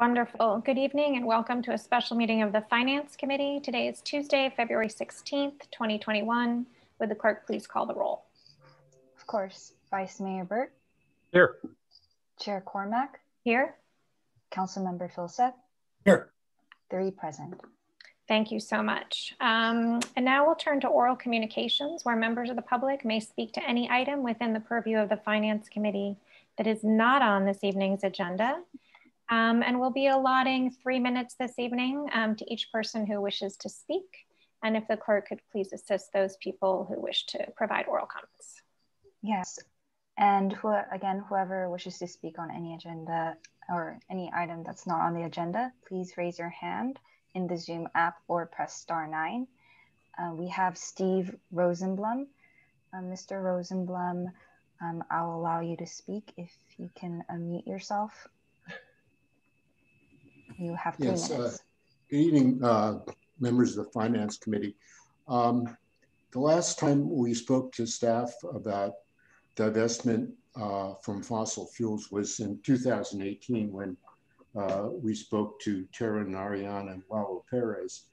Wonderful. Good evening and welcome to a special meeting of the Finance Committee. Today is Tuesday, February 16th, 2021. Would the clerk please call the roll? Of course. Vice Mayor Burt. Here. Chair Cormack. Here. Councilmember Filseth. Here. 3 present. Thank you so much. And now we'll turn to oral communications, where members of the public may speak to any item within the purview of the Finance Committee that is not on this evening's agenda. And we'll be allotting 3 minutes this evening to each person who wishes to speak. And if the clerk could please assist those people who wish to provide oral comments. Yes, and whoever wishes to speak on any agenda or any item that's not on the agenda, please raise your hand in the Zoom app or press *9. We have Steve Rosenblum. Mr. Rosenblum, I'll allow you to speak if you can unmute yourself. You have 3 minutes. Good evening, members of the Finance Committee. The last time we spoke to staff about divestment from fossil fuels was in 2018 when we spoke to Tara Narayan and Lalo Perez.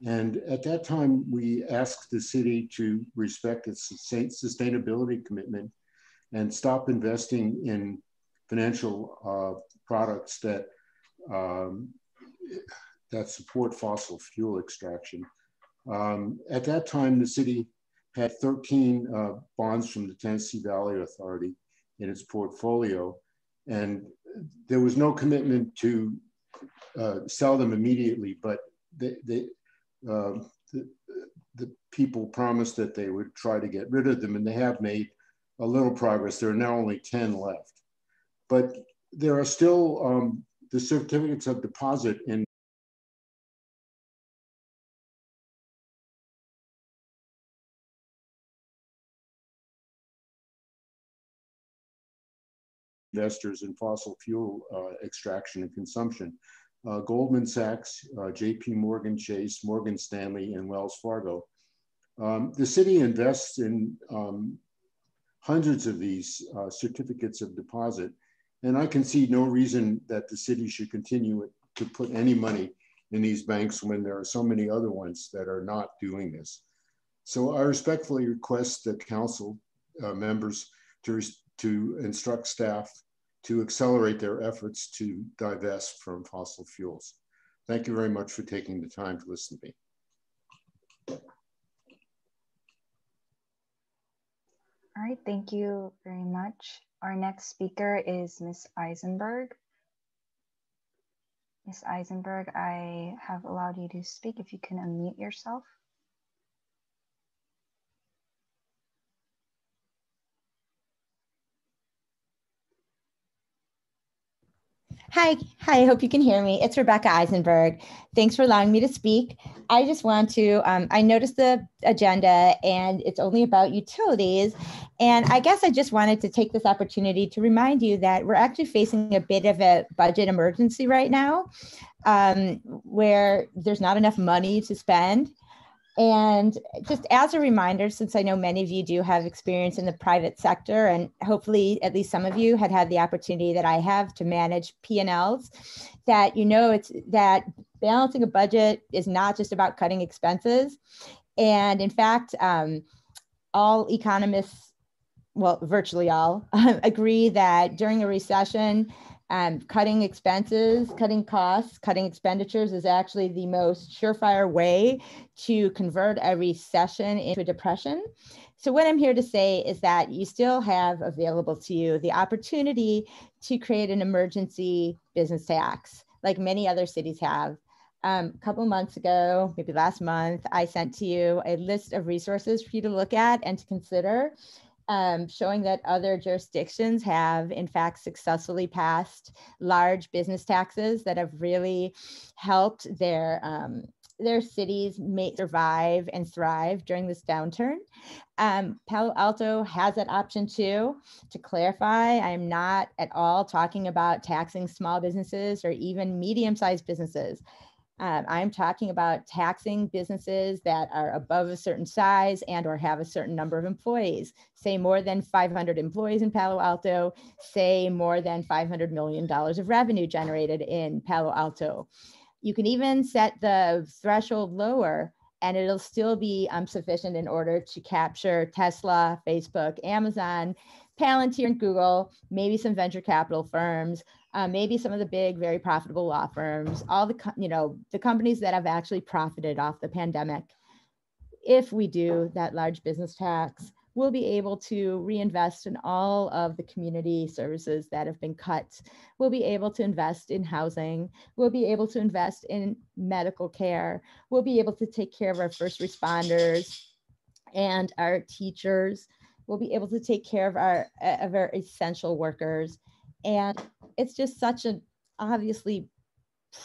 And at that time, we asked the city to respect its sustainability commitment and stop investing in financial products that support fossil fuel extraction. At that time, the city had 13 bonds from the Tennessee Valley Authority in its portfolio, and there was no commitment to sell them immediately, but the people promised that they would try to get rid of them, and they have made a little progress. There are now only 10 left, but there are still the certificates of deposit in investors in fossil fuel extraction and consumption. Goldman Sachs, JP Morgan Chase, Morgan Stanley, and Wells Fargo. The city invests in hundreds of these certificates of deposit, and I can see no reason that the city should continue to put any money in these banks when there are so many other ones that are not doing this. So I respectfully request the council members to instruct staff to accelerate their efforts to divest from fossil fuels. Thank you very much for taking the time to listen to me. All right, thank you very much. Our next speaker is Ms. Eisenberg. Ms. Eisenberg, I have allowed you to speak. If you can unmute yourself. Hi, I hope you can hear me. It's Rebecca Eisenberg. Thanks for allowing me to speak. I just want to, I noticed the agenda and it's only about utilities. And I guess I just wanted to take this opportunity to remind you that we're actually facing a bit of a budget emergency right now, where there's not enough money to spend. And just as a reminder, since I know many of you do have experience in the private sector, and hopefully at least some of you had the opportunity that I have to manage P&Ls, that you know it's that balancing a budget is not just about cutting expenses. And in fact, all economists, well, virtually all, agree that during a recession, cutting expenses, cutting costs, cutting expenditures is actually the most surefire way to convert a recession into a depression. So what I'm here to say is that you still have available to you the opportunity to create an emergency business tax, like many other cities have. A couple months ago, maybe last month, I sent to you a list of resources for you to look at and to consider. Showing that other jurisdictions have, in fact, successfully passed large business taxes that have really helped their cities survive and thrive during this downturn. Palo Alto has that option too. To clarify, I am not at all talking about taxing small businesses or even medium-sized businesses. I'm talking about taxing businesses that are above a certain size and or have a certain number of employees, say more than 500 employees in Palo Alto, say more than $500 million of revenue generated in Palo Alto. You can even set the threshold lower and it'll still be sufficient in order to capture Tesla, Facebook, Amazon, Palantir and Google, maybe some venture capital firms, maybe some of the big, very profitable law firms, all the companies that have actually profited off the pandemic. If we do that large business tax, we'll be able to reinvest in all of the community services that have been cut. We'll be able to invest in housing. We'll be able to invest in medical care. We'll be able to take care of our first responders and our teachers. We'll be able to take care of our essential workers. And it's just such an obviously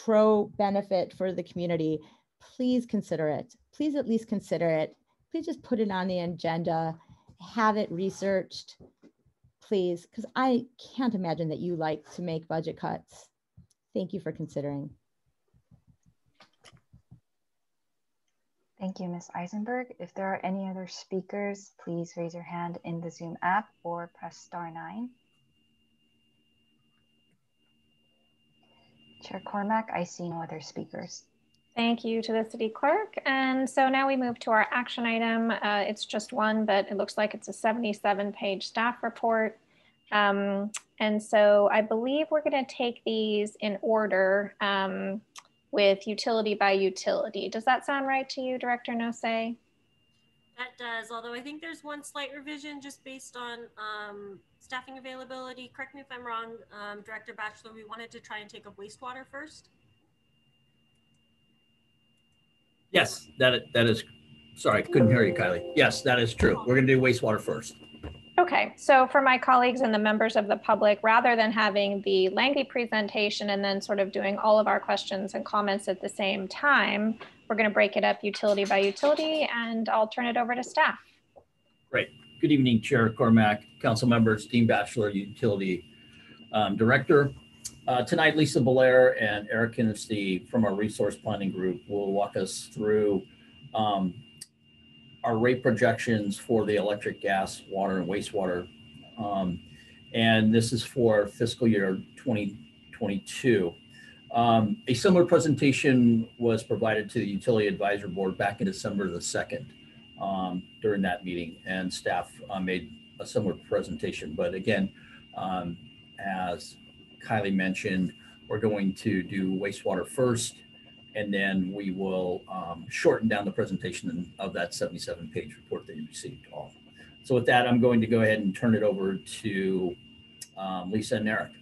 pro benefit for the community. Please consider it. Please at least consider it. Please just put it on the agenda, have it researched, please, because I can't imagine that you like to make budget cuts. Thank you for considering. Thank you, Ms. Eisenberg. If there are any other speakers, please raise your hand in the Zoom app or press *9. Chair Cormack, I see no other speakers. Thank you to the city clerk. And so now we move to our action item. It's just one, but it looks like it's a 77-page staff report. And so I believe we're going to take these in order with utility by utility. Does that sound right to you, Director Nose? That does, although I think there's one slight revision just based on staffing availability. Correct me if I'm wrong, Director Batchelor, we wanted to try and take up wastewater first. Yes, that is, sorry, couldn't hear you, Kylie. Yes, that is true. We're gonna do wastewater first. Okay, so for my colleagues and the members of the public, rather than having the lengthy presentation and then sort of doing all of our questions and comments at the same time, we're going to break it up utility by utility, and I'll turn it over to staff. Great. Good evening, Chair Cormack, council members, Dean Batchelor, Utility Director. Tonight, Lisa Belair and Eric Kinnestey from our resource planning group will walk us through our rate projections for the electric, gas, water, and wastewater. And this is for fiscal year 2022. A similar presentation was provided to the Utility Advisory Board back in December the 2nd during that meeting, and staff made a similar presentation. But again, as Kylie mentioned, we're going to do wastewater first, and then we will shorten down the presentation of that 77-page report that you received all. So with that, I'm going to go ahead and turn it over to Lisa and Eric.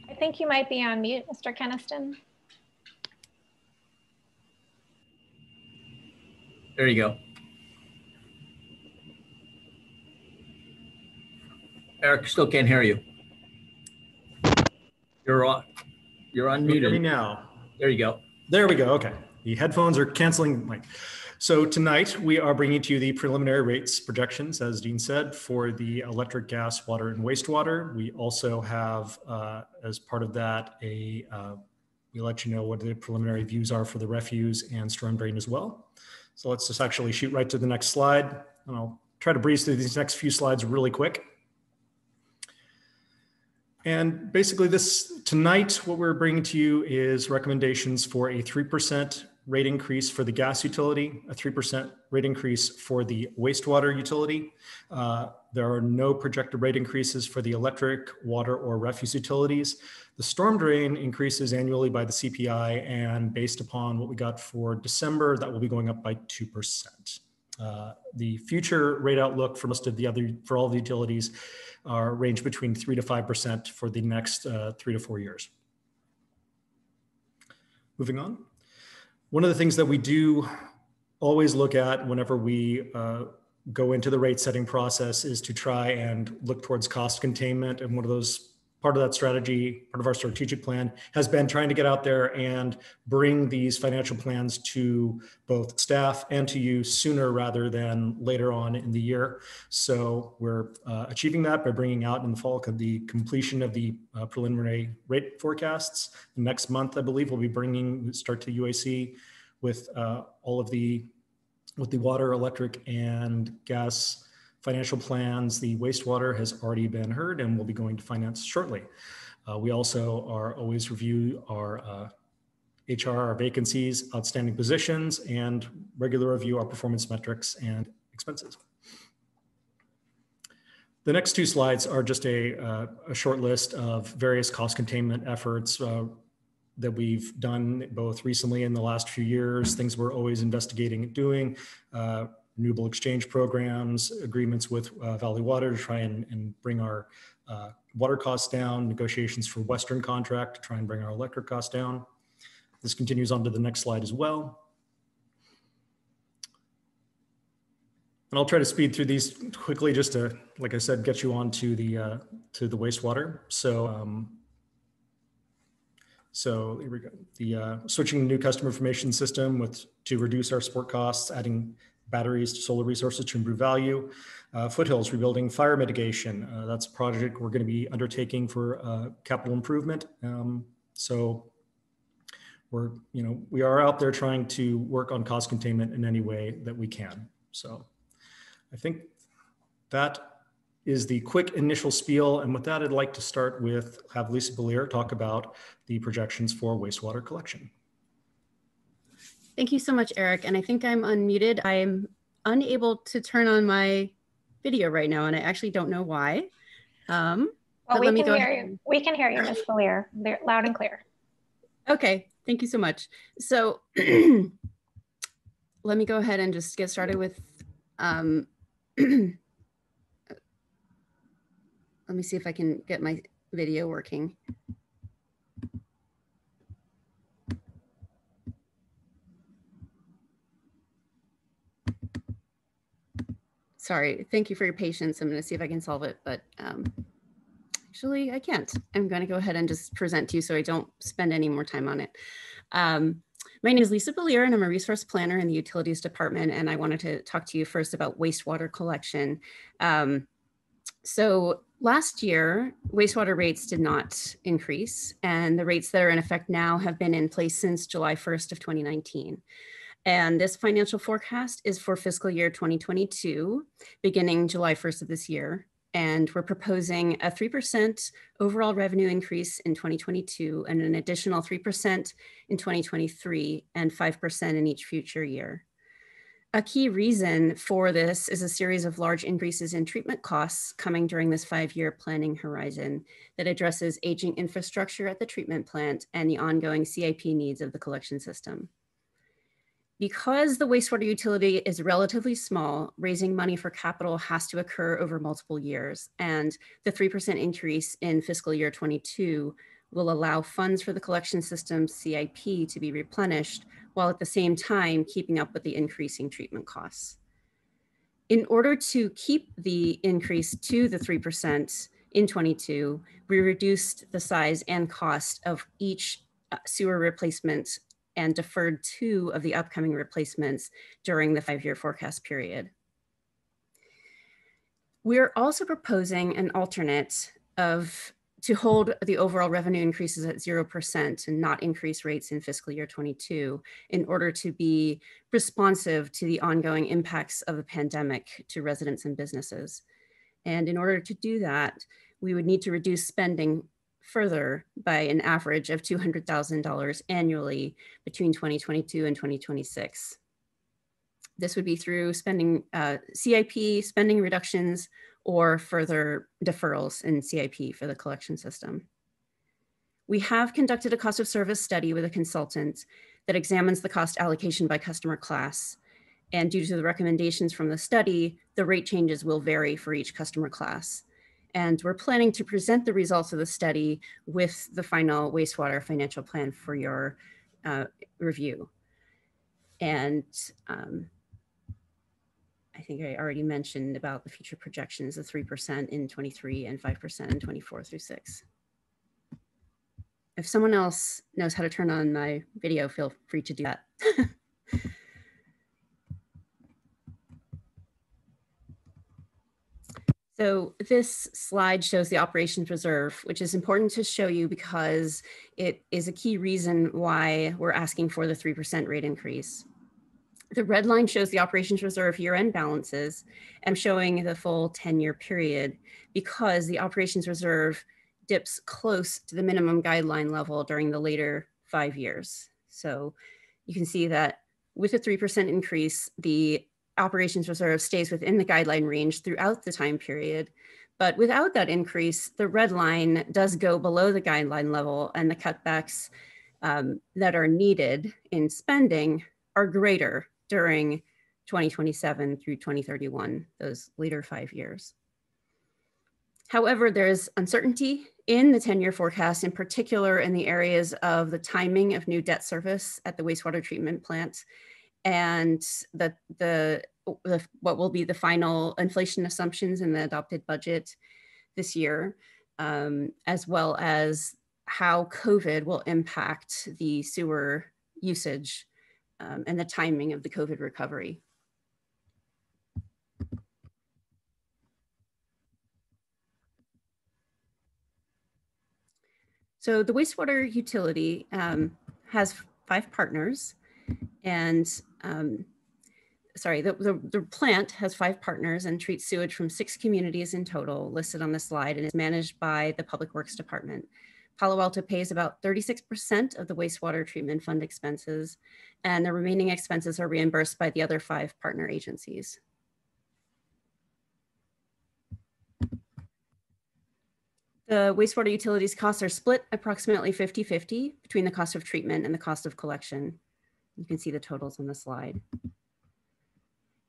I think you might be on mute, Mr. Keniston. There you go. Eric, still can't hear you. You're on. You're unmuted. Hear me now. There you go. There we go. Okay. The headphones are canceling. So tonight we are bringing to you the preliminary rates projections, as Dean said, for the electric, gas, water, and wastewater. We also have, as part of that, we let you know what the preliminary views are for the refuse and storm drain as well. So let's just actually shoot right to the next slide, and I'll try to breeze through these next few slides really quick. And basically tonight, what we're bringing to you is recommendations for a 3% rate increase for the gas utility, a 3% rate increase for the wastewater utility. There are no projected rate increases for the electric, water, or refuse utilities. The storm drain increases annually by the CPI, and based upon what we got for December, that will be going up by 2%. The future rate outlook for most of the for all the utilities are range between 3 to 5% for the next 3 to 4 years. Moving on. One of the things that we do always look at whenever we go into the rate setting process is to try and look towards cost containment. And one of those part of that strategy, part of our strategic plan has been trying to get out there and bring these financial plans to both staff and to you sooner rather than later on in the year. So we're achieving that by bringing out in the fall the completion of the preliminary rate forecasts. Next month, I believe, we'll be start to UAC with all of the water, electric, and gas financial plans. The wastewater has already been heard and will be going to finance shortly. We also always review our HR, our vacancies, outstanding positions, and regular review our performance metrics and expenses. The next two slides are just a short list of various cost containment efforts that we've done both recently in the last few years, things we're always investigating and doing, renewable exchange programs, agreements with Valley Water to try and bring our water costs down, negotiations for Western contract to try and bring our electric costs down. This continues on to the next slide as well. And I'll try to speed through these quickly just to, like I said, get you on to the wastewater. So here we go. The switching to new customer information system to reduce our support costs, adding batteries to solar resources to improve value. Foothills, rebuilding fire mitigation. That's a project we're going to be undertaking for capital improvement. So we are out there trying to work on cost containment in any way that we can. So I think that is the quick initial spiel. And with that, I'd like to have Lisa Belier talk about the projections for wastewater collection. Thank you so much, Eric. And I think I'm unmuted. I'm unable to turn on my video right now, and I actually don't know why. Well, we can hear you. We can hear you, Ms. Belier, loud and clear. Okay, thank you so much. So let me go ahead and just get started with, let me see if I can get my video working. Sorry, thank you for your patience. I'm going to see if I can solve it, but actually I can't. I'm going to go ahead and just present to you so I don't spend any more time on it. My name is Lisa Belier, and I'm a resource planner in the utilities department. And I wanted to talk to you first about wastewater collection. So last year, wastewater rates did not increase, and the rates that are in effect now have been in place since July 1st of 2019. And this financial forecast is for fiscal year 2022, beginning July 1st of this year. And we're proposing a 3% overall revenue increase in 2022 and an additional 3% in 2023 and 5% in each future year. A key reason for this is a series of large increases in treatment costs coming during this 5-year planning horizon that addresses aging infrastructure at the treatment plant and the ongoing CIP needs of the collection system. Because the wastewater utility is relatively small, raising money for capital has to occur over multiple years, and the 3% increase in fiscal year 22 will allow funds for the collection system CIP to be replenished, while at the same time keeping up with the increasing treatment costs. In order to keep the increase to the 3% in 22, we reduced the size and cost of each sewer replacement and deferred 2 of the upcoming replacements during the 5-year forecast period. We're also proposing an alternate to hold the overall revenue increases at 0% and not increase rates in fiscal year 22 in order to be responsive to the ongoing impacts of the pandemic to residents and businesses. And in order to do that, we would need to reduce spending further by an average of $200,000 annually between 2022 and 2026. This would be through spending CIP, spending reductions, or further deferrals in CIP for the collection system. We have conducted a cost of service study with a consultant that examines the cost allocation by customer class. And due to the recommendations from the study, the rate changes will vary for each customer class. And we're planning to present the results of the study with the final wastewater financial plan for your review. And I think I already mentioned about the future projections of 3% in 23 and 5% in 24 through 6. If someone else knows how to turn on my video, feel free to do that. So this slide shows the operations reserve, which is important to show you because it is a key reason why we're asking for the 3% rate increase. The red line shows the operations reserve year-end balances. I'm showing the full 10-year period because the operations reserve dips close to the minimum guideline level during the later 5 years. So you can see that with a 3% increase, the operations reserve stays within the guideline range throughout the time period. But without that increase, the red line does go below the guideline level, and the cutbacks that are needed in spending are greater during 2027 through 2031, those later 5 years. However, there's uncertainty in the 10-year forecast, in particular in the areas of the timing of new debt service at the wastewater treatment plant and what will be the final inflation assumptions in the adopted budget this year, as well as how COVID will impact the sewer usage and the timing of the COVID recovery. So the wastewater utility has 5 partners, and the plant has 5 partners and treats sewage from 6 communities in total listed on the slide, and is managed by the Public Works Department. Palo Alto pays about 36% of the wastewater treatment fund expenses, and the remaining expenses are reimbursed by the other 5 partner agencies. The wastewater utilities costs are split approximately 50-50 between the cost of treatment and the cost of collection. You can see the totals on the slide.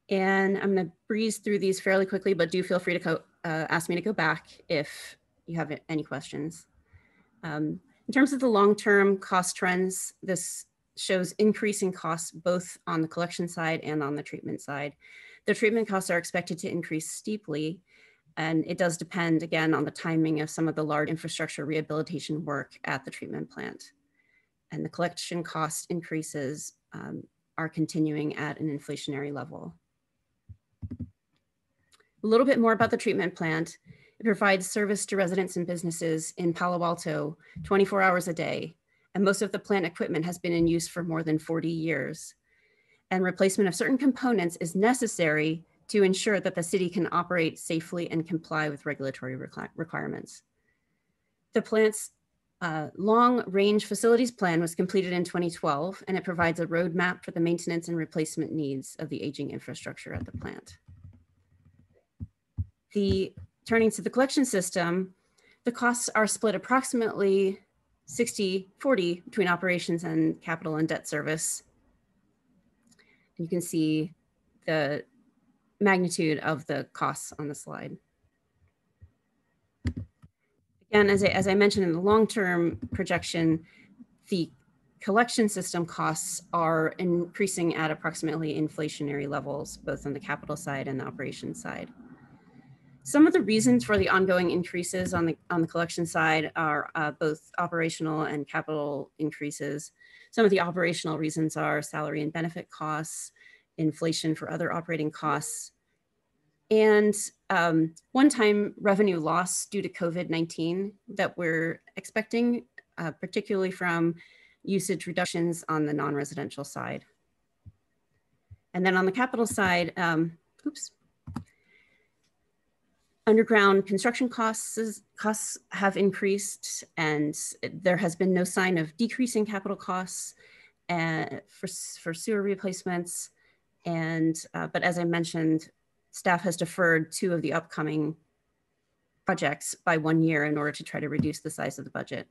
And I'm going to breeze through these fairly quickly, but do feel free to ask me to go back if you have any questions. In terms of the long-term cost trends, this shows increasing costs both on the collection side and on the treatment side. The treatment costs are expected to increase steeply, and it does depend, again, on the timing of some of the large infrastructure rehabilitation work at the treatment plant. And the collection cost increases are continuing at an inflationary level. A little bit more about the treatment plant. It provides service to residents and businesses in Palo Alto 24 hours a day, and most of the plant equipment has been in use for more than 40 years. And replacement of certain components is necessary to ensure that the city can operate safely and comply with regulatory requirements. The plant's long-range facilities plan was completed in 2012, and it provides a roadmap for the maintenance and replacement needs of the aging infrastructure at the plant. Turning to the collection system, the costs are split approximately 60-40 between operations and capital and debt service. You can see the magnitude of the costs on the slide. Again, as I mentioned, in the long-term projection, the collection system costs are increasing at approximately inflationary levels, both on the capital side and the operations side. Some of the reasons for the ongoing increases on the collection side are both operational and capital increases. Some of the operational reasons are salary and benefit costs, inflation for other operating costs, and one-time revenue loss due to COVID-19 that we're expecting, particularly from usage reductions on the non-residential side. And then on the capital side, underground construction costs have increased, and there has been no sign of decreasing capital costs for sewer replacements. And but as I mentioned, staff has deferred 2 of the upcoming projects by 1 year in order to try to reduce the size of the budget.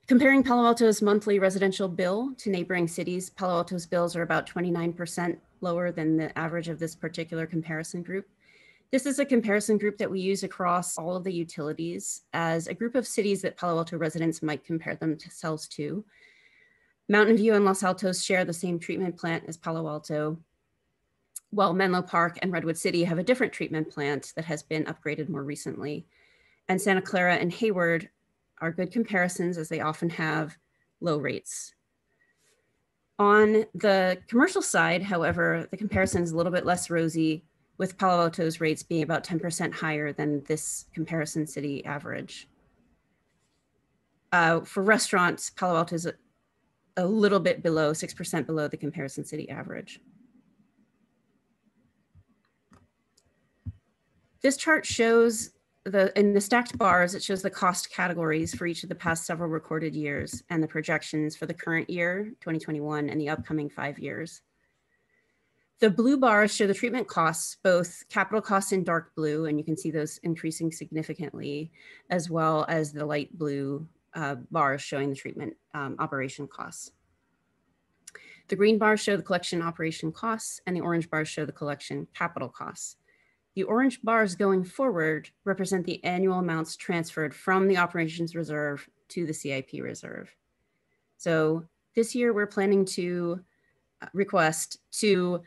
Comparing Palo Alto's monthly residential bill to neighboring cities, Palo Alto's bills are about 29% lower than the average of this particular comparison group. This is a comparison group that we use across all of the utilities as a group of cities that Palo Alto residents might compare themselves to. Mountain View and Los Altos share the same treatment plant as Palo Alto. while Menlo Park and Redwood City have a different treatment plant that has been upgraded more recently. And Santa Clara and Hayward are good comparisons, as they often have low rates. On the commercial side, however, the comparison is a little bit less rosy, with Palo Alto's rates being about 10% higher than this comparison city average. For restaurants, Palo Alto is a little bit below, 6% below the comparison city average. This chart shows in the stacked bars, it shows the cost categories for each of the past several recorded years and the projections for the current year, 2021, and the upcoming 5 years. The blue bars show the treatment costs, both capital costs in dark blue, and you can see those increasing significantly, as well as the light blue bars showing the treatment operation costs. The green bars show the collection operation costs, and the orange bars show the collection capital costs. The orange bars going forward represent the annual amounts transferred from the operations reserve to the CIP reserve. So this year we're planning to request to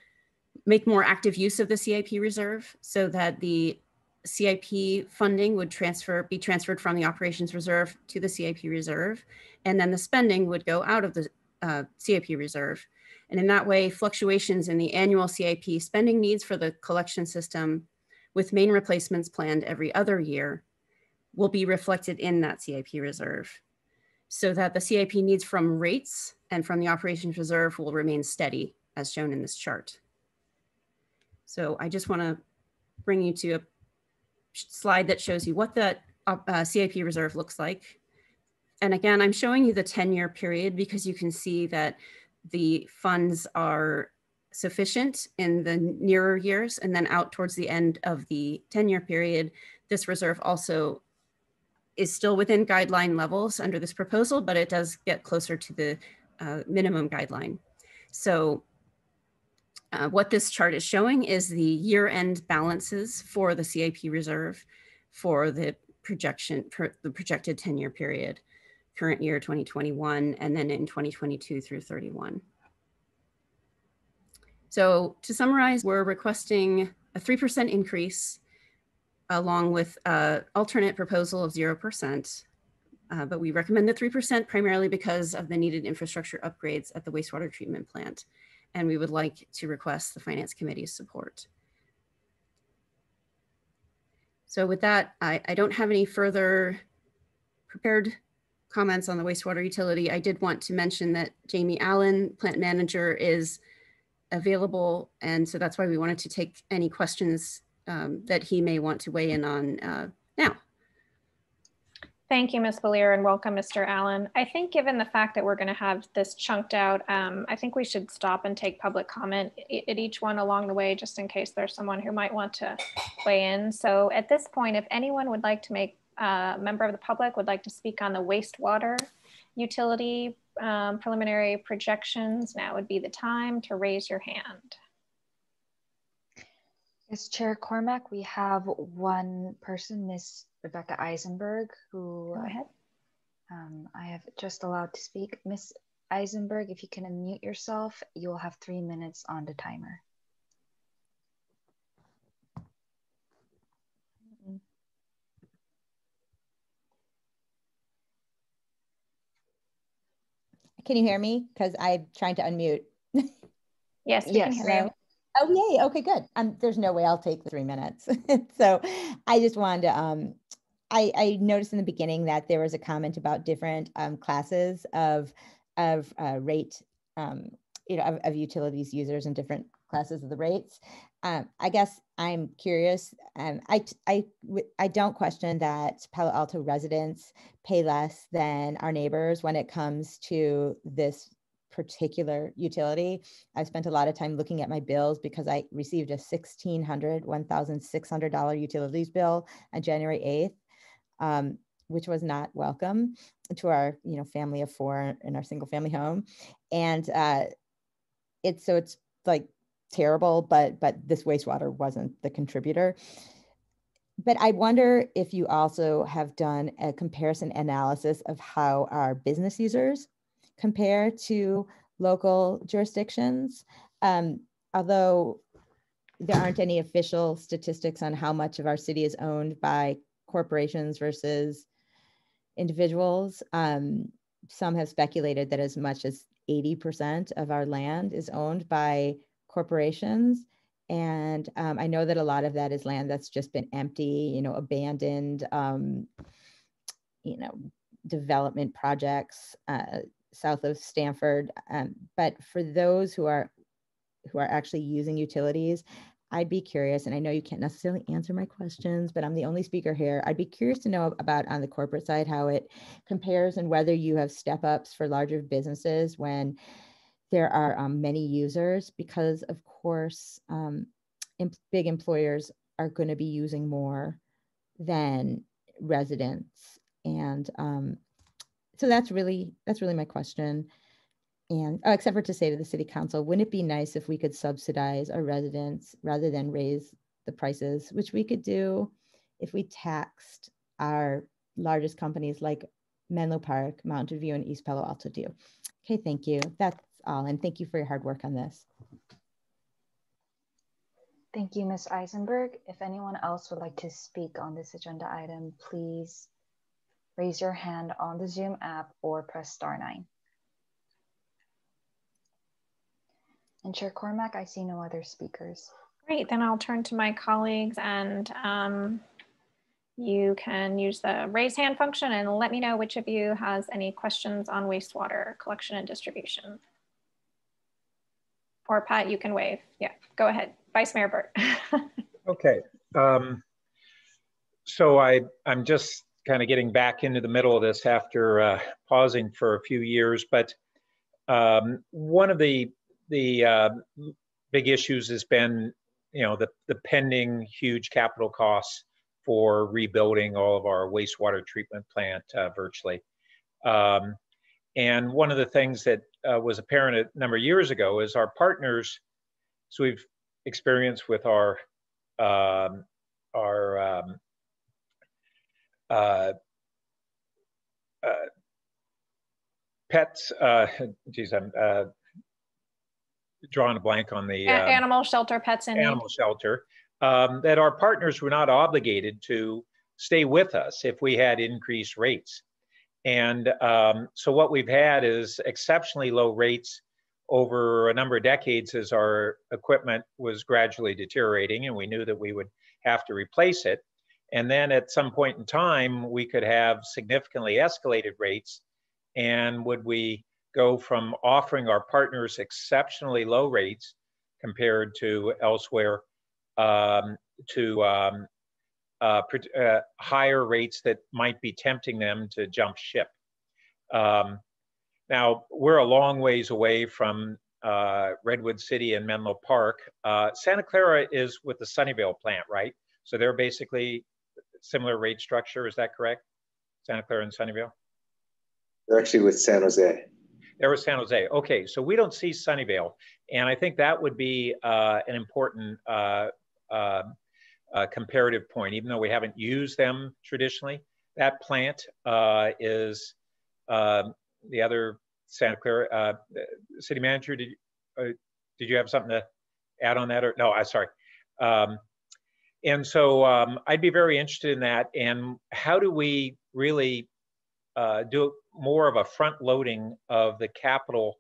make more active use of the CIP reserve so that the CIP funding would be transferred from the operations reserve to the CIP reserve, and then the spending would go out of the CIP reserve. And in that way, fluctuations in the annual CIP spending needs for the collection system with main replacements planned every other year will be reflected in that CIP reserve, so that the CIP needs from rates and from the operations reserve will remain steady, as shown in this chart. So I just want to bring you to a slide that shows you what that CIP reserve looks like. And again, I'm showing you the 10-year period because you can see that the funds are sufficient in the nearer years, and then out towards the end of the 10-year period, this reserve also is still within guideline levels under this proposal, but it does get closer to the minimum guideline. So what this chart is showing is the year-end balances for the CIP reserve for the projected 10-year period, current year 2021, and then in 2022 through 31. So to summarize, we're requesting a 3% increase along with an alternate proposal of 0%. But we recommend the 3% primarily because of the needed infrastructure upgrades at the wastewater treatment plant. And we would like to request the Finance Committee's support. So with that, I don't have any further prepared comments on the wastewater utility. I did want to mention that Jamie Allen, plant manager, is available. And so that's why we wanted to take any questions that he may want to weigh in on now. Thank you, Ms. Valier, and welcome, Mr. Allen. I think given the fact that we're going to have this chunked out, I think we should stop and take public comment at each one along the way, just in case there's someone who might want to weigh in. So at this point, if anyone would like to make a member of the public would like to speak on the wastewater utility preliminary projections, now would be the time to raise your hand. Yes, Chair Cormack, we have one person, Ms. Rebecca Eisenberg, who Go ahead. I have just allowed to speak. Ms. Eisenberg, if you can unmute yourself, you'll have 3 minutes on the timer. Can you hear me? Because I'm trying to unmute. Yes, we can hear you. Oh, yay. Okay, good. There's no way I'll take the 3 minutes. So I just wanted to, I noticed in the beginning that there was a comment about different classes of rate, of utilities users and different classes of the rates. I guess I'm curious. I don't question that Palo Alto residents pay less than our neighbors when it comes to this particular utility. I've spent a lot of time looking at my bills because I received a $1,600 utilities bill on January 8th, which was not welcome to our family of 4 in our single family home. And it's like terrible, but this wastewater wasn't the contributor. But I wonder if you also have done a comparison analysis of how our business users compare to local jurisdictions. Although there aren't any official statistics on how much of our city is owned by corporations versus individuals. Some have speculated that as much as 80% of our land is owned by corporations. And I know that a lot of that is land that's just been empty, abandoned, development projects south of Stanford. But for those who are actually using utilities, I'd be curious, and I know you can't necessarily answer my questions, but I'm the only speaker here. I'd be curious to know about on the corporate side, how it compares and whether you have step ups for larger businesses when there are many users, because of course, big employers are going to be using more than residents. And so that's really my question. And except for to say to the city council, wouldn't it be nice if we could subsidize our residents rather than raise the prices, which we could do if we taxed our largest companies like Menlo Park, Mountain View, and East Palo Alto do. Okay, thank you. That's all. And thank you for your hard work on this. Thank you, Ms. Eisenberg. If anyone else would like to speak on this agenda item, please raise your hand on the Zoom app or press *9. And Chair Cormack, I see no other speakers. Great, then I'll turn to my colleagues, and you can use the raise hand function and let me know which of you has any questions on wastewater collection and distribution. Or Pat, you can wave. Yeah, go ahead. Vice Mayor Burt. Okay, so I'm just kind of getting back into the middle of this after pausing for a few years, but one of the big issues has been, the pending huge capital costs for rebuilding all of our wastewater treatment plant virtually. And one of the things that was apparent a number of years ago is our partners, so we've experienced with our pets, geez, I'm drawing a blank on the animal shelter, pets in animal shelter, that our partners were not obligated to stay with us if we had increased rates. And so what we've had is exceptionally low rates over a number of decades as our equipment was gradually deteriorating, and we knew that we would have to replace it. And then at some point in time, we could have significantly escalated rates. And would we go from offering our partners exceptionally low rates compared to elsewhere to higher rates that might be tempting them to jump ship. Now, we're a long ways away from Redwood City and Menlo Park. Santa Clara is with the Sunnyvale plant, right? So they're basically similar rate structure, is that correct? Santa Clara and Sunnyvale? They're actually with San Jose. There was San Jose. Okay, so we don't see Sunnyvale. And I think that would be an important comparative point, even though we haven't used them traditionally. That plant is the other Santa Clara city manager. Did you have something to add on that? Or no, I'm sorry. And so I'd be very interested in that. And how do we really do more of a front loading of the capital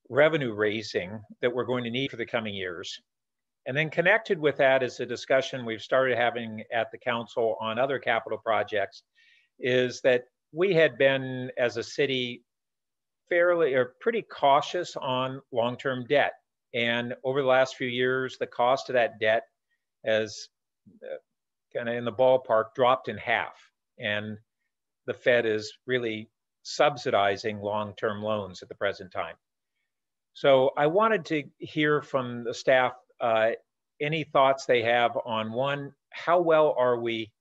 revenue raising that we're going to need for the coming years? And then connected with that is a discussion we've started having at the council on other capital projects, is that we had been, as a city, fairly or pretty cautious on long-term debt. And over the last few years, the cost of that debt has kind of in the ballpark dropped in half. And the Fed is really subsidizing long-term loans at the present time. So I wanted to hear from the staff any thoughts they have on, one, how well are we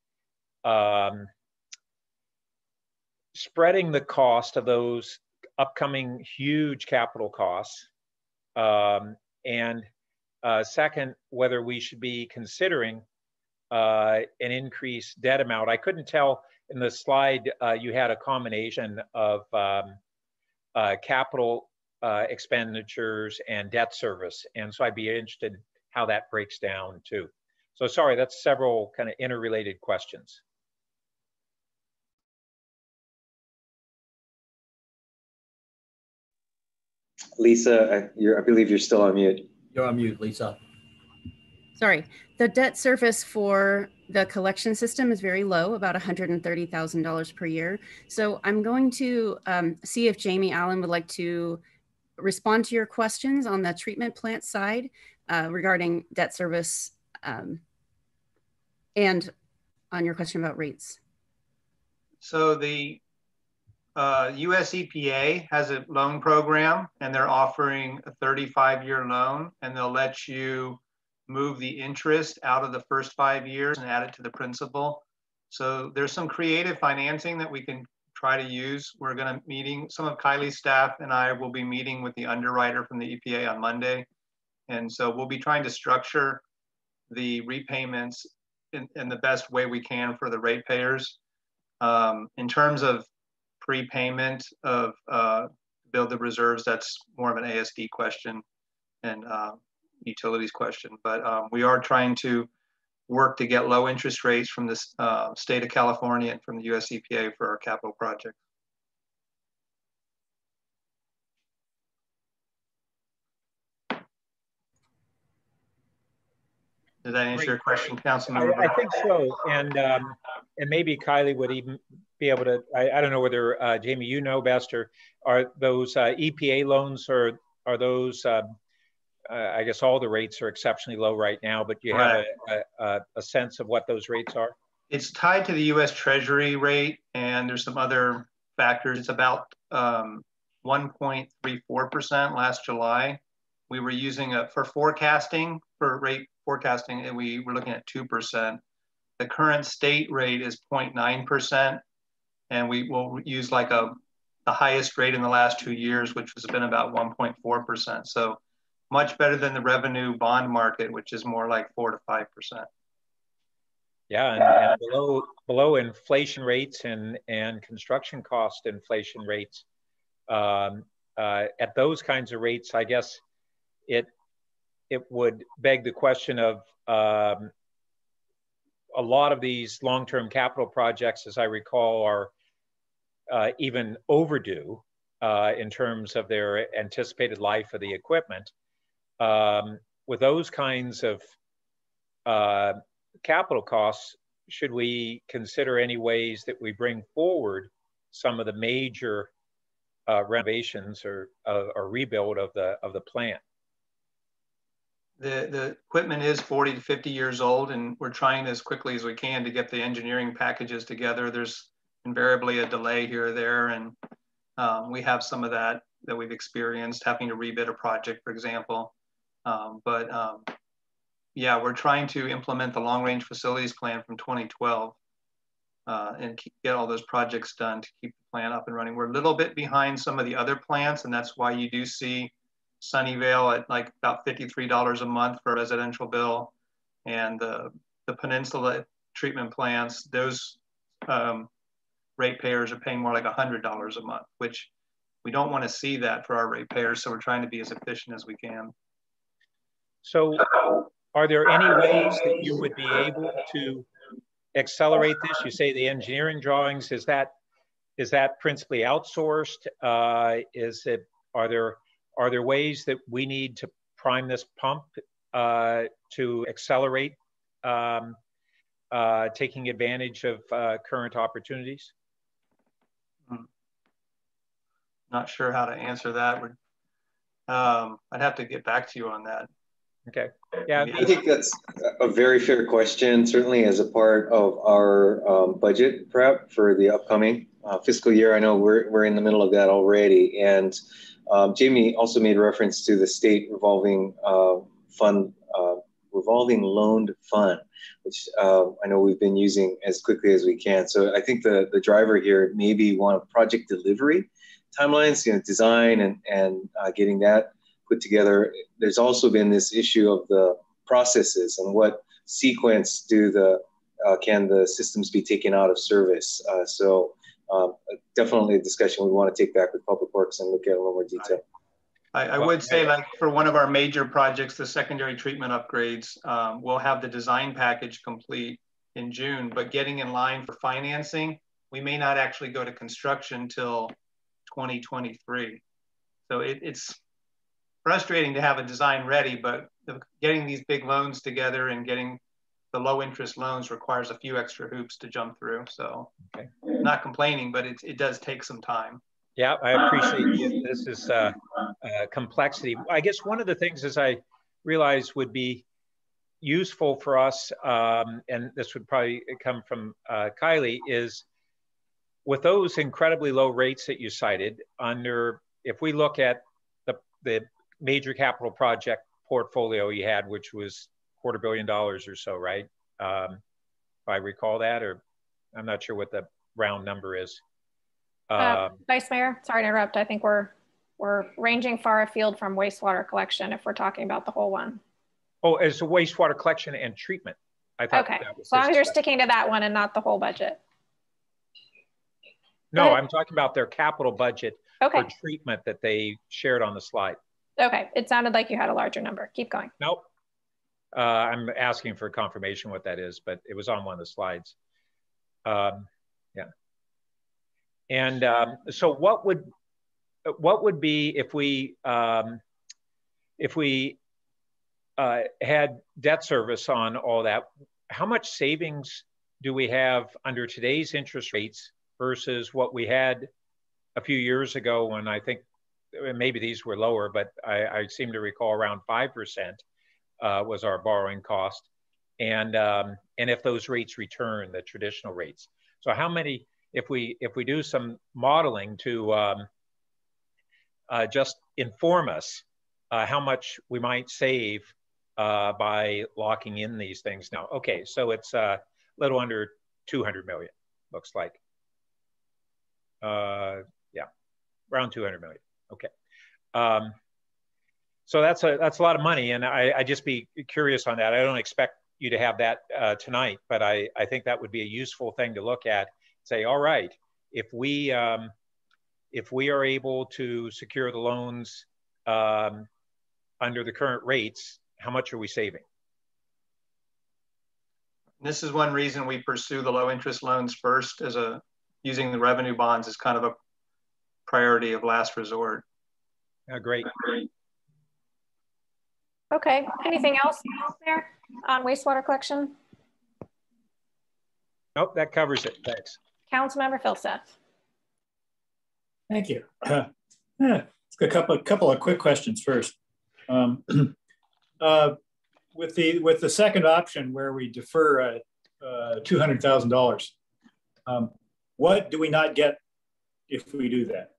spreading the cost of those upcoming huge capital costs? And second, whether we should be considering an increased debt amount. I couldn't tell in the slide, you had a combination of capital expenditures and debt service. And so I'd be interested how that breaks down too. So sorry, that's several kind of interrelated questions. Lisa, I believe you're still on mute. You're on mute, Lisa. Sorry, the debt service for the collection system is very low, about $130,000 per year. So I'm going to see if Jamie Allen would like to respond to your questions on the treatment plant side regarding debt service and on your question about rates. So the US EPA has a loan program, and they're offering a 35-year loan, and they'll let you move the interest out of the first 5 years and add it to the principal. So there's some creative financing that we can try to use. We're going to meeting, some of Kylie's staff and I will be meeting with the underwriter from the EPA on Monday. And so we'll be trying to structure the repayments in the best way we can for the ratepayers. In terms of prepayment of build the reserves, that's more of an ASD question and utilities question. But we are trying to work to get low interest rates from the state of California and from the US EPA for our capital project. Did that answer your question, Councilmember? I think so, and maybe Kylie would even be able to. I don't know whether Jamie, you know best, or are those EPA loans, or are those? I guess all the rates are exceptionally low right now, but do you have a sense of what those rates are? It's tied to the U.S. Treasury rate, and there's some other factors. It's about 1.34% last July. We were using it for forecasting, for rate forecasting, and we were looking at 2%. The current state rate is 0.9%, and we will use like the highest rate in the last 2 years, which has been about 1.4%. So much better than the revenue bond market, which is more like 4 to 5%. Yeah, and below inflation rates and construction cost inflation rates. At those kinds of rates, I guess it would beg the question of a lot of these long-term capital projects, as I recall, are even overdue in terms of their anticipated life of the equipment. With those kinds of capital costs, should we consider any ways that we bring forward some of the major renovations or rebuild of the plant? The equipment is 40 to 50 years old, and we're trying as quickly as we can to get the engineering packages together. There's invariably a delay here or there, and we have some of that we've experienced, having to rebid a project, for example. Yeah, we're trying to implement the long-range facilities plan from 2012 and get all those projects done to keep the plant up and running. We're a little bit behind some of the other plants, and that's why you do see Sunnyvale at like about $53 a month for a residential bill, and the Peninsula treatment plants, those ratepayers are paying more like $100 a month, which we don't want to see that for our ratepayers. So we're trying to be as efficient as we can. So are there any ways that you would be able to accelerate this? You say the engineering drawings, is that principally outsourced? Are there ways that we need to prime this pump to accelerate taking advantage of current opportunities? Not sure how to answer that. I'd have to get back to you on that. Okay. Yeah, I think that's a very fair question, certainly as a part of our budget prep for the upcoming fiscal year. I know we're in the middle of that already. And Jamie also made reference to the state revolving loaned fund, which I know we've been using as quickly as we can. So I think the driver here may be one of project delivery timelines, design and getting that put together. There's also been this issue of the processes and what sequence can the systems be taken out of service. So definitely a discussion we want to take back with Public Works and look at a little more detail. I would say, like, for one of our major projects, the secondary treatment upgrades, we'll have the design package complete in June, but getting in line for financing, we may not actually go to construction till 2023. So it's frustrating to have a design ready, but getting these big loans together and getting the low interest loans requires a few extra hoops to jump through. So okay. Not complaining, but it does take some time. Yeah, I appreciate it. This is complexity. I guess one of the things, as I realized, would be useful for us, and this would probably come from Kylie, is with those incredibly low rates that you cited, if we look at the major capital project portfolio you had, which was $250 million or so, right? If I recall that, or I'm not sure what the round number is. Vice Mayor, sorry to interrupt. I think we're ranging far afield from wastewater collection if we're talking about the whole one. Oh, it's a wastewater collection and treatment. I thought okay. As long as you're sticking to that one and not the whole budget. No, I'm talking about their capital budget for treatment that they shared on the slide. Okay, it sounded like you had a larger number. Keep going. Nope. I'm asking for confirmation what that is, but it was on one of the slides. Yeah. And so what would be if we had debt service on all that? How much savings do we have under today's interest rates versus what we had a few years ago, when I think maybe these were lower, but I seem to recall around 5% was our borrowing cost, and if those rates return, the traditional rates. So how many? If we do some modeling to just inform us how much we might save by locking in these things now. Okay, so it's a little under 200 million, looks like. Yeah, around 200 million. Okay. So that's a lot of money, and I just be curious on that. I don't expect you to have that tonight, but I think that would be a useful thing to look at. Say, all right, if we are able to secure the loans under the current rates, how much are we saving? This is one reason we pursue the low interest loans first, using the revenue bonds as kind of a priority of last resort. Great. Okay, anything else there on wastewater collection? Nope, that covers it, thanks. Councilmember Filsath. Thank you. It's a couple of quick questions first. With the second option where we defer $200,000, what do we not get if we do that?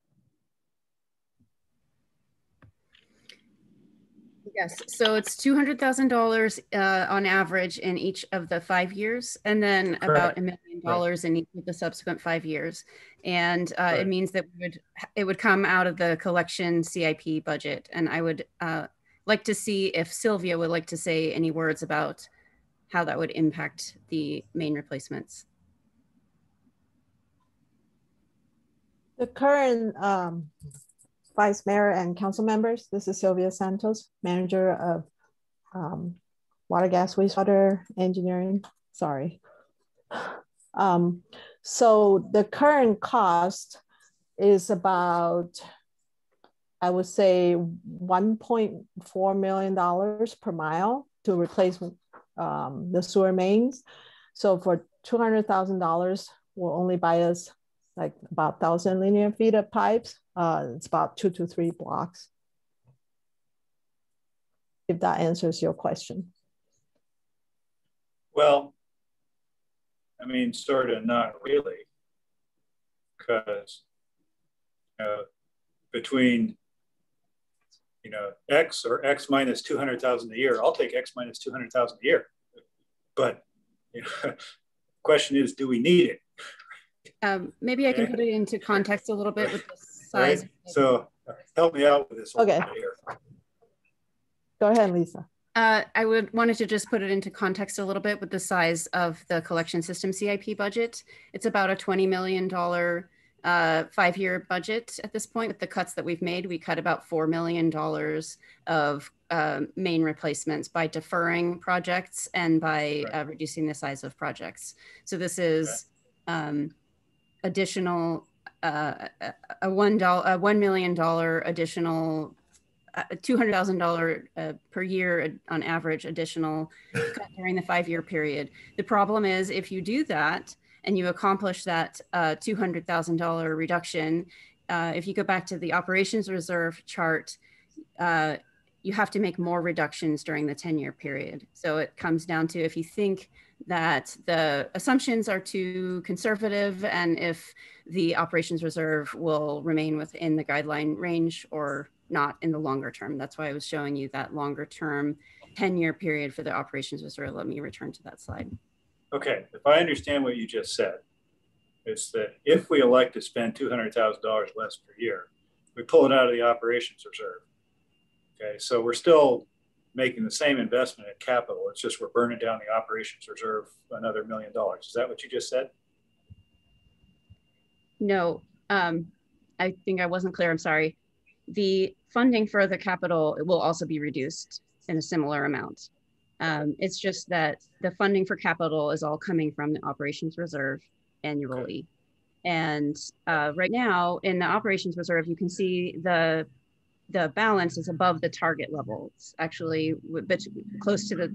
Yes, so it's $200,000 on average in each of the 5 years, and then about $1 million in each of the subsequent 5 years. And it means that it would come out of the collection CIP budget. And I would like to see if Sylvia would like to say any words about how that would impact the main replacements. The current Vice Mayor and council members, this is Sylvia Santos, manager of water, gas, wastewater engineering. Sorry. So the current cost is about, I would say, $1.4 million per mile to replace the sewer mains. So for $200,000 will only buy us like about 1,000 linear feet of pipes. It's about 2 to 3 blocks. If that answers your question. Well, I mean, sort of not really, because between X or X minus 200,000 a year, I'll take X minus 200,000 a year. But the question is, do we need it? Maybe I can put it into context a little bit with the size. Right? So help me out with this. Okay. Go ahead, Lisa. I wanted to just put it into context a little bit with the size of the collection system CIP budget. It's about a $20 million 5-year budget at this point. With the cuts that we've made, we cut about $4 million of main replacements by deferring projects and by reducing the size of projects. So this is additional, a $1 million additional, $200,000 per year on average additional cut during the 5-year period. The problem is if you do that and you accomplish that $200,000 reduction, if you go back to the operations reserve chart, you have to make more reductions during the 10-year period. So it comes down to if you think that the assumptions are too conservative and if the operations reserve will remain within the guideline range or not in the longer term. That's why I was showing you that longer term 10-year period for the operations reserve. Let me return to that slide. Okay, if I understand what you just said, it's that if we elect to spend $200,000 less per year, we pull it out of the operations reserve. Okay, so we're still making the same investment in capital. It's just we're burning down the operations reserve another $1 million. Is that what you just said? No, I think I wasn't clear. I'm sorry. The funding for the capital will also be reduced in a similar amount. It's just that the funding for capital is all coming from the operations reserve annually. And right now in the operations reserve, you can see the balance is above the target level. It's actually close to the,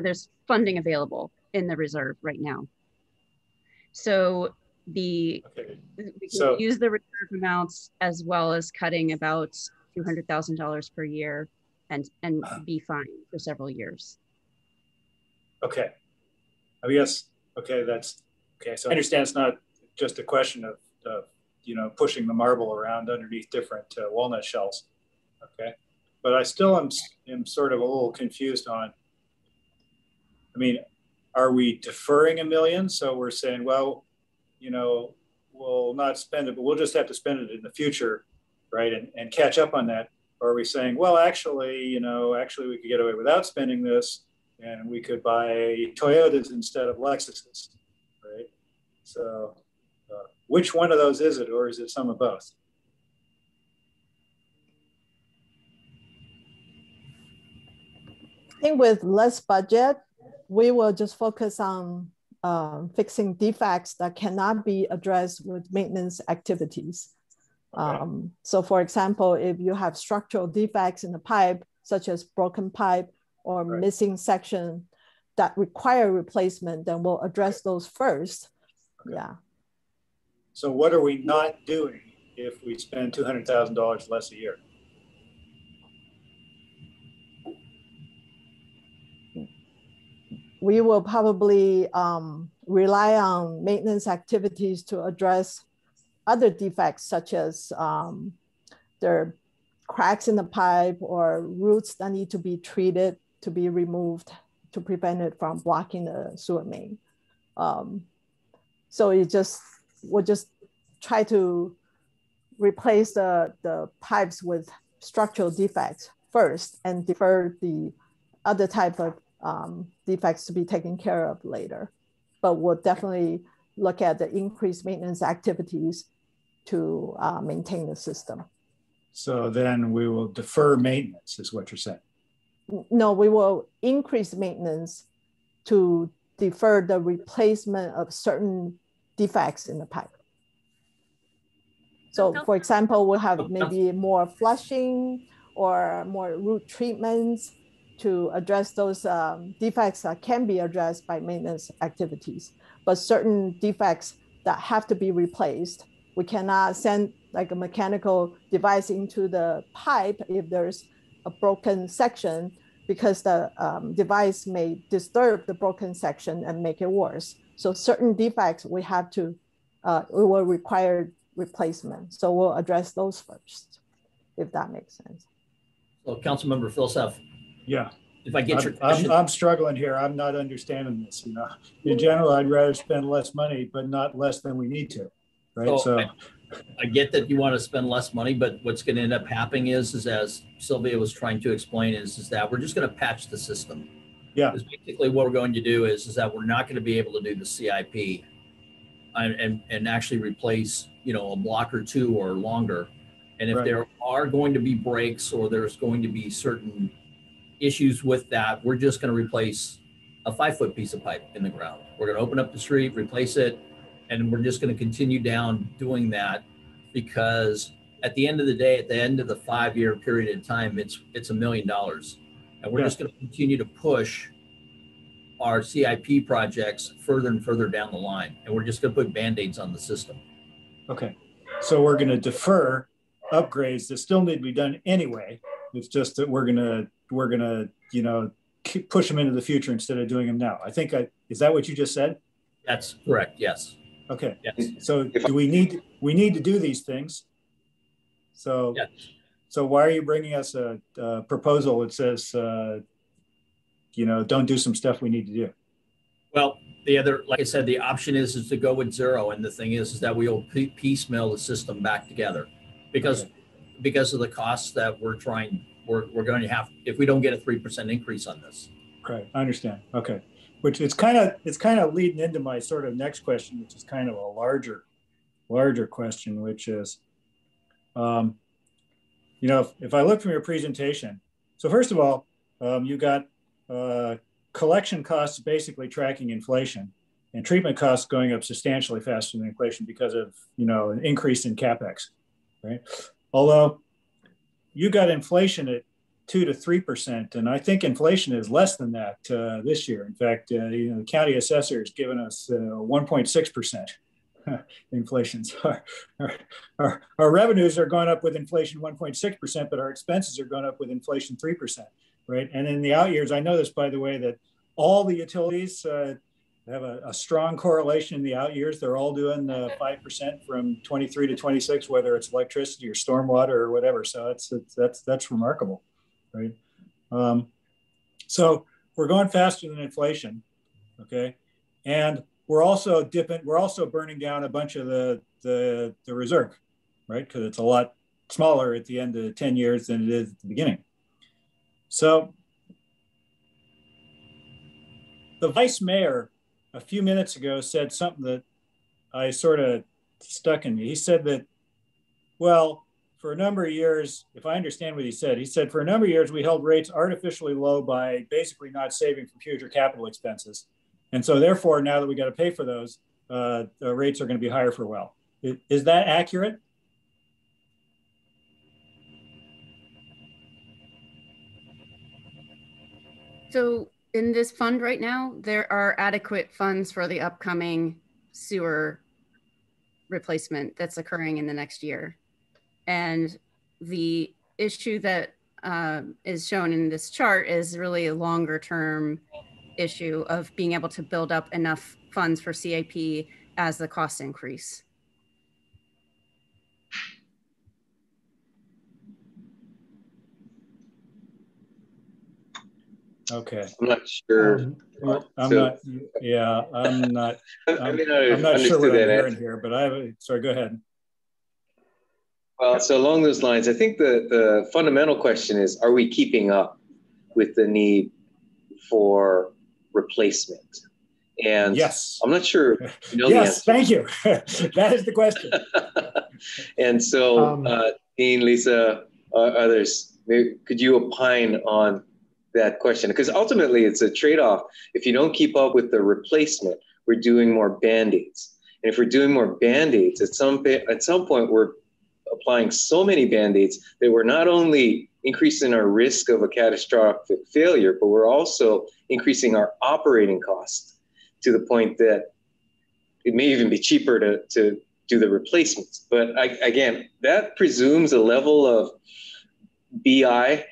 there's funding available in the reserve right now. So we can use the reserve amounts as well as cutting about $200,000 per year and be fine for several years. Okay, I guess, okay, that's, okay. So I understand it's not just a question of you know, pushing the marble around underneath different walnut shells, okay? But I still am sort of a little confused on, I mean, are we deferring $1 million? So we're saying, well, you know, we'll not spend it, but we'll just have to spend it in the future, right? And catch up on that. Or are we saying, well, actually, you know, actually we could get away without spending this and we could buy Toyotas instead of Lexuses, right? So which one of those is it, or is it some of both? I think with less budget, we will just focus on fixing defects that cannot be addressed with maintenance activities. Okay. So for example, if you have structural defects in the pipe, such as broken pipe or missing section that require replacement, then we'll address those first. Okay. Yeah. So what are we not doing if we spend $200,000 less a year? We will probably rely on maintenance activities to address other defects, such as there are cracks in the pipe or roots that need to be treated to be removed to prevent it from blocking the sewer main. So we'll just try to replace the pipes with structural defects first and defer the other type of defects to be taken care of later. But we'll definitely look at the increased maintenance activities to maintain the system. So then we will defer maintenance is what you're saying? No, we will increase maintenance to defer the replacement of certain defects in the pipe. So for example, we'll have maybe more flushing or more root treatments to address those defects that can be addressed by maintenance activities. But certain defects that have to be replaced, we cannot send like a mechanical device into the pipe if there's a broken section, because the device may disturb the broken section and make it worse. So certain defects we have to, we will require replacement. So we'll address those first, if that makes sense. So Councilmember Philseth. Yeah. If I get I'm struggling here. I'm not understanding this. You know, in general, I'd rather spend less money, but not less than we need to, right? So I get that you want to spend less money, but what's going to end up happening is as Sylvia was trying to explain, is that we're just going to patch the system. Yeah. Because basically what we're going to do is that we're not going to be able to do the CIP and actually replace, you know, a block or two or longer. And if Right. there are going to be breaks or there's going to be certain issues with that, we're just going to replace a 5-foot piece of pipe in the ground. We're going to open up the street, replace it, and we're just going to continue down doing that, because at the end of the day, at the end of the 5-year period of time, it's $1 million. And we're just going to continue to push our CIP projects further and further down the line. And we're just going to put Band-Aids on the system. Okay. So we're going to defer upgrades that still need to be done anyway. It's just that we're going to, you know, push them into the future instead of doing them now. I think is that what you just said? That's correct. Yes. Okay. Yes. So do we need to do these things? So, yes. So why are you bringing us a proposal that says, you know, don't do some stuff we need to do? Well, the other, like I said, the option is to go with 0. And the thing is that we'll piecemeal the system back together because of the costs that we're going to have if we don't get a 3% increase on this. Right. I understand. Okay. Which it's kind of leading into my sort of next question, which is kind of a larger question, which is, you know, if I look from your presentation, so first of all, you got collection costs basically tracking inflation, and treatment costs going up substantially faster than inflation because of, you know, an increase in CapEx, right? Although you got inflation at 2 to 3%, and I think inflation is less than that this year. In fact, you know, the county assessor has given us 1.6%. Inflation. So our revenues are going up with inflation 1.6%, but our expenses are going up with inflation 3%, right? And in the out years, I know this, by the way, that all the utilities have a strong correlation in the out years. They're all doing 5% from 23 to 26, whether it's electricity or stormwater or whatever. So that's remarkable, right? So we're going faster than inflation, okay? And we're also burning down a bunch of the reserve, right? Because it's a lot smaller at the end of 10 years than it is at the beginning. So the vice mayor a few minutes ago said something that I sort of stuck in me. He said that, well, for a number of years, if I understand what he said for a number of years, we held rates artificially low by basically not saving for future capital expenses. And so therefore, now that we got to pay for those, the rates are going to be higher for a while. Is that accurate? So in this fund right now, there are adequate funds for the upcoming sewer replacement that's occurring in the next year. And the issue that is shown in this chart is really a longer term issue of being able to build up enough funds for CIP as the costs increase. Okay. I'm not sure. I'm not sure what I'm hearing here, but sorry, go ahead. Well, so along those lines, I think the fundamental question is, are we keeping up with the need for replacement? And yes, I'm not sure. You know, yes, thank you. That is the question. And so, Dean, Lisa, others, maybe, could you opine on that question? Because ultimately, it's a trade-off. If you don't keep up with the replacement, we're doing more Band-Aids. And if we're doing more Band-Aids, at some point, we're applying so many Band-Aids that we're not only increasing our risk of a catastrophic failure, but we're also increasing our operating costs to the point that it may even be cheaper to do the replacements. But again, that presumes a level of BI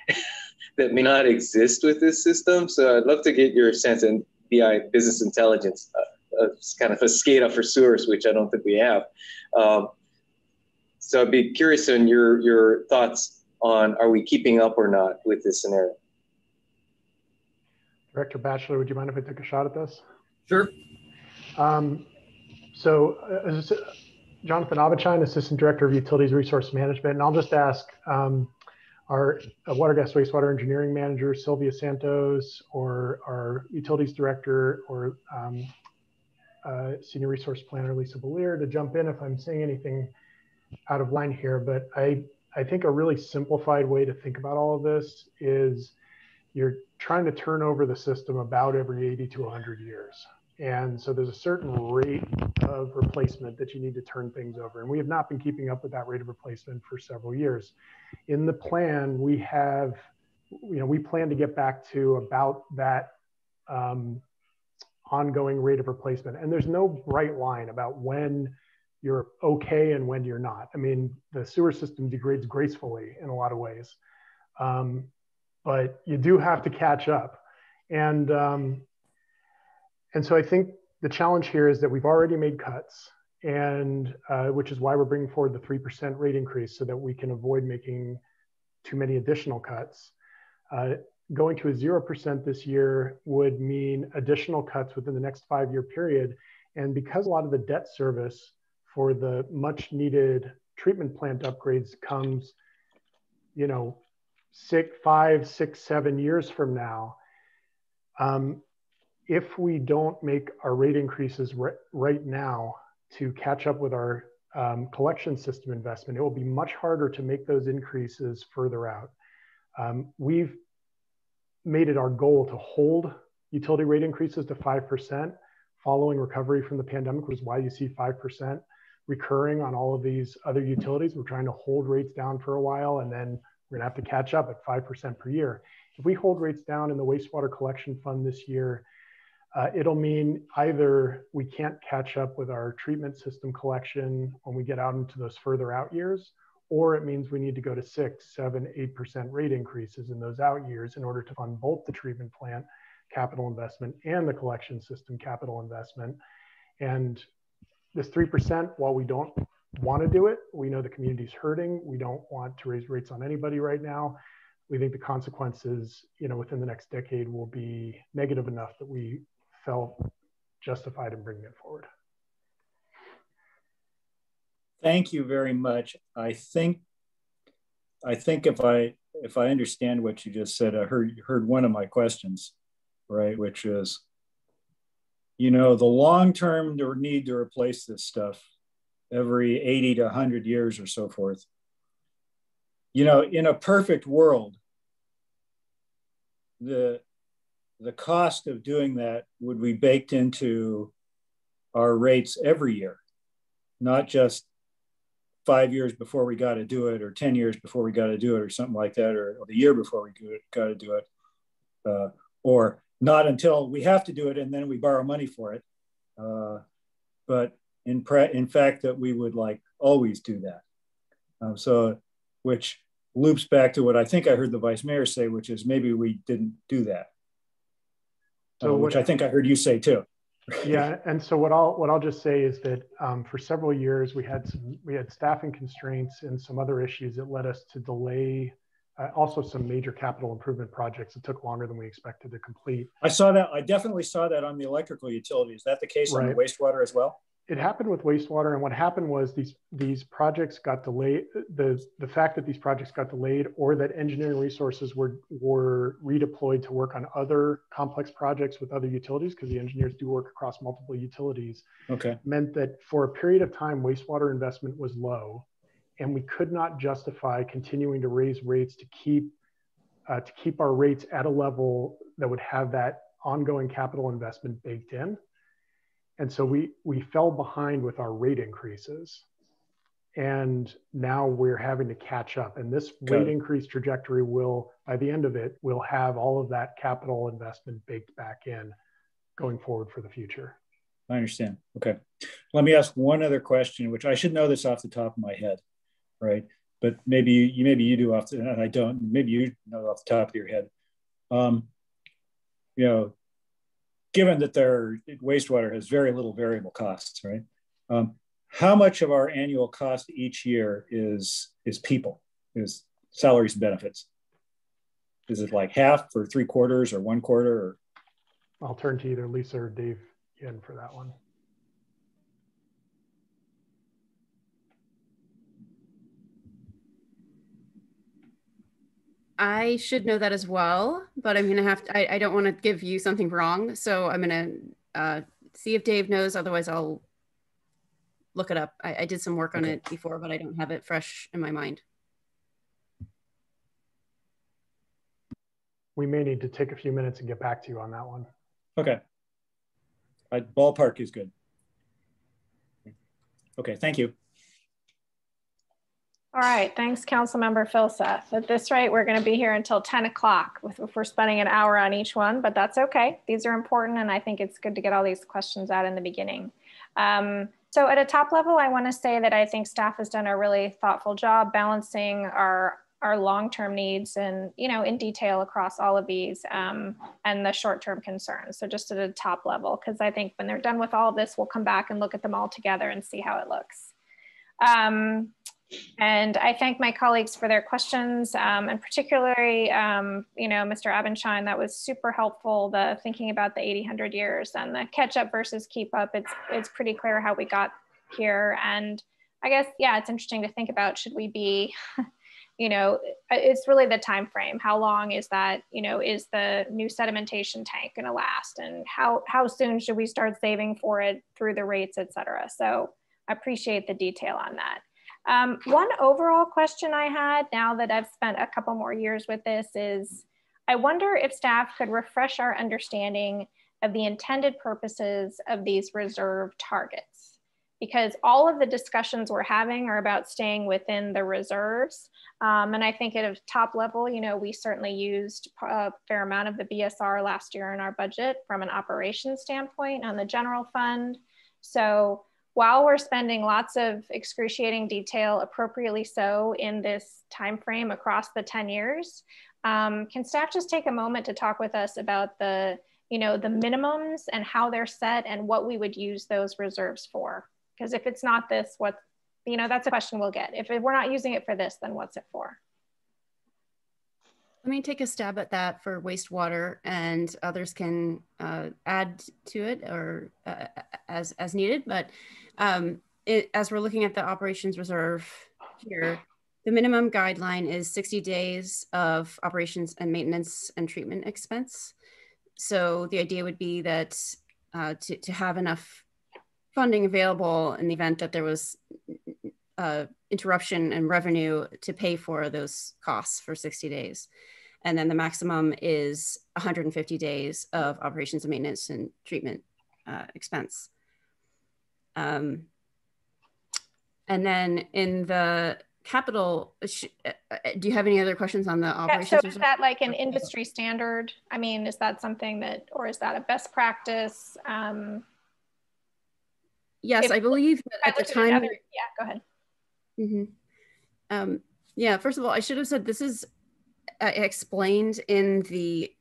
that may not exist with this system. So I'd love to get your sense in BI, business intelligence, kind of a SCADA for sewers, which I don't think we have. So I'd be curious on your thoughts on, are we keeping up or not with this scenario? Director Batchelor, would you mind if I took a shot at this? Sure. Jonathan Abachine, Assistant Director of Utilities Resource Management, and I'll just ask our Water Gas Wastewater Engineering Manager, Sylvia Santos, or our Utilities Director, or Senior Resource Planner Lisa Belier to jump in if I'm saying anything out of line here, but I think a really simplified way to think about all of this is you're trying to turn over the system about every 80 to 100 years. And so there's a certain rate of replacement that you need to turn things over. And we have not been keeping up with that rate of replacement for several years. In the plan, we have, we plan to get back to about that ongoing rate of replacement. And there's no bright line about when you're okay and when you're not. I mean, the sewer system degrades gracefully in a lot of ways, but you do have to catch up. And so I think the challenge here is that we've already made cuts, and which is why we're bringing forward the 3% rate increase so that we can avoid making too many additional cuts. Going to a 0% this year would mean additional cuts within the next 5-year period. And because a lot of the debt service for the much needed treatment plant upgrades comes, 5, 6, 7 years from now, if we don't make our rate increases right now to catch up with our collection system investment, it will be much harder to make those increases further out. We've made it our goal to hold utility rate increases to 5% following recovery from the pandemic, which is why you see 5% recurring on all of these other utilities. We're trying to hold rates down for a while, and then we're gonna have to catch up at 5% per year. If we hold rates down in the wastewater collection fund this year, it'll mean either we can't catch up with our treatment system collection when we get out into those further out years, or it means we need to go to 6, 7, 8% rate increases in those out years in order to fund both the treatment plant capital investment and the collection system capital investment. And this 3%, while we don't want to do it, we know the community's hurting. We don't want to raise rates on anybody right now. We think the consequences, within the next decade will be negative enough that we felt justified in bringing it forward. Thank you very much. I think if I understand what you just said, I heard one of my questions, right? Which is, the long-term need to replace this stuff every 80 to 100 years or so forth. In a perfect world, the cost of doing that would be baked into our rates every year, not just 5 years before we got to do it, or 10 years before we got to do it, or something like that, or the year before we got to do it, or not until we have to do it and then we borrow money for it. But in fact, that we would always do that. So, which loops back to what I think I heard the Vice Mayor say, which is maybe we didn't do that. So which I think I heard you say too. Yeah, and so what I'll just say is that for several years we had staffing constraints and some other issues that led us to delay also some major capital improvement projects that took longer than we expected to complete. I saw that. I definitely saw that on the electrical utility. Is that the case on the wastewater as well? It happened with wastewater, and what happened was these projects got delayed. The fact that these projects got delayed, or that engineering resources were redeployed to work on other complex projects with other utilities, because the engineers do work across multiple utilities, meant that for a period of time, wastewater investment was low, and we could not justify continuing to raise rates to keep our rates at a level that would have that ongoing capital investment baked in. And so we fell behind with our rate increases, and now we're having to catch up. And this rate increase trajectory will, by the end of it, will have all of that capital investment baked back in going forward for the future. I understand. Okay. Let me ask one other question, which I should know this off the top of my head, right? But maybe you do and I don't. Maybe you know off the top of your head. Given that their wastewater has very little variable costs, right? How much of our annual cost each year is people, is salaries and benefits? Is it like half or 3/4 or 1/4? Or? I'll turn to either Lisa or Dave in for that one. I should know that as well, but I'm going to have to, I don't want to give you something wrong. So I'm going to see if Dave knows. Otherwise, I'll look it up. I did some work on it before, but I don't have it fresh in my mind. We may need to take a few minutes and get back to you on that one. Okay. Ballpark is good. Okay, thank you. All right, thanks, Councilmember Filseth. At this rate, we're going to be here until 10 o'clock if we're spending an hour on each one, but that's okay. These are important, and I think it's good to get all these questions out in the beginning. So at a top level, I want to say that I think staff has done a really thoughtful job balancing our long-term needs and, in detail across all of these and the short-term concerns. So just at a top level, because I think when they're done with all of this, we'll come back and look at them all together and see how it looks. And I thank my colleagues for their questions, and particularly, Mr. Abensheim, that was super helpful, the thinking about the 800 years and the catch up versus keep up. It's pretty clear how we got here. And I guess, yeah, it's interesting to think about, should we be, it's really the time frame. How long is that, is the new sedimentation tank going to last? And how soon should we start saving for it through the rates, et cetera? So I appreciate the detail on that. One overall question I had, now that I've spent a couple more years with this, is I wonder if staff could refresh our understanding of the intended purposes of these reserve targets, because all of the discussions we're having are about staying within the reserves. And I think at a top level, we certainly used a fair amount of the BSR last year in our budget from an operations standpoint on the general fund. So while we're spending lots of excruciating detail, appropriately so, in this time frame across the 10 years, can staff just take a moment to talk with us about the minimums and how they're set and what we would use those reserves for? Because if it's not this, that's a question we'll get. If we're not using it for this, then what's it for? Let me take a stab at that for wastewater, and others can add to it or as needed. But as we're looking at the operations reserve here, the minimum guideline is 60 days of operations and maintenance and treatment expense. So the idea would be that to have enough funding available in the event that there was interruption in revenue to pay for those costs for 60 days. And then the maximum is 150 days of operations and maintenance and treatment expense. And then in the capital, do you have any other questions on the operations? Yeah, so is that like an industry standard? I mean, is that something that, or is that a best practice? Yes, I believe that at the time. Yeah, go ahead. Mm-hmm. Yeah, first of all, I should have said this is explained in the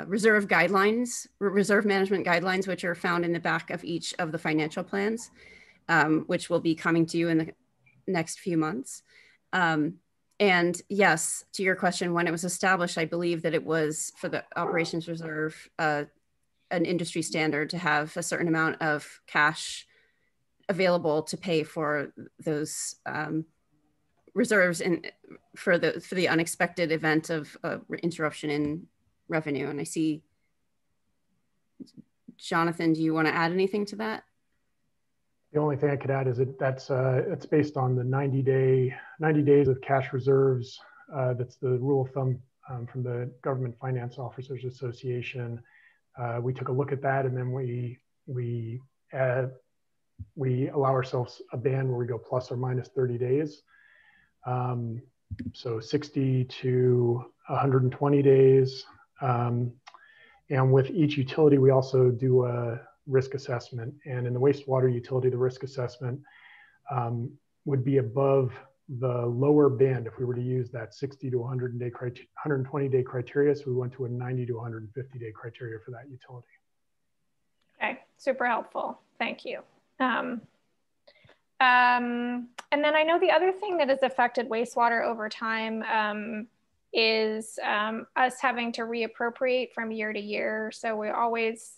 reserve guidelines, reserve management guidelines, which are found in the back of each of the financial plans, which will be coming to you in the next few months. And yes, to your question, when it was established, I believe that it was for the operations reserve, an industry standard to have a certain amount of cash available to pay for those reserves and for the unexpected event of interruption in revenue. And I see, Jonathan, do you want to add anything to that? The only thing I could add is that's it's based on the 90 days of cash reserves. That's the rule of thumb from the Government Finance Officers Association. We took a look at that, and then we allow ourselves a band where we go plus or minus 30 days. So 60 to 120 days. And with each utility, we also do a risk assessment. And in the wastewater utility, the risk assessment would be above the lower band if we were to use that 60 to 120 day criteria. So we went to a 90 to 150 day criteria for that utility. Okay, super helpful. Thank you. And then I know the other thing that has affected wastewater over time is us having to reappropriate from year to year. So we're always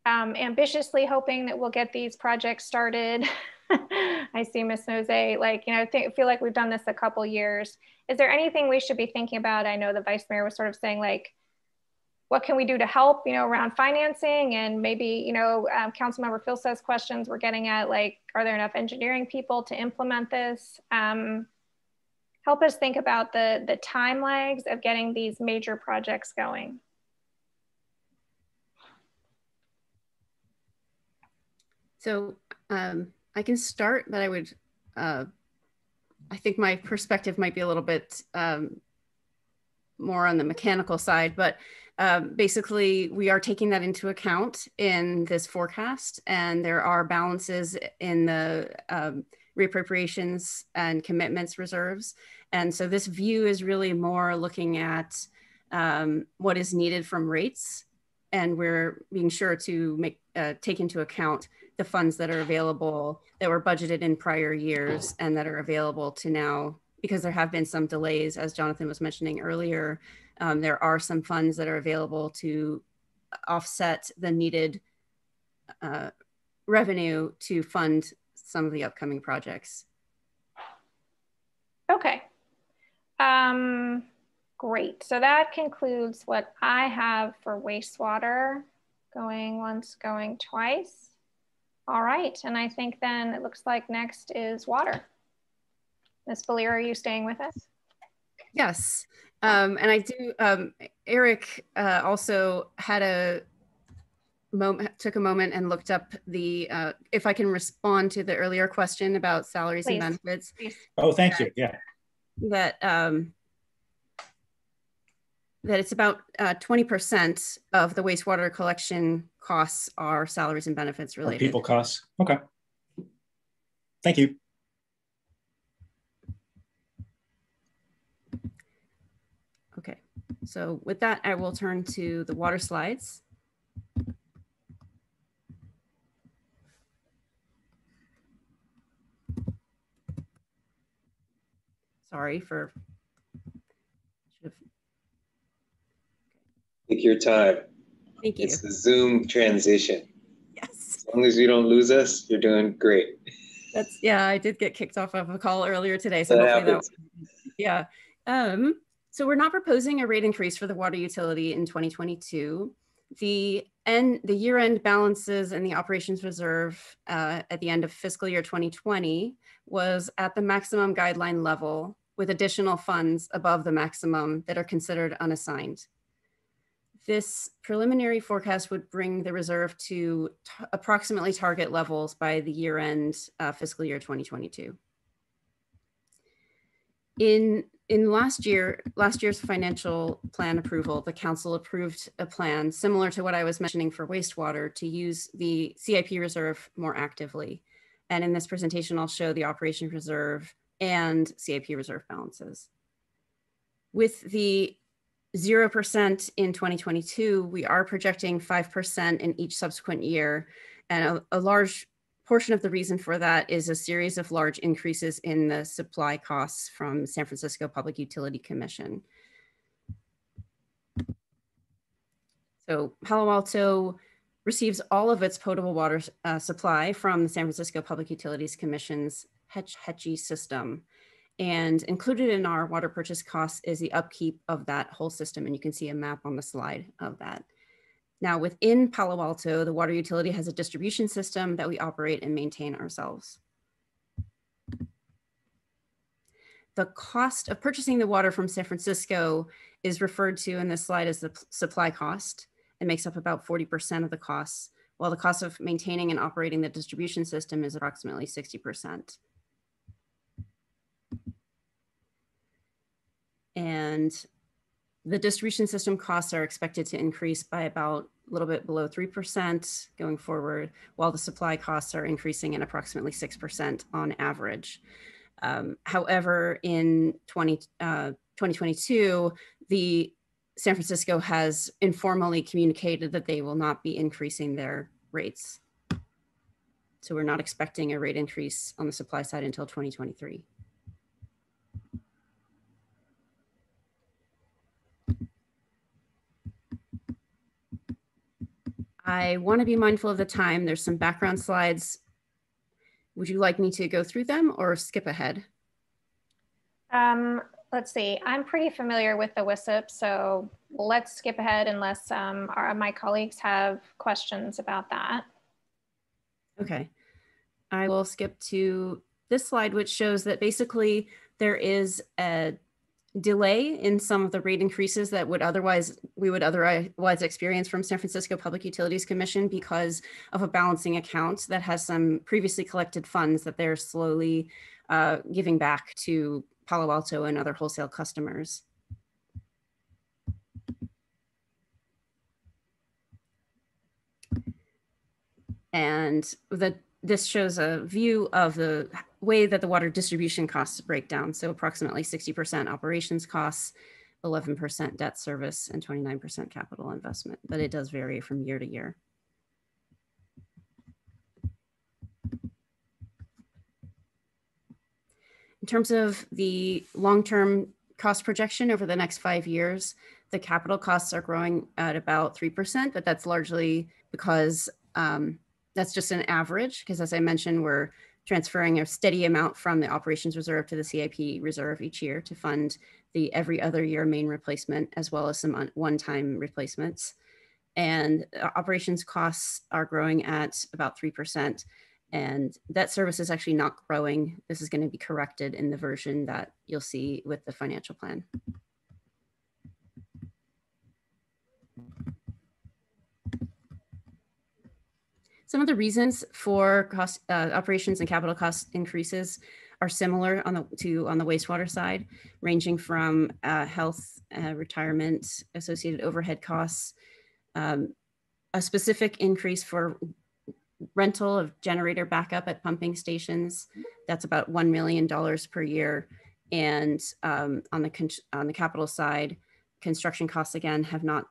ambitiously hoping that we'll get these projects started. I see Ms. Nose, like, I feel like we've done this a couple years. Is there anything we should be thinking about? I know the Vice Mayor was sort of saying, like, what can we do to help, around financing, and maybe, Councilmember Phil says questions we're getting at, like, are there enough engineering people to implement this? Help us think about the time lags of getting these major projects going. So I can start, but I would, I think my perspective might be a little bit more on the mechanical side, but basically we are taking that into account in this forecast, and there are balances in the reappropriations and commitments reserves. And so this view is really more looking at what is needed from rates, and we're being sure to take into account the funds that are available that were budgeted in prior years and that are available to now, because there have been some delays, as Jonathan was mentioning earlier. There are some funds that are available to offset the needed revenue to fund some of the upcoming projects. Okay. Great. So that concludes what I have for wastewater. Going once, going twice. All right. And I think then it looks like next is water. Ms. Balier, are you staying with us? Yes. And I do, Eric also had a moment, took a moment and looked up the, if I can respond to the earlier question about salaries Please. and benefits. Please. Oh, thank you. Yeah. That it's about 20% of the wastewater collection costs are salaries and benefits related. Or people costs. Okay. Thank you. Okay, so with that, I will turn to the water slides. Sorry for. Take your time. Thank you. It's the Zoom transition. Yes. As long as you don't lose us, you're doing great. That's, yeah, I did get kicked off of a call earlier today, so hopefully that, yeah. So we're not proposing a rate increase for the water utility in 2022. The year-end balances and the operations reserve at the end of fiscal year 2020 was at the maximum guideline level, with additional funds above the maximum that are considered unassigned. This preliminary forecast would bring the reserve to approximately target levels by the year-end fiscal year 2022. In last year's financial plan approval, the council approved a plan similar to what I was mentioning for wastewater to use the CIP reserve more actively. And in this presentation, I'll show the operation reserve and CIP reserve balances. With the 0% in 2022, we are projecting 5% in each subsequent year. And a large portion of the reason for that is a series of large increases in the supply costs from San Francisco Public Utility Commission. So Palo Alto receives all of its potable water supply from the San Francisco Public Utilities Commission's HECI system. And included in our water purchase costs is the upkeep of that whole system. And you can see a map on the slide of that. Now within Palo Alto, the water utility has a distribution system that we operate and maintain ourselves. The cost of purchasing the water from San Francisco is referred to in this slide as the supply cost. It makes up about 40% of the costs, while the cost of maintaining and operating the distribution system is approximately 60%. And the distribution system costs are expected to increase by about a little bit below 3% going forward, while the supply costs are increasing at approximately 6% on average. However, in 2022, the San Francisco has informally communicated that they will not be increasing their rates. So we're not expecting a rate increase on the supply side until 2023. I want to be mindful of the time. There's some background slides. Would you like me to go through them or skip ahead? let's see, I'm pretty familiar with the WSIP, so let's skip ahead unless my colleagues have questions about that. Okay, I will skip to this slide, which shows that basically there is a delay in some of the rate increases that we would otherwise experience from San Francisco Public Utilities Commission because of a balancing account that has some previously collected funds that they're slowly giving back to Palo Alto and other wholesale customers. And this shows a view of the way that the water distribution costs break down. So approximately 60% operations costs, 11% debt service, and 29% capital investment, but it does vary from year to year. In terms of the long-term cost projection over the next 5 years, the capital costs are growing at about 3%, but that's largely because that's just an average, because as I mentioned, we're transferring a steady amount from the operations reserve to the CIP reserve each year to fund the every other year main replacement, as well as some one-time replacements. And operations costs are growing at about 3%. And that service is actually not growing. This is going to be corrected in the version that you'll see with the financial plan. Some of the reasons for cost, operations and capital cost increases are similar on the wastewater side, ranging from health, retirement, associated overhead costs, a specific increase for rental of generator backup at pumping stations. That's about $1 million per year. And on the capital side, construction costs again have not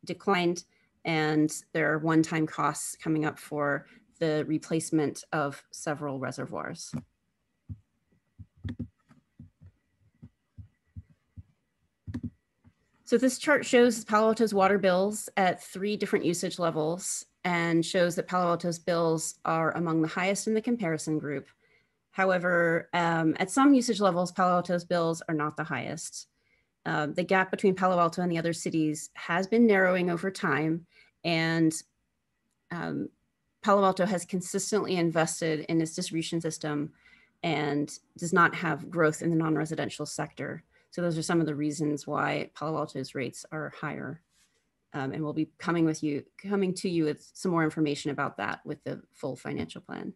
declined. And there are one-time costs coming up for the replacement of several reservoirs. So this chart shows Palo Alto's water bills at 3 different usage levels and shows that Palo Alto's bills are among the highest in the comparison group. However, at some usage levels, Palo Alto's bills are not the highest. The gap between Palo Alto and the other cities has been narrowing over time, and Palo Alto has consistently invested in its distribution system and does not have growth in the non-residential sector. So those are some of the reasons why Palo Alto's rates are higher. And we'll be coming to you with some more information about that with the full financial plan.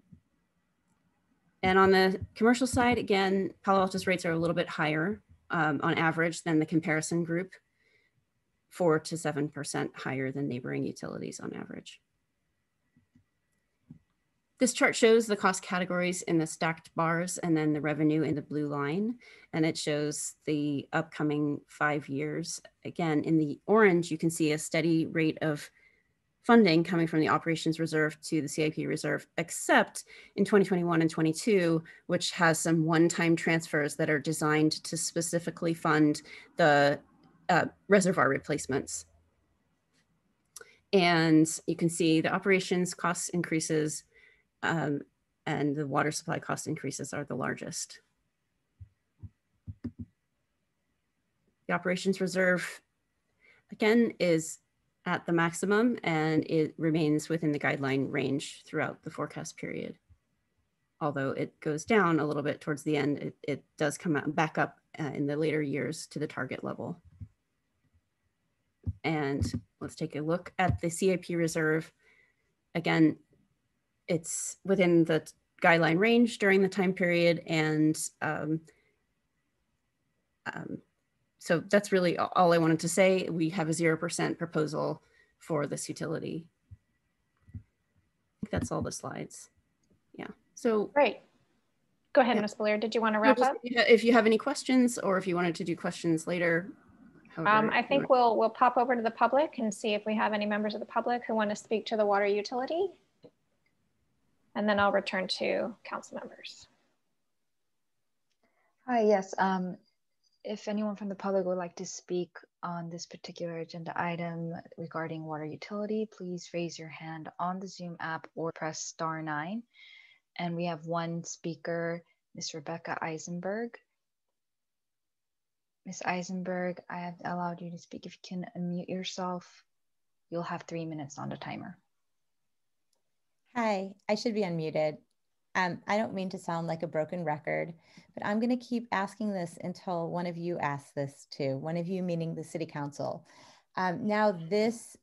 And on the commercial side, again, Palo Alto's rates are a little bit higher on average than the comparison group, 4 to 7% higher than neighboring utilities on average. This chart shows the cost categories in the stacked bars and then the revenue in the blue line. And it shows the upcoming 5 years. Again, in the orange, you can see a steady rate of funding coming from the operations reserve to the CIP reserve, except in 2021 and 22, which has some one-time transfers that are designed to specifically fund the reservoir replacements. And you can see the operations cost increases and the water supply cost increases are the largest. The operations reserve, again, is at the maximum and it remains within the guideline range throughout the forecast period. Although it goes down a little bit towards the end, it does come back up in the later years to the target level. And let's take a look at the CIP reserve. Again, it's within the guideline range during the time period. And so that's really all I wanted to say. We have a 0% proposal for this utility. I think that's all the slides. Yeah, so. Great. Go ahead, Ms. Blair. Did you want to wrap up? If you have any questions or if you wanted to do questions later. I think we'll pop over to the public and see if we have any members of the public who want to speak to the water utility. And then I'll return to council members. Hi, yes. If anyone from the public would like to speak on this particular agenda item regarding water utility, please raise your hand on the Zoom app or press *9. And we have one speaker, Ms. Rebecca Eisenberg. Ms. Eisenberg, I have allowed you to speak. If you can unmute yourself, you'll have 3 minutes on the timer. Hi, I should be unmuted. I don't mean to sound like a broken record, but I'm going to keep asking this until one of you asks this too, one of you meaning the City Council. Now, this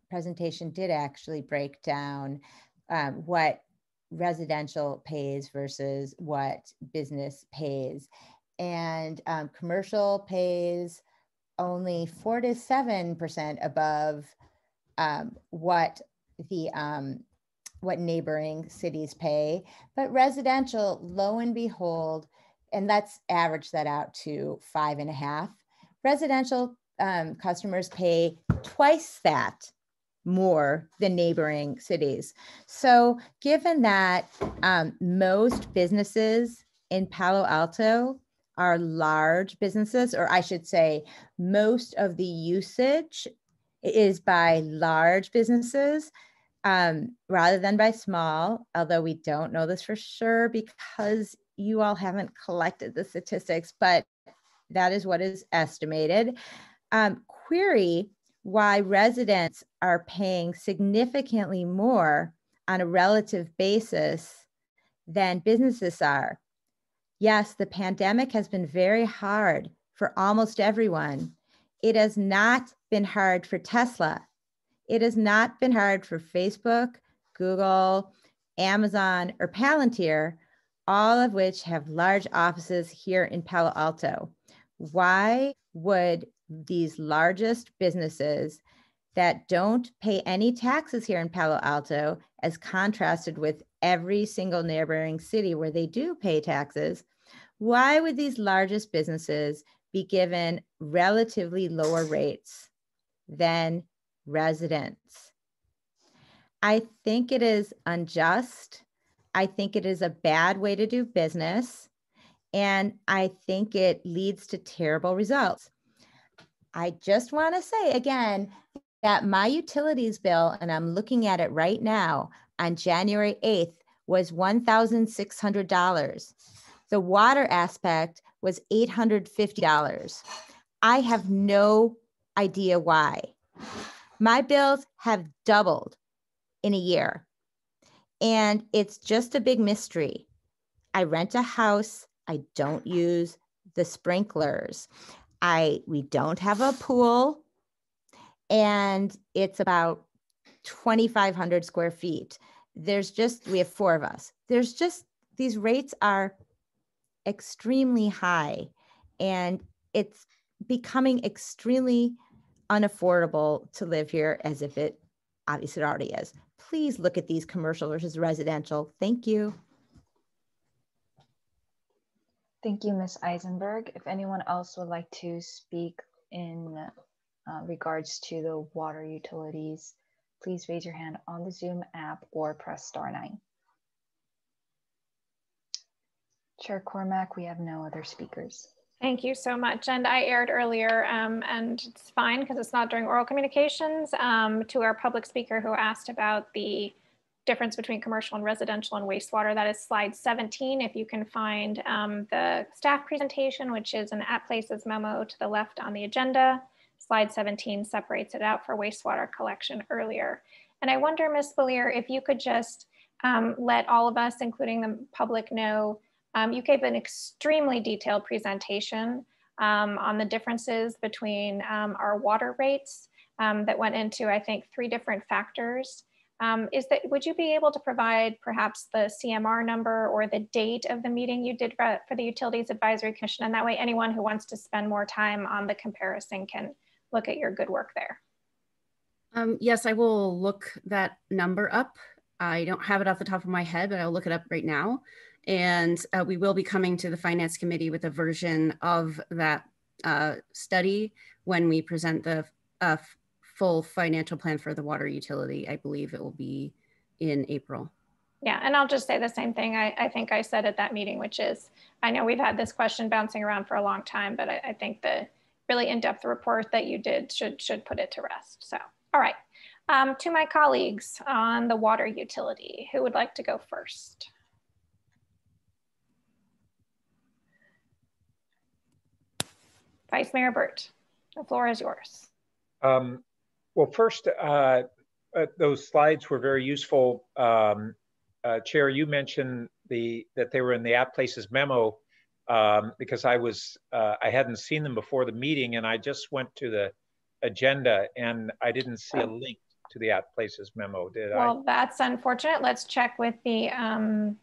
presentation did actually break down what residential pays versus what business pays. And commercial pays only 4 to 7% above what neighboring cities pay, but residential, lo and behold, and let's average that out to 5.5. Residential customers pay twice that more than neighboring cities. So given that most businesses in Palo Alto are large businesses, or I should say most of the usage is by large businesses rather than by small, although we don't know this for sure because you all haven't collected the statistics, but that is what is estimated. Query why residents are paying significantly more on a relative basis than businesses are. Yes, the pandemic has been very hard for almost everyone. It has not been hard for Tesla. It has not been hard for Facebook, Google, Amazon, or Palantir, all of which have large offices here in Palo Alto. Why would these largest businesses that don't pay any taxes here in Palo Alto, as contrasted with every single neighboring city where they do pay taxes, why would these largest businesses be given relatively lower rates than residents? I think it is unjust. I think it is a bad way to do business. And I think it leads to terrible results. I just want to say again that my utilities bill, and I'm looking at it right now, on January 8th was $1,600. The water aspect was $850. I have no idea why. My bills have doubled in a year, and it's just a big mystery. I rent a house. I don't use the sprinklers. We don't have a pool, and it's about 2,500 square feet. We have 4 of us. These rates are extremely high, and it's becoming extremely unaffordable to live here, as if it obviously already is. Please look at these commercial versus residential. Thank you. Thank you, Ms. Eisenberg. If anyone else would like to speak in regards to the water utilities, please raise your hand on the Zoom app or press *9. Chair Cormack, we have no other speakers. Thank you so much. And I aired earlier, and it's fine because it's not during oral communications, to our public speaker who asked about the difference between commercial and residential and wastewater. That is slide 17. If you can find the staff presentation, which is an at places memo to the left on the agenda. Slide 17 separates it out for wastewater collection earlier. And I wonder, Ms. Valier, if you could just let all of us, including the public, know you gave an extremely detailed presentation on the differences between our water rates that went into, I think, 3 different factors. Would you be able to provide perhaps the CMR number or the date of the meeting you did for the Utilities Advisory Commission? And that way anyone who wants to spend more time on the comparison can look at your good work there. Yes, I will look that number up. I don't have it off the top of my head, but I'll look it up right now. And we will be coming to the Finance Committee with a version of that study when we present the full financial plan for the water utility. I believe it will be in April. Yeah, and I'll just say the same thing I think I said at that meeting, which is, I know we've had this question bouncing around for a long time, but I think the really in-depth report that you did should put it to rest. So, all right. To my colleagues on the water utility, who would like to go first? Vice Mayor Burt, the floor is yours. Well, first, those slides were very useful. Chair, you mentioned that they were in the At Places memo because I hadn't seen them before the meeting, and I just went to the agenda and I didn't see a link to the At Places memo, did I? Well, that's unfortunate. Let's check with the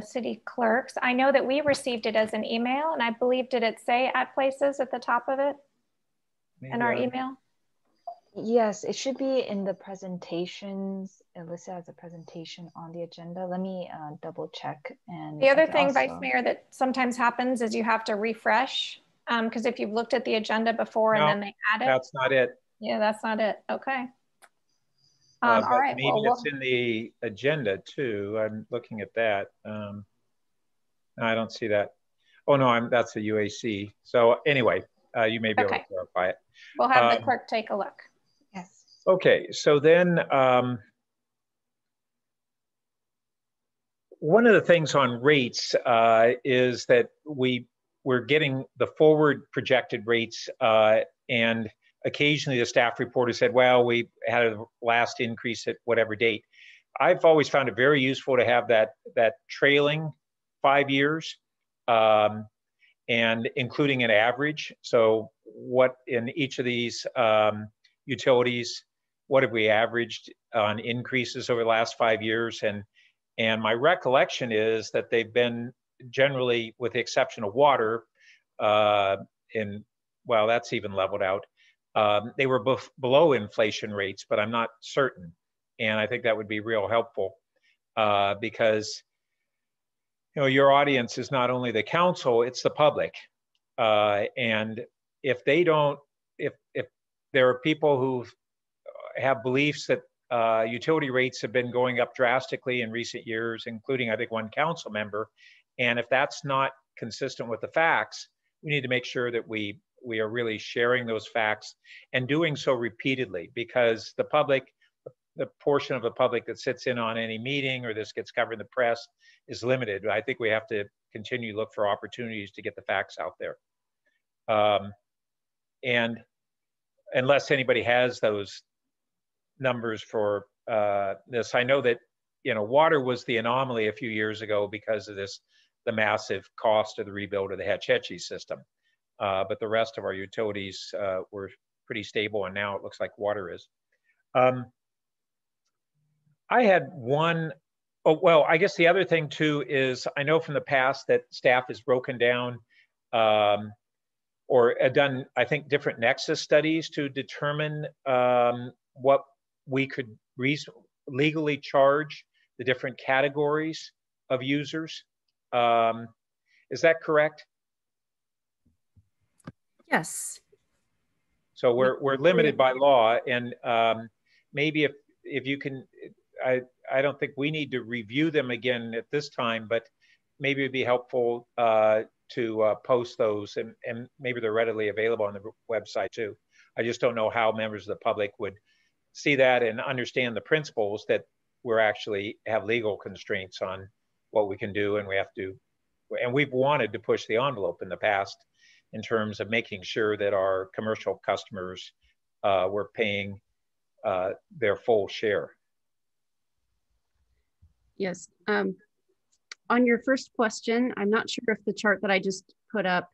city clerks. I know that we received it as an email, and I believe, did it say At Places at the top of it in our email? Yes, it should be in the presentations. It lists as a presentation on the agenda. Let me double check. And the other thing, Vice Mayor, that sometimes happens is you have to refresh because if you've looked at the agenda before and then they add it. That's not it. Yeah, that's not it. Okay. All right. Maybe it's in the agenda too. I'm looking at that. No, I don't see that. Oh no, that's the UAC. So anyway, you may be able to clarify it. We'll have the clerk take a look. Yes. Okay, so then one of the things on rates is that we're getting the forward projected rates and occasionally the staff reporter said, well, we had a last increase at whatever date. I've always found it very useful to have that trailing 5 years and including an average. So what in each of these utilities, what have we averaged on increases over the last 5 years? And my recollection is that they've been generally, with the exception of water, well, that's even leveled out. They were below inflation rates, but I'm not certain. And I think that would be real helpful because your audience is not only the council, it's the public. And if they don't, if there are people who have beliefs that utility rates have been going up drastically in recent years, including I think one council member, and if that's not consistent with the facts, we need to make sure that we are really sharing those facts and doing so repeatedly, because the public, the portion of the public that sits in on any meeting or this gets covered in the press is limited. I think we have to continue to look for opportunities to get the facts out there. And unless anybody has those numbers for this, I know that water was the anomaly a few years ago because of the massive cost of the rebuild of the Hetch Hetchy system. But the rest of our utilities were pretty stable, and now it looks like water is. I had one, I guess the other thing too is I know from the past that staff has broken down or done, I think, different nexus studies to determine what we could legally charge the different categories of users. Is that correct? Yes. So we're limited by law, and maybe if you can, I don't think we need to review them again at this time, but maybe it'd be helpful to post those, and maybe they're readily available on the website too. I just don't know how members of the public would see that and understand the principles that we're actually have legal constraints on what we can do, and we have to, and we've wanted to push the envelope in the past in terms of making sure that our commercial customers were paying their full share. Yes. On your first question, I'm not sure if the chart that I just put up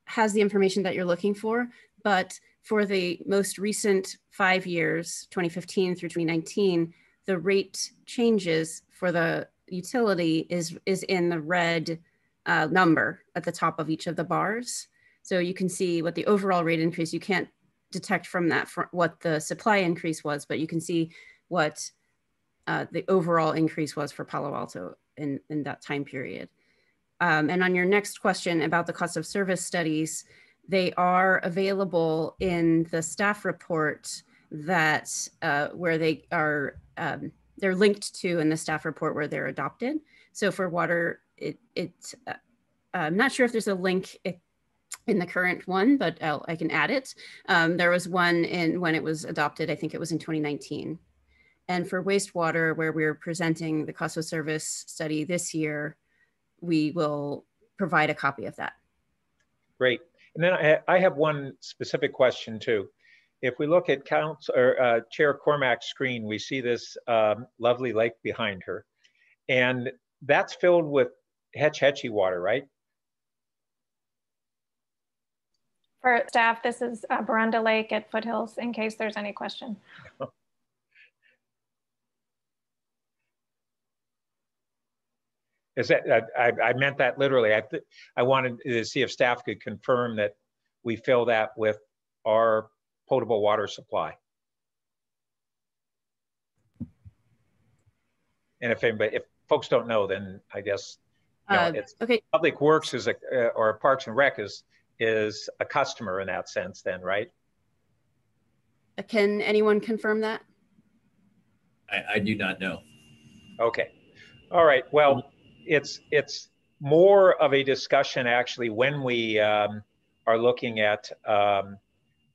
has the information that you're looking for, but for the most recent 5 years, 2015 through 2019, the rate changes for the utility is in the red number at the top of each of the bars. So you can see what the overall rate increase, you can't detect from that what the supply increase was, but you can see what the overall increase was for Palo Alto in that time period. And on your next question about the cost of service studies, they are available in the staff report that where they are, they're linked to in the staff report where they're adopted. So for water, I'm not sure if there's a link in the current one, but I can add it. There was one when it was adopted, I think it was in 2019. And for wastewater, where we're presenting the cost of service study this year, we will provide a copy of that. Great. And then I have one specific question too. If we look at Chair Cormack's screen, we see this lovely lake behind her. And that's filled with Hetch Hetchy water, right? For staff, this is Barunda Lake at Foothills, in case there's any question. Is that, I meant that literally. I wanted to see if staff could confirm that we fill that with our potable water supply. And if folks don't know, then I guess it's okay. Public Works is or Parks and Rec is a customer in that sense, then, right? Can anyone confirm that? I do not know. Okay. All right. Well, it's more of a discussion actually when we are looking at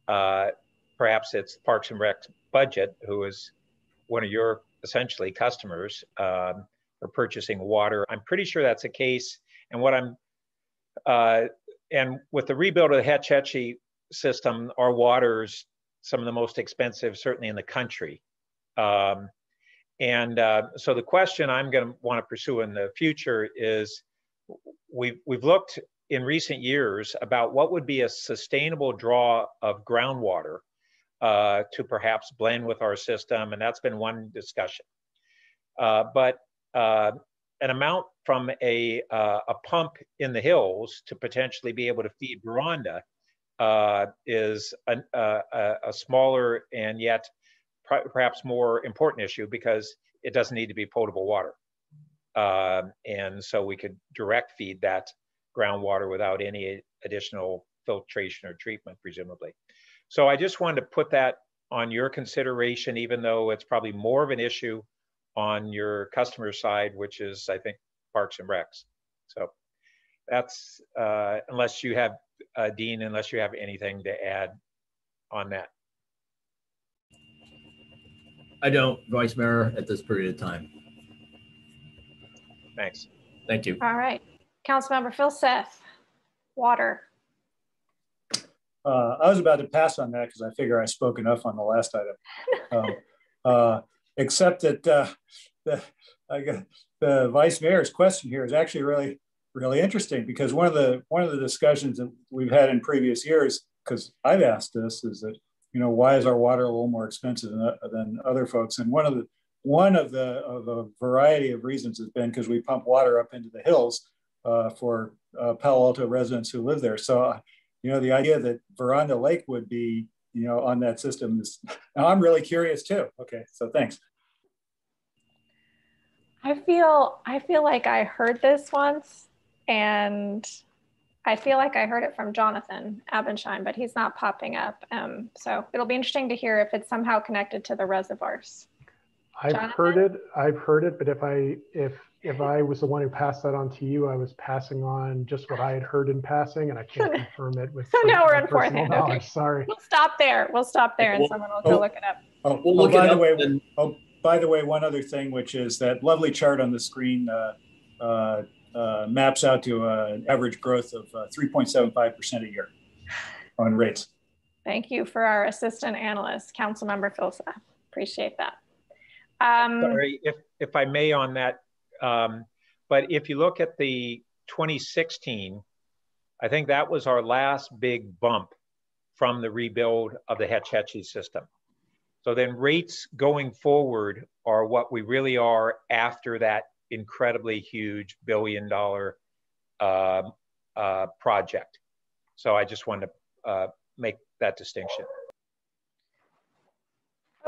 perhaps it's Parks and Rec's budget, who is one of your essentially customers for purchasing water. I'm pretty sure that's the case. And what and with the rebuild of the Hetch Hetchy system, our water's some of the most expensive, certainly in the country. So the question I'm going to want to pursue in the future is, we've looked in recent years about what would be a sustainable draw of groundwater to perhaps blend with our system, and that's been one discussion. But an amount from a pump in the hills to potentially be able to feed Barunda is a smaller and yet perhaps more important issue, because it doesn't need to be potable water. And so we could direct feed that groundwater without any additional filtration or treatment, presumably. So I just wanted to put that on your consideration, even though it's probably more of an issue on your customer side, which is, I think, Parks and Recs. So that's, unless you have, Dean, unless you have anything to add on that. I don't, Vice Mayor, at this period of time. Thanks. Thank you. All right. Councilmember Phil Seth, water. I was about to pass on that because I figure I spoke enough on the last item. Except that the Vice Mayor's question here is actually really interesting, because one of the discussions that we've had in previous years, because I've asked this, is that, why is our water a little more expensive than other folks? And one of a variety of reasons has been because we pump water up into the hills for Palo Alto residents who live there. So, the idea that Barunda Lake would be, on that system is, now I'm really curious too. Okay, so thanks. I feel like I heard this once, and I feel like I heard it from Jonathan Abensheim, but he's not popping up. So it'll be interesting to hear if it's somehow connected to the reservoirs. I've heard it, but if I was the one who passed that on to you, I was passing on just what I had heard in passing, and I can't confirm it with. So now we're on fourth hand. Okay. Sorry. We'll stop there, and someone will go look it up. By the way, one other thing, which is that lovely chart on the screen maps out to an average growth of 3.75% a year on rates. Thank you for our assistant analyst, Councilmember Phil Seth. Appreciate that. Sorry, if I may on that, but if you look at the 2016, I think that was our last big bump from the rebuild of the Hetch Hetchy system. So then rates going forward are what we really are after that incredibly huge billion-dollar project. So I just wanted to make that distinction.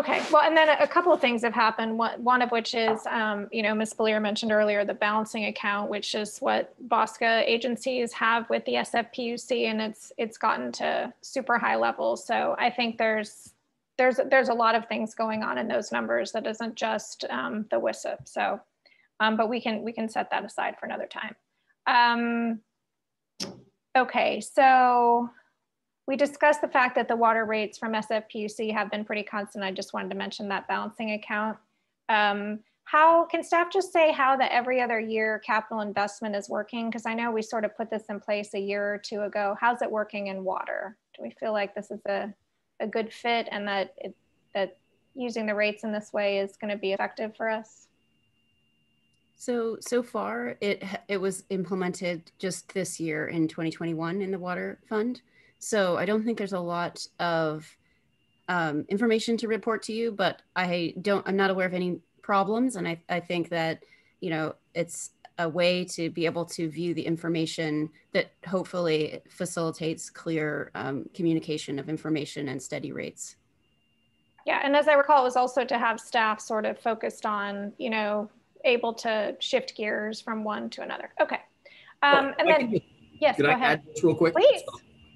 Okay, well, and then a couple of things have happened. One of which is, Ms. Belier mentioned earlier, the balancing account, which is what BOSCA agencies have with the SFPUC, and it's gotten to super high levels. So I think there's a lot of things going on in those numbers that isn't just the WSIP. So, but we can set that aside for another time. Okay, so we discussed the fact that the water rates from SFPUC have been pretty constant. I just wanted to mention that balancing account. How can staff just say how the every other year capital investment is working? Because I know we sort of put this in place a year or two ago. How's it working in water? Do we feel like this is a good fit and that that using the rates in this way is going to be effective for us? So far, it was implemented just this year in 2021 in the water fund. So I don't think there's a lot of information to report to you, but I'm not aware of any problems. And I think that, you know, it's a way to be able to view the information that hopefully facilitates clear communication of information and steady rates. Yeah, and as I recall, it was also to have staff sort of focused on, you know, able to shift gears from one to another. Okay. And then, yes, go ahead. Add this real quick? Please.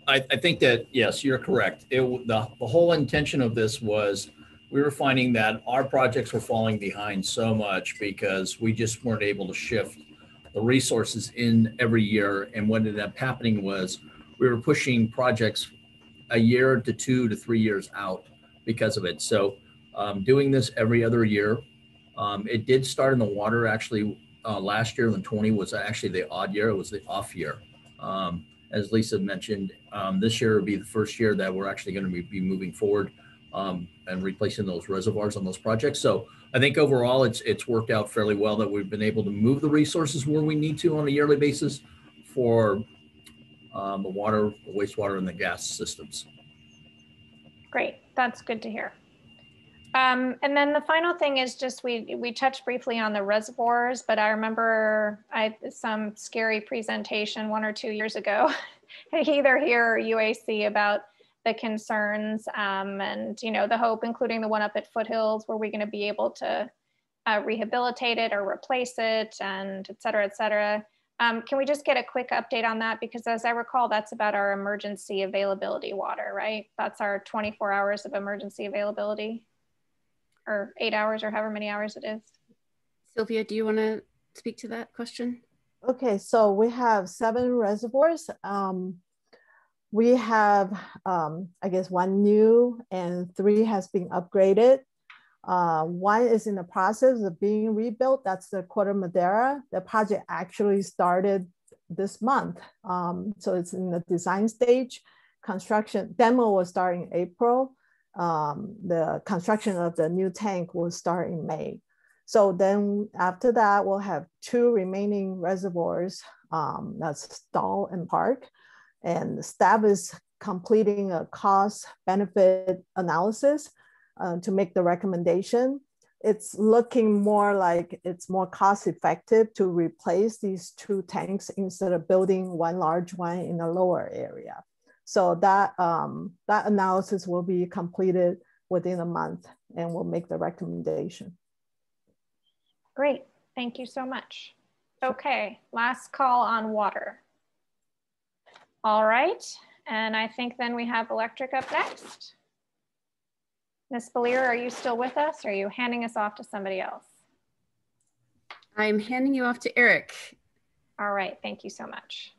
I think that, yes, you're correct. The whole intention of this was we were finding that our projects were falling behind so much because we just weren't able to shift the resources in every year. And what ended up happening was we were pushing projects a year to 2 to 3 years out because of it. So doing this every other year, it did start in the water actually last year when 20 was actually the odd year. It was the off year. As Lisa mentioned, this year will be the first year that we're actually going to be moving forward and replacing those reservoirs on those projects. So I think overall it's worked out fairly well that we've been able to move the resources where we need to on a yearly basis for the water, the wastewater, and the gas systems. Great, that's good to hear. And then the final thing is just we touched briefly on the reservoirs, but I remember some scary presentation 1 or 2 years ago, either here or UAC, about the concerns and, you know, the hope, including the one up at Foothills, were we going to be able to rehabilitate it or replace it, and et cetera, et cetera. Can we just get a quick update on that? Because as I recall, that's about our emergency availability water, right? That's our 24 hours of emergency availability, or 8 hours, or however many hours it is. Sylvia, do you want to speak to that question? Okay, so we have 7 reservoirs. We have, I guess, 1 new and 3 has been upgraded. 1 is in the process of being rebuilt. That's the Corte Madera. The project actually started this month. So it's in the design stage. Construction demo will start in April. The construction of the new tank will start in May. So then after that, we'll have 2 remaining reservoirs. That's Stall and Park. And staff is completing a cost benefit analysis to make the recommendation. It's looking more like it's more cost effective to replace these 2 tanks instead of building 1 large one in a lower area. So that analysis will be completed within a month and we'll make the recommendation. Great, thank you so much. Okay, last call on water. All right, and I think then we have electric up next. Ms. Belier, are you still with us? Or are you handing us off to somebody else? I'm handing you off to Eric. All right, thank you so much.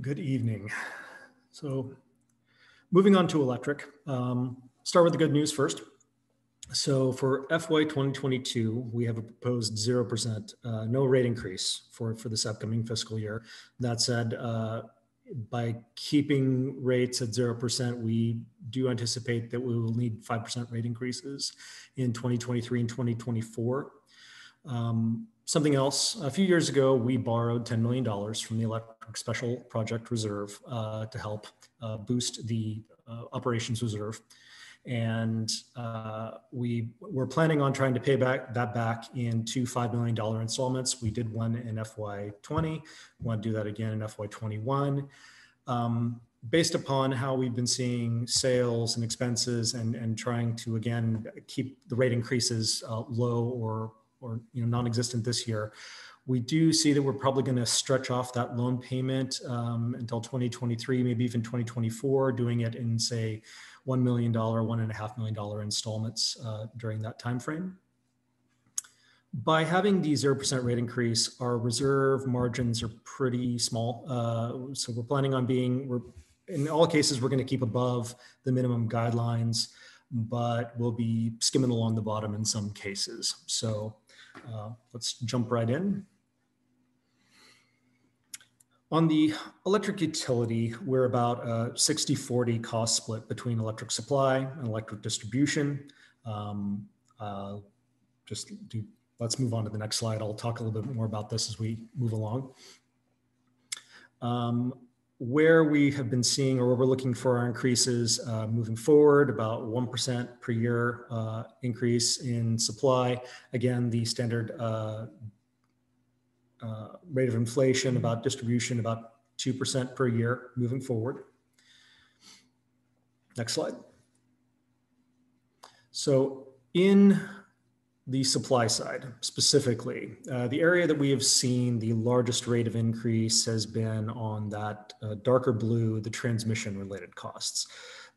Good evening. So moving on to electric, start with the good news first. So for FY 2022, we have a proposed 0%, no rate increase for this upcoming fiscal year. That said, by keeping rates at 0%, we do anticipate that we will need 5% rate increases in 2023 and 2024. Something else, a few years ago, we borrowed $10 million from the Electric Special Project Reserve to help boost the operations reserve. And we were planning on trying to pay that back in 2 $5 million installments. We did one in FY20, we want to do that again in FY21. Based upon how we've been seeing sales and expenses and trying to, again, keep the rate increases low or non-existent this year, we do see that we're probably going to stretch off that loan payment until 2023, maybe even 2024, doing it in, say, $1 million, $1.5 million installments during that time frame. By having the 0% rate increase, our reserve margins are pretty small. So we're planning on in all cases, we're going to keep above the minimum guidelines. but we'll be skimming along the bottom in some cases. So let's jump right in. On the electric utility, we're about a 60-40 cost split between electric supply and electric distribution. Let's move on to the next slide. I'll talk a little bit more about this as we move along. Where we have been seeing, or where we're looking for our increases moving forward, about 1% per year increase in supply. Again, the standard rate of inflation, about distribution, about 2% per year moving forward. Next slide. So in the supply side specifically, the area that we have seen the largest rate of increase has been on that darker blue, the transmission related costs.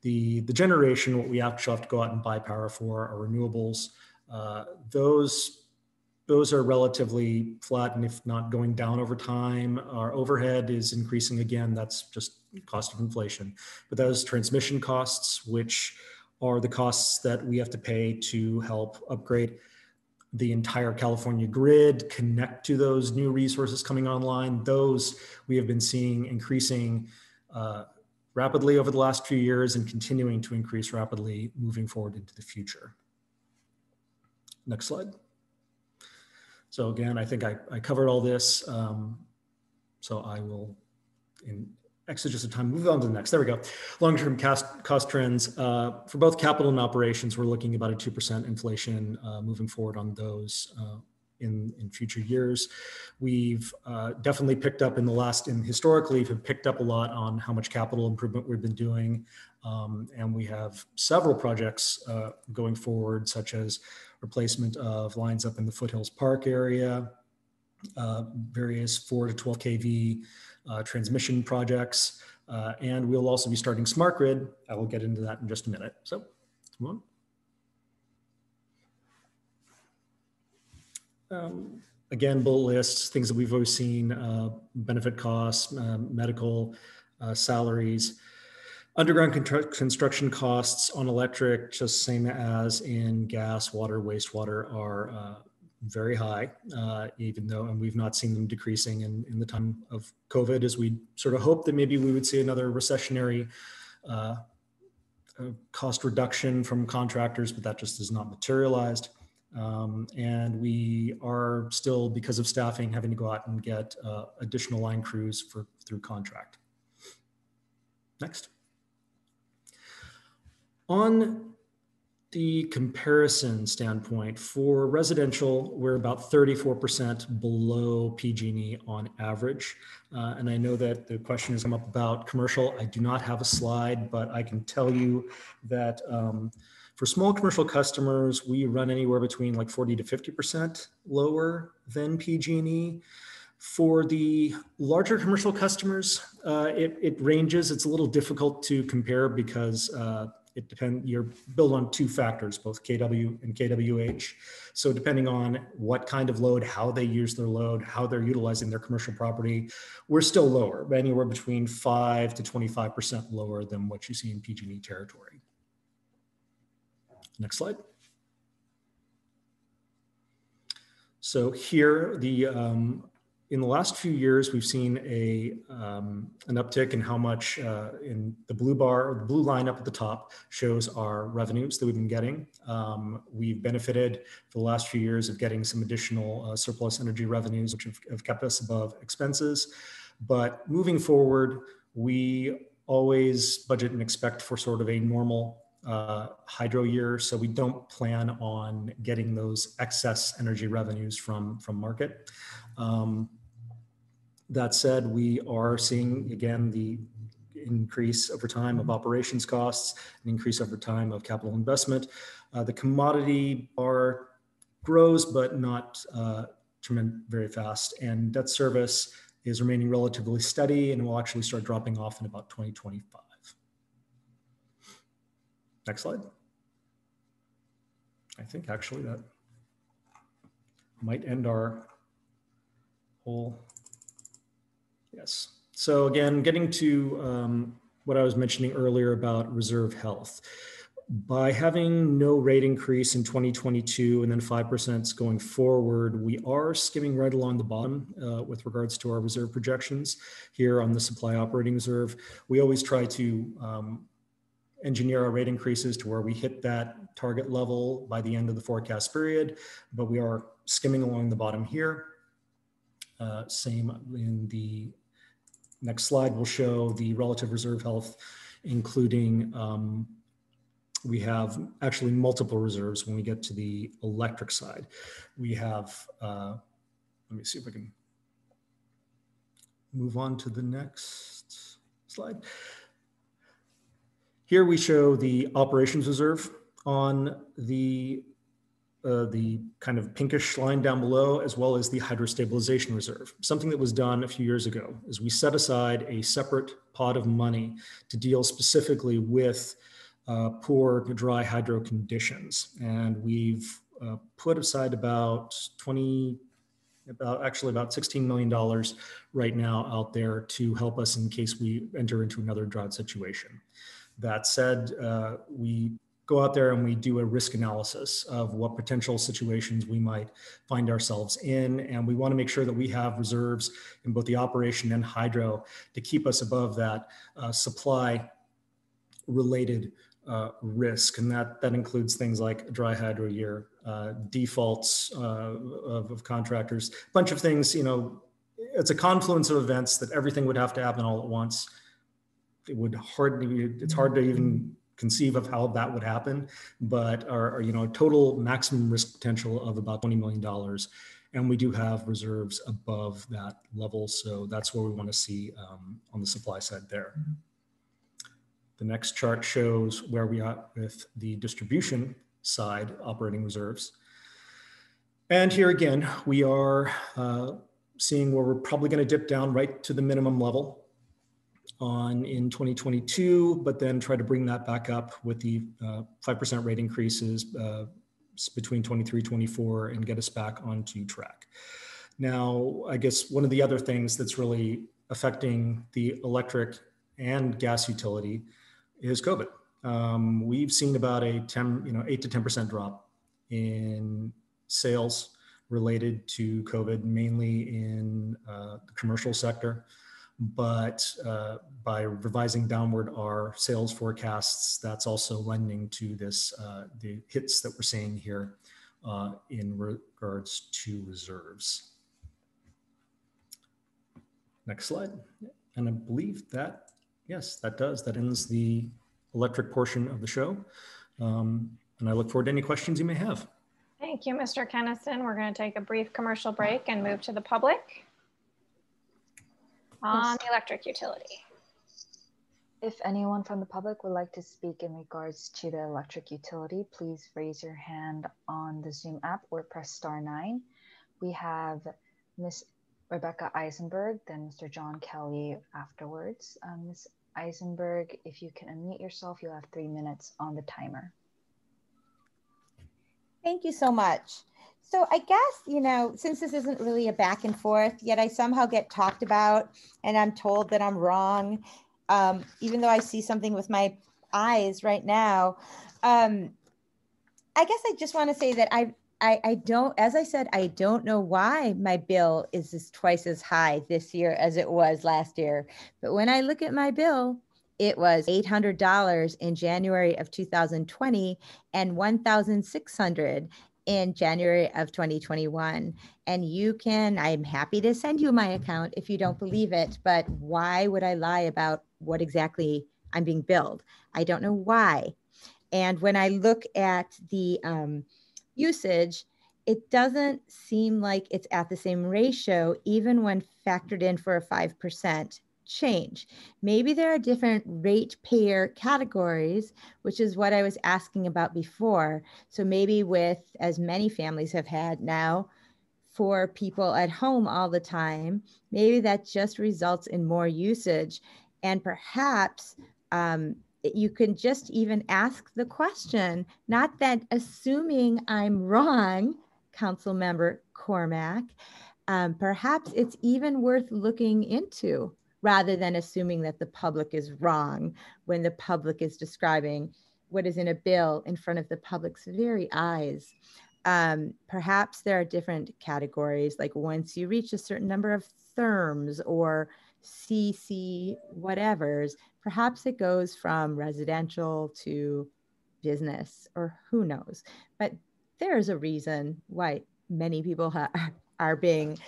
The generation, what we actually have to go out and buy power for, are renewables. Those are relatively flat, and if not going down over time. Our overhead is increasing again. That's just cost of inflation. But those transmission costs, which are the costs that we have to pay to help upgrade the entire California grid, connect to those new resources coming online, those we have been seeing increasing rapidly over the last few years and continuing to increase rapidly moving forward into the future. Next slide. So again, I think I covered all this. So I will, in exegesis of time, move on to the next. There we go. Long-term cost trends. For both capital and operations, we're looking about a 2% inflation moving forward on those in future years. We've definitely picked up historically, we've picked up a lot on how much capital improvement we've been doing. And we have several projects going forward, such as replacement of lines up in the Foothills Park area, various 4 to 12 kV transmission projects, and we'll also be starting smart grid. I will get into that in just a minute. So let's move on. Again, bullet lists, things that we've always seen: benefit costs, medical, salaries. Underground construction costs on electric, just same as in gas, water, wastewater, are very high, even though, and we've not seen them decreasing in the time of COVID, as we sort of hoped that maybe we would see another recessionary cost reduction from contractors, but that just has not materialized. And we are still, because of staffing, having to go out and get additional line crews through contract. Next. On the comparison standpoint, for residential, we're about 34% below PG&E on average. And I know that the question has come up about commercial. I do not have a slide, but I can tell you that for small commercial customers, we run anywhere between like 40 to 50% lower than PG&E. For the larger commercial customers, it ranges. It's a little difficult to compare because it depends, you're built on 2 factors, both KW and KWH. So depending on what kind of load, how they use their load, how they're utilizing their commercial property, we're still lower, anywhere between 5 to 25% lower than what you see in PG&E territory. Next slide. So here, in the last few years, we've seen an uptick in how much in the blue bar, or the blue line up at the top, shows our revenues that we've been getting. We've benefited for the last few years of getting some additional surplus energy revenues, which have kept us above expenses. But moving forward, we always budget and expect for sort of a normal hydro year. So we don't plan on getting those excess energy revenues from market. That said, we are seeing, again, the increase over time of operations costs, an increase over time of capital investment. The commodity bar grows, but not very fast. And debt service is remaining relatively steady and will actually start dropping off in about 2025. Next slide. I think actually that might end our whole. Yes. So again, getting to what I was mentioning earlier about reserve health. By having no rate increase in 2022 and then 5% going forward, we are skimming right along the bottom with regards to our reserve projections here on the supply operating reserve. We always try to engineer our rate increases to where we hit that target level by the end of the forecast period, but we are skimming along the bottom here. Same in the next slide will show the relative reserve health, including we have actually multiple reserves when we get to the electric side. We have, let me see if I can move on to the next slide. Here we show the operations reserve on the kind of pinkish line down below, as well as the hydrostabilization reserve. Something that was done a few years ago is we set aside a separate pot of money to deal specifically with poor dry hydro conditions. And we've put aside about $16 million right now out there to help us in case we enter into another drought situation. That said, we go out there and we do a risk analysis of what potential situations we might find ourselves in. And we want to make sure that we have reserves in both the operation and hydro to keep us above that supply related risk. And that includes things like a dry hydro year, defaults of contractors, a bunch of things. You know, it's a confluence of events that everything would have to happen all at once. It's hard to even conceive of how that would happen, but our total maximum risk potential of about $20 million. And we do have reserves above that level. So that's where we want to see on the supply side there. The next chart shows where we are with the distribution side operating reserves. And here again, we are seeing where we're probably going to dip down right to the minimum level in 2022, but then try to bring that back up with the 5% rate increases between 23, 24 and get us back onto track. Now, I guess one of the other things that's really affecting the electric and gas utility is COVID. We've seen about a 8 to 10% drop in sales related to COVID, mainly in the commercial sector. But by revising downward our sales forecasts, that's also lending to this, the hits that we're seeing here in regards to reserves. Next slide. And I believe that, yes, that ends the electric portion of the show. And I look forward to any questions you may have. Thank you, Mr. Kennison. We're going to take a brief commercial break and move to the public on the electric utility. If anyone from the public would like to speak in regards to the electric utility, please raise your hand on the Zoom app or press *9. We have Ms. Rebecca Eisenberg, then Mr. John Kelly afterwards. Ms. Eisenberg, if you can unmute yourself, you'll have 3 minutes on the timer. Thank you so much. So I guess, since this isn't really a back and forth, yet I somehow get talked about and I'm told that I'm wrong, even though I see something with my eyes right now. I guess I just want to say that I don't, as I said, I don't know why my bill is twice as high this year as it was last year. But when I look at my bill, it was $800 in January of 2020 and $1,600 in January of 2021. And I'm happy to send you my account if you don't believe it, but why would I lie about what exactly I'm being billed? I don't know why. And when I look at the usage, it doesn't seem like it's at the same ratio, even when factored in for a 5% change. Maybe there are different ratepayer categories, which is what I was asking about before. So maybe with as many families have had now for people at home all the time, maybe that just results in more usage. And perhaps you can just even ask the question, not that assuming I'm wrong, Council Member Cormack, perhaps it's even worth looking into, rather than assuming that the public is wrong when the public is describing what is in a bill in front of the public's very eyes. Perhaps there are different categories, like once you reach a certain number of therms or CC whatevers, perhaps it goes from residential to business, or who knows. But there's a reason why many people are being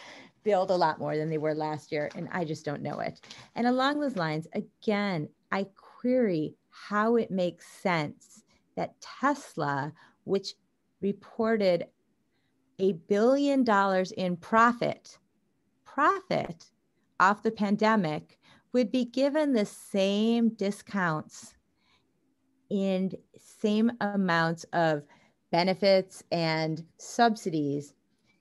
billed a lot more than they were last year, and I just don't know it. And along those lines, again, I query how it makes sense that Tesla, which reported $1 billion in profit off the pandemic, would be given the same discounts and same amounts of benefits and subsidies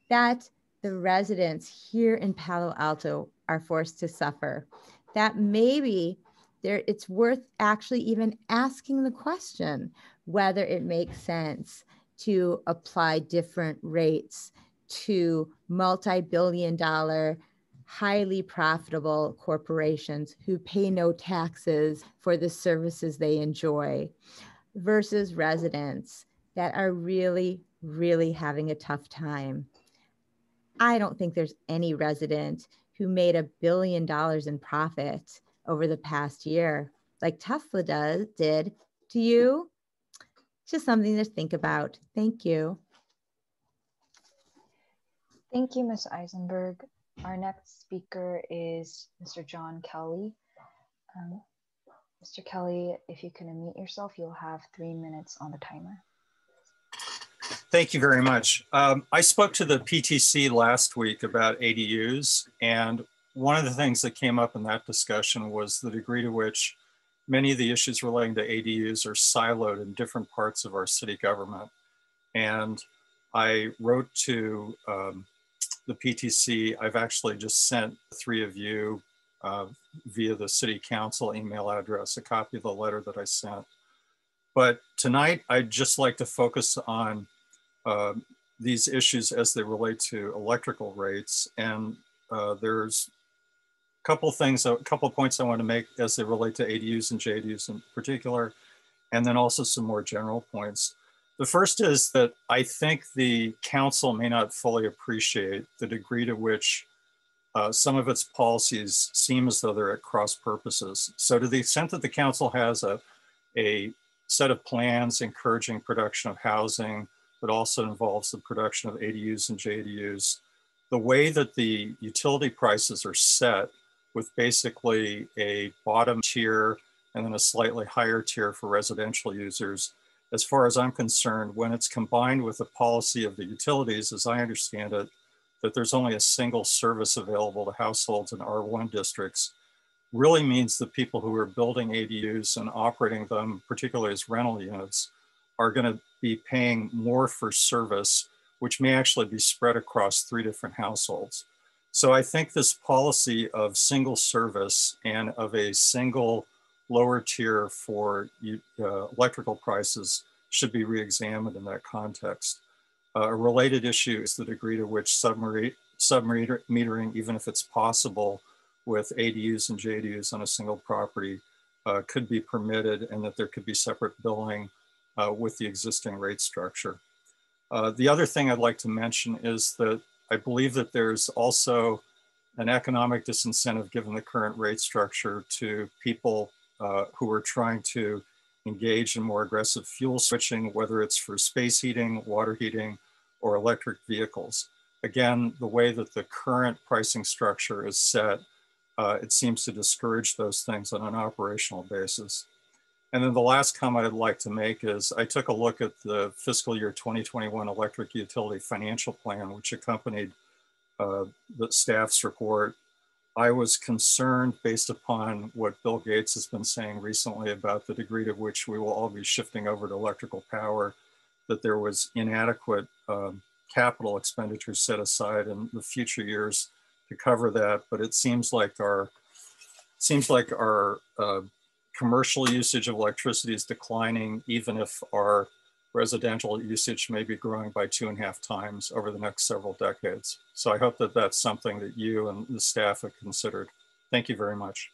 that the residents here in Palo Alto are forced to suffer. That maybe it's worth actually even asking the question whether it makes sense to apply different rates to multi-billion-dollar, highly profitable corporations who pay no taxes for the services they enjoy versus residents that are really, really having a tough time. I don't think there's any resident who made $1 billion in profit over the past year like Tesla did. To you? Just something to think about. Thank you. Thank you, Ms. Eisenberg. Our next speaker is Mr. John Kelly. Mr. Kelly, if you can unmute yourself, you'll have 3 minutes on the timer. Thank you very much. I spoke to the PTC last week about ADUs, and one of the things that came up in that discussion was the degree to which many of the issues relating to ADUs are siloed in different parts of our city government. And I wrote to the PTC. I've actually just sent the three of you via the city council email address a copy of the letter that I sent. But tonight, I'd just like to focus on these issues as they relate to electrical rates. And there's a couple of points I want to make as they relate to ADUs and JDUs in particular, and then also some more general points. The first is that I think the council may not fully appreciate the degree to which some of its policies seem as though they're at cross purposes. So to the extent that the council has a set of plans encouraging production of housing, but also involves the production of ADUs and JDUs, the way that the utility prices are set with basically a bottom tier and then a slightly higher tier for residential users, as far as I'm concerned, when it's combined with the policy of the utilities, as I understand it, that there's only a single service available to households in R1 districts, really means that people who are building ADUs and operating them, particularly as rental units, are going to be paying more for service, which may actually be spread across 3 different households. So I think this policy of single service and of a single lower tier for electrical prices should be re-examined in that context. A related issue is the degree to which submetering, even if it's possible with ADUs and JDUs on a single property, could be permitted, and that there could be separate billing with the existing rate structure. The other thing I'd like to mention is that I believe that there's also an economic disincentive given the current rate structure to people who are trying to engage in more aggressive fuel switching, whether it's for space heating, water heating, or electric vehicles. Again, the way that the current pricing structure is set, it seems to discourage those things on an operational basis. And then the last comment I'd like to make is I took a look at the fiscal year 2021 electric utility financial plan, which accompanied the staff's report. I was concerned, based upon what Bill Gates has been saying recently about the degree to which we will all be shifting over to electrical power, that there was inadequate capital expenditures set aside in the future years to cover that. But it seems like our commercial usage of electricity is declining, even if our residential usage may be growing by 2.5 times over the next several decades. So I hope that that's something that you and the staff have considered. Thank you very much.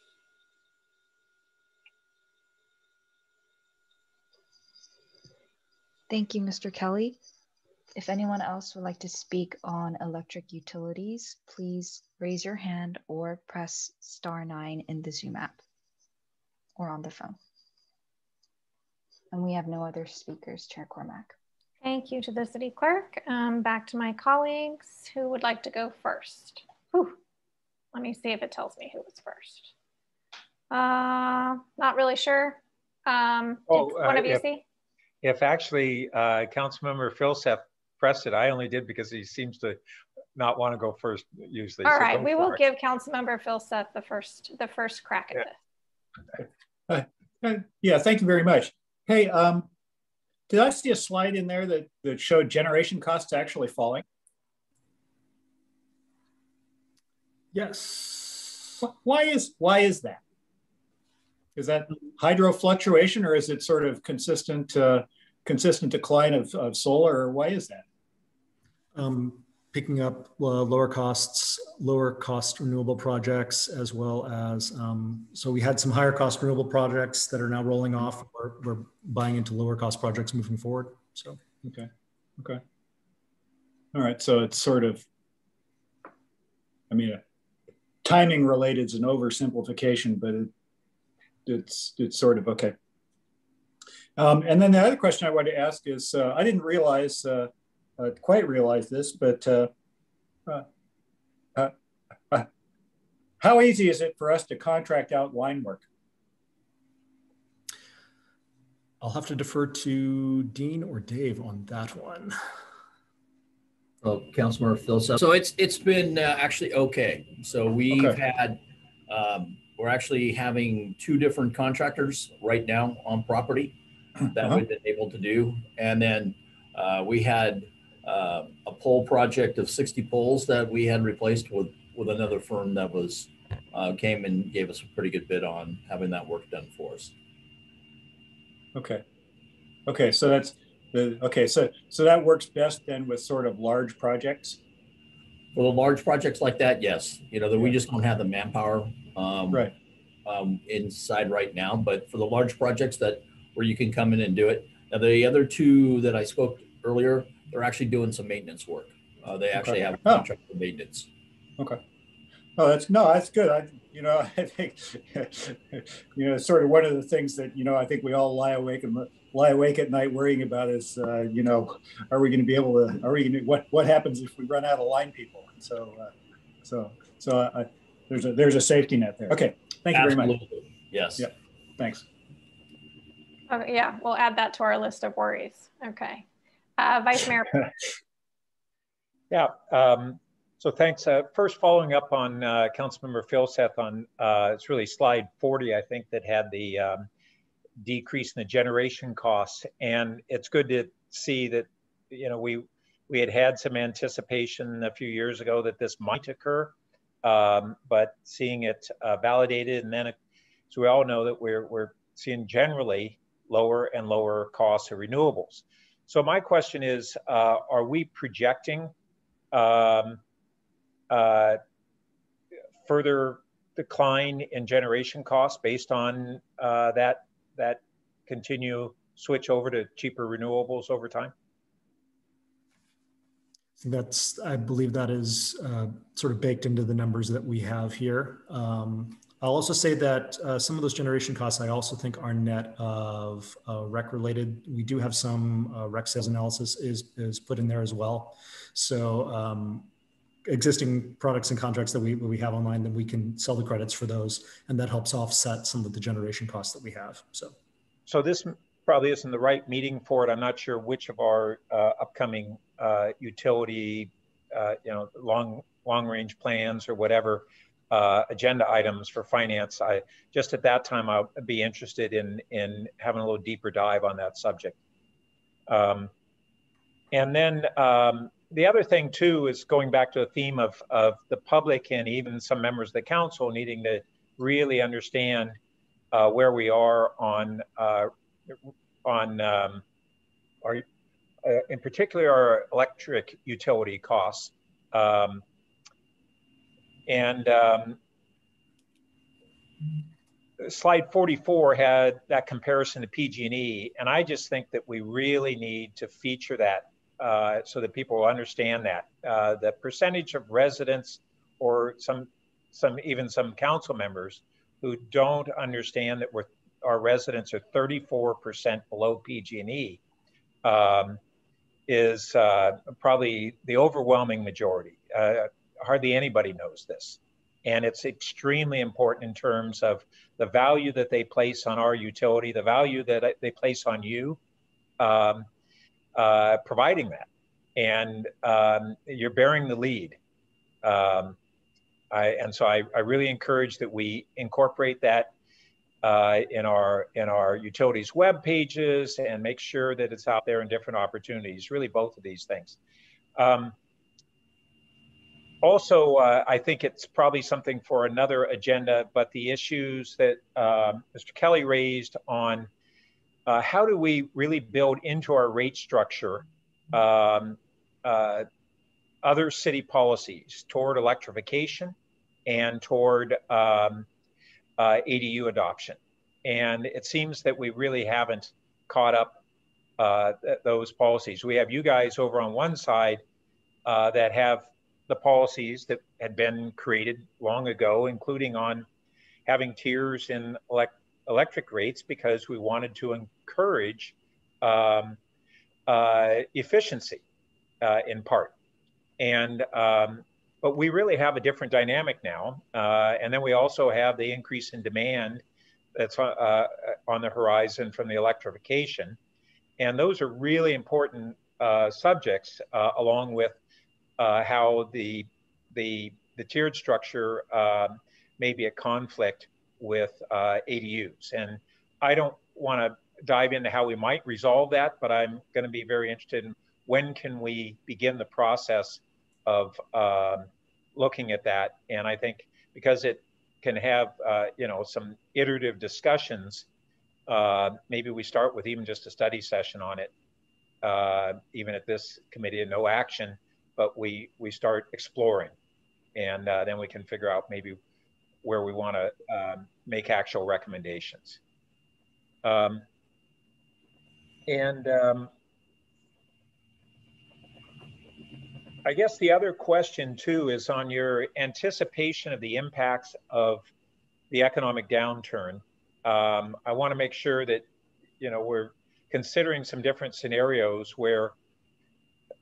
Thank you, Mr. Kelly. If anyone else would like to speak on electric utilities, please raise your hand or press *9 in the Zoom app or on the phone. And we have no other speakers, Chair Cormack. Thank you to the city clerk. Back to my colleagues. Who would like to go first? Whew. Let me see if it tells me who was first. Not really sure. One of you see? If actually Councilmember Philseth pressed it, I only did because he seems to not want to go first usually. All so right, we will give Councilmember Philseth the first crack at this. Yeah, thank you very much. Hey, did I see a slide in there that showed generation costs actually falling? Yes. Why is that? Is that hydro fluctuation, or is it sort of consistent decline of solar, or why is that? Picking up lower cost renewable projects, as well as, so we had some higher cost renewable projects that are now rolling off. We're buying into lower cost projects moving forward. So, okay. All right, so it's sort of, I mean, timing related is an oversimplification, but it's sort of okay. And then the other question I wanted to ask is, I didn't realize, quite realize this, but how easy is it for us to contract out line work? I'll have to defer to Dean or Dave on that one. Oh, Councilmember Philseth. So it's been actually okay. So we've had, we're actually having 2 different contractors right now on property that we've been able to do. And then we had a pole project of 60 poles that we had replaced with another firm that was came and gave us a pretty good bid on having that work done for us. Okay, so that's so that works best then with sort of large projects. For the large projects like that, yes. You know, that we just don't have the manpower inside right now. But for the large projects where you can come in and do it. Now, the other 2 that I spoke earlier, they're actually doing some maintenance work. They actually have a contract for maintenance. Okay. Oh, that's good. I think, it's sort of one of the things that, I think we all lie awake at night worrying about is, are we going to be able to, what happens if we run out of line people? So there's a safety net there. Okay. Thank you very much. Yes. Yep. Thanks. Okay, yeah, we'll add that to our list of worries. Okay. Vice Mayor. Yeah. So thanks. First, following up on Councilmember Philseth on, it's really slide 40, I think, that had the decrease in the generation costs. And it's good to see that, we had some anticipation a few years ago that this might occur, but seeing it validated, and then, as we all know, that we're seeing generally lower and lower costs of renewables. So my question is, are we projecting further decline in generation costs based on that continue switch over to cheaper renewables over time? I believe that is sort of baked into the numbers that we have here. I'll also say that some of those generation costs I also think are net of REC related. We do have some REC sales analysis is put in there as well. So existing products and contracts that we have online, then we can sell the credits for those, and that helps offset some of the generation costs that we have. So this probably isn't the right meeting for it. I'm not sure which of our upcoming utility, long range plans or whatever agenda items for finance. Just at that time, I'll be interested in having a little deeper dive on that subject. And then the other thing too is going back to the theme of the public and even some members of the council needing to really understand where we are on our, in particular, our electric utility costs. slide 44 had that comparison to PG&E, and I just think that we really need to feature that so that people will understand that. The percentage of residents or even some council members who don't understand that our residents are 34% below PG&E is probably the overwhelming majority. Hardly anybody knows this. And it's extremely important in terms of the value that they place on our utility, the value that they place on you, providing that. And you're bearing the lead. And so I really encourage that we incorporate that in our utilities web pages and make sure that it's out there in different opportunities, really both of these things. Also, I think it's probably something for another agenda, but the issues that Mr. Kelly raised on how do we really build into our rate structure other city policies toward electrification and toward ADU adoption. And it seems that we really haven't caught up those policies. We have you guys over on one side that have the policies that had been created long ago, including on having tiers in electric rates because we wanted to encourage efficiency in part. And but we really have a different dynamic now. And then we also have the increase in demand that's on the horizon from the electrification. And those are really important subjects along with how the tiered structure may be a conflict with ADUs. And I don't want to dive into how we might resolve that, but I'm going to be very interested in when can we begin the process of looking at that. And I think because it can have some iterative discussions, maybe we start with even just a study session on it, even at this committee, and no action, but we start exploring, and then we can figure out maybe where we want to make actual recommendations. I guess the other question too is on your anticipation of the impacts of the economic downturn. I want to make sure that we're considering some different scenarios where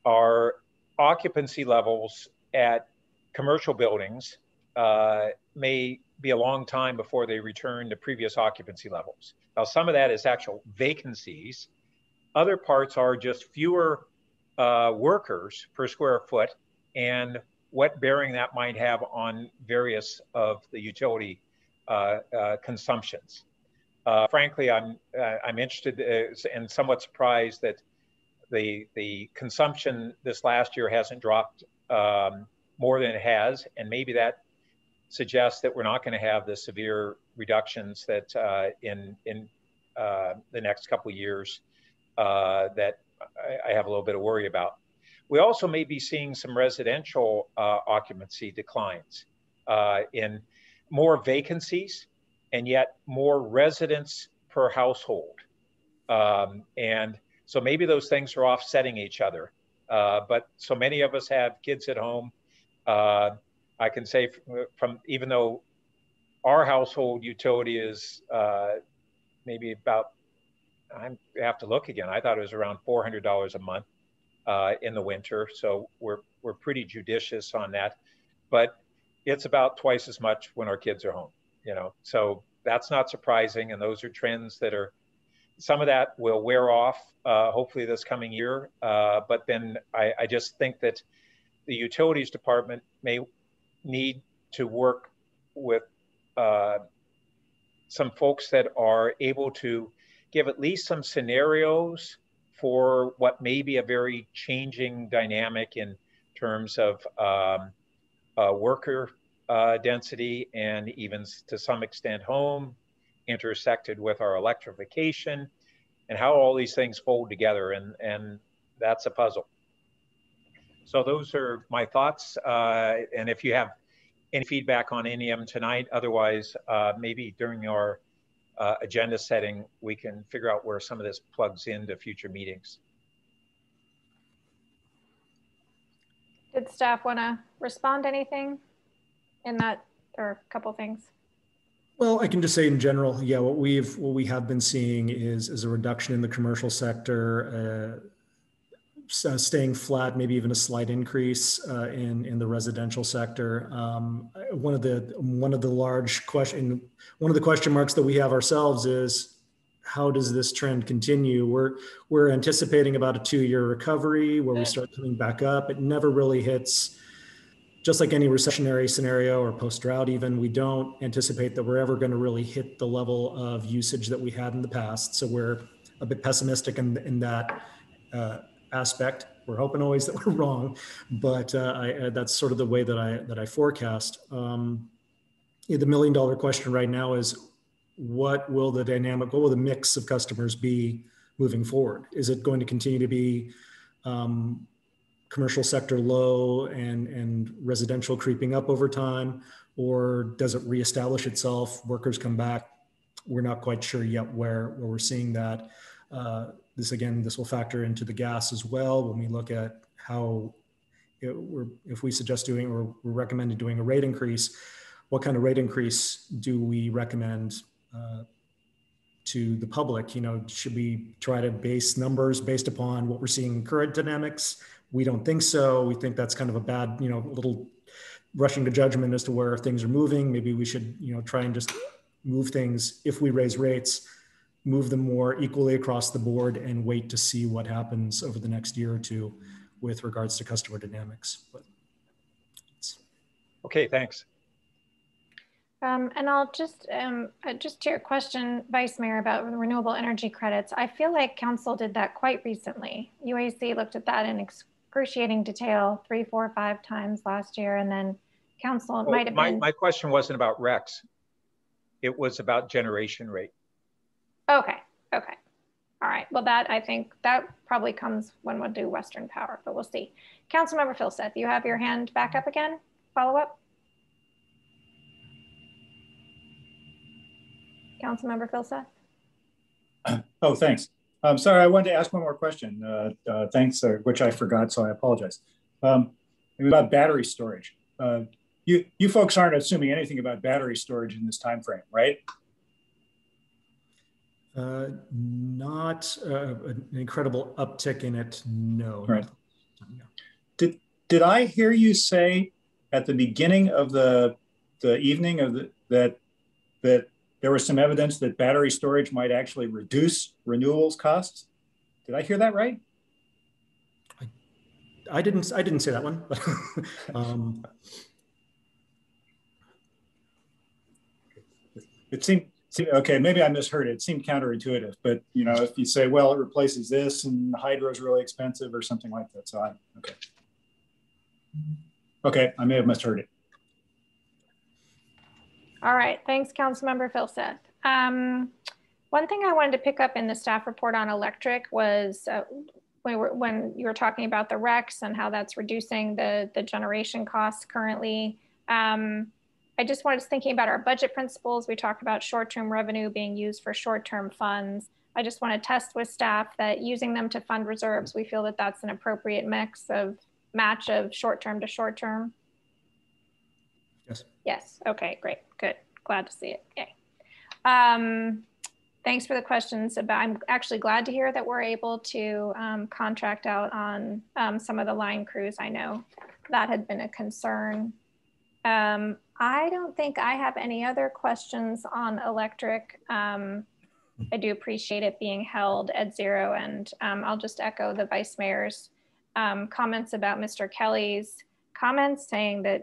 our occupancy levels at commercial buildings may be a long time before they return to previous occupancy levels. Now, some of that is actual vacancies. Other parts are just fewer workers per square foot and what bearing that might have on various of the utility consumptions. Frankly, I'm interested and somewhat surprised that the consumption this last year hasn't dropped more than it has, and maybe that suggests that we're not going to have the severe reductions that in the next couple of years that I have a little bit of worry about. We also may be seeing some residential occupancy declines in more vacancies and yet more residents per household. And so maybe those things are offsetting each other. But so many of us have kids at home. I can say from even though our household utility is maybe about, I have to look again. I thought it was around $400 a month in the winter. So we're pretty judicious on that, but it's about twice as much when our kids are home, so that's not surprising. And those are trends that are, some of that will wear off hopefully this coming year. But then I just think that the utilities department may need to work with some folks that are able to give at least some scenarios for what may be a very changing dynamic in terms of worker density and even to some extent home intersected with our electrification and how all these things fold together. And that's a puzzle. So those are my thoughts. And if you have any feedback on any of them tonight, otherwise maybe during our agenda setting, we can figure out where some of this plugs into future meetings. Did staff want to respond to anything in that, or a couple things? Well, I can just say in general, yeah, what we have been seeing is a reduction in the commercial sector, staying flat, maybe even a slight increase in the residential sector. One of the question marks that we have ourselves is, how does this trend continue? We're anticipating about a 2-year recovery where we start coming back up. It never really hits. Just like any recessionary scenario or post-drought even, we don't anticipate that we're ever going to really hit the level of usage that we had in the past. So we're a bit pessimistic in that aspect. We're hoping always that we're wrong, but that's sort of the way that I forecast. The $1 million question right now is, what will the mix of customers be moving forward? Is it going to continue to be commercial sector low and residential creeping up over time, or does it reestablish itself? Workers come back. We're not quite sure yet where we're seeing that. This will factor into the gas as well when we look at how if we suggest doing or we're recommended doing a rate increase, what kind of rate increase do we recommend to the public? Should we try to base numbers based upon what we're seeing in current dynamics? We don't think so. We think that's kind of a bad, little rushing to judgment as to where things are moving. Maybe we should, try and just move things. If we raise rates, move them more equally across the board and wait to see what happens over the next year or two with regards to customer dynamics. Okay, thanks. And I'll just to your question, Vice Mayor, about the renewable energy credits, I feel like Council did that quite recently. UAC looked at that in excruciating detail 3, 4, 5 times last year, and then Council might have been. My question wasn't about RECs. It was about generation rate. Okay. All right. Well, I think that probably comes when we'll do Western Power, but we'll see. Councilmember Philseth, you have your hand back up again? Follow up? Councilmember Philseth? Oh, thanks. I'm sorry, I wanted to ask one more question. Thanks, which I forgot, so I apologize. About battery storage. You folks aren't assuming anything about battery storage in this time frame, right? Not an incredible uptick in it, no. Right. Did I hear you say at the beginning of the evening that there was some evidence that battery storage might actually reduce renewables costs? Did I hear that right? I didn't say that one. It seemed okay. Maybe I misheard it. It seemed counterintuitive, but if you say, well, it replaces this and hydro is really expensive or something like that. So okay. Okay, I may have misheard it. All right, thanks, Councilmember Philseth. One thing I wanted to pick up in the staff report on electric was when you were talking about the RECs and how that's reducing the generation costs currently. I just was thinking about our budget principles. We talked about short-term revenue being used for short-term funds. I just want to test with staff that using them to fund reserves, we feel that that's an appropriate match of short-term to short-term. Yes. Yes. Okay, great. Good. Glad to see it. Okay. Thanks for the questions. I'm actually glad to hear that we're able to contract out on some of the line crews. I know that had been a concern. I don't think I have any other questions on electric. I do appreciate it being held at 0, and I'll just echo the Vice Mayor's comments about Mr. Kelly's comments, saying that,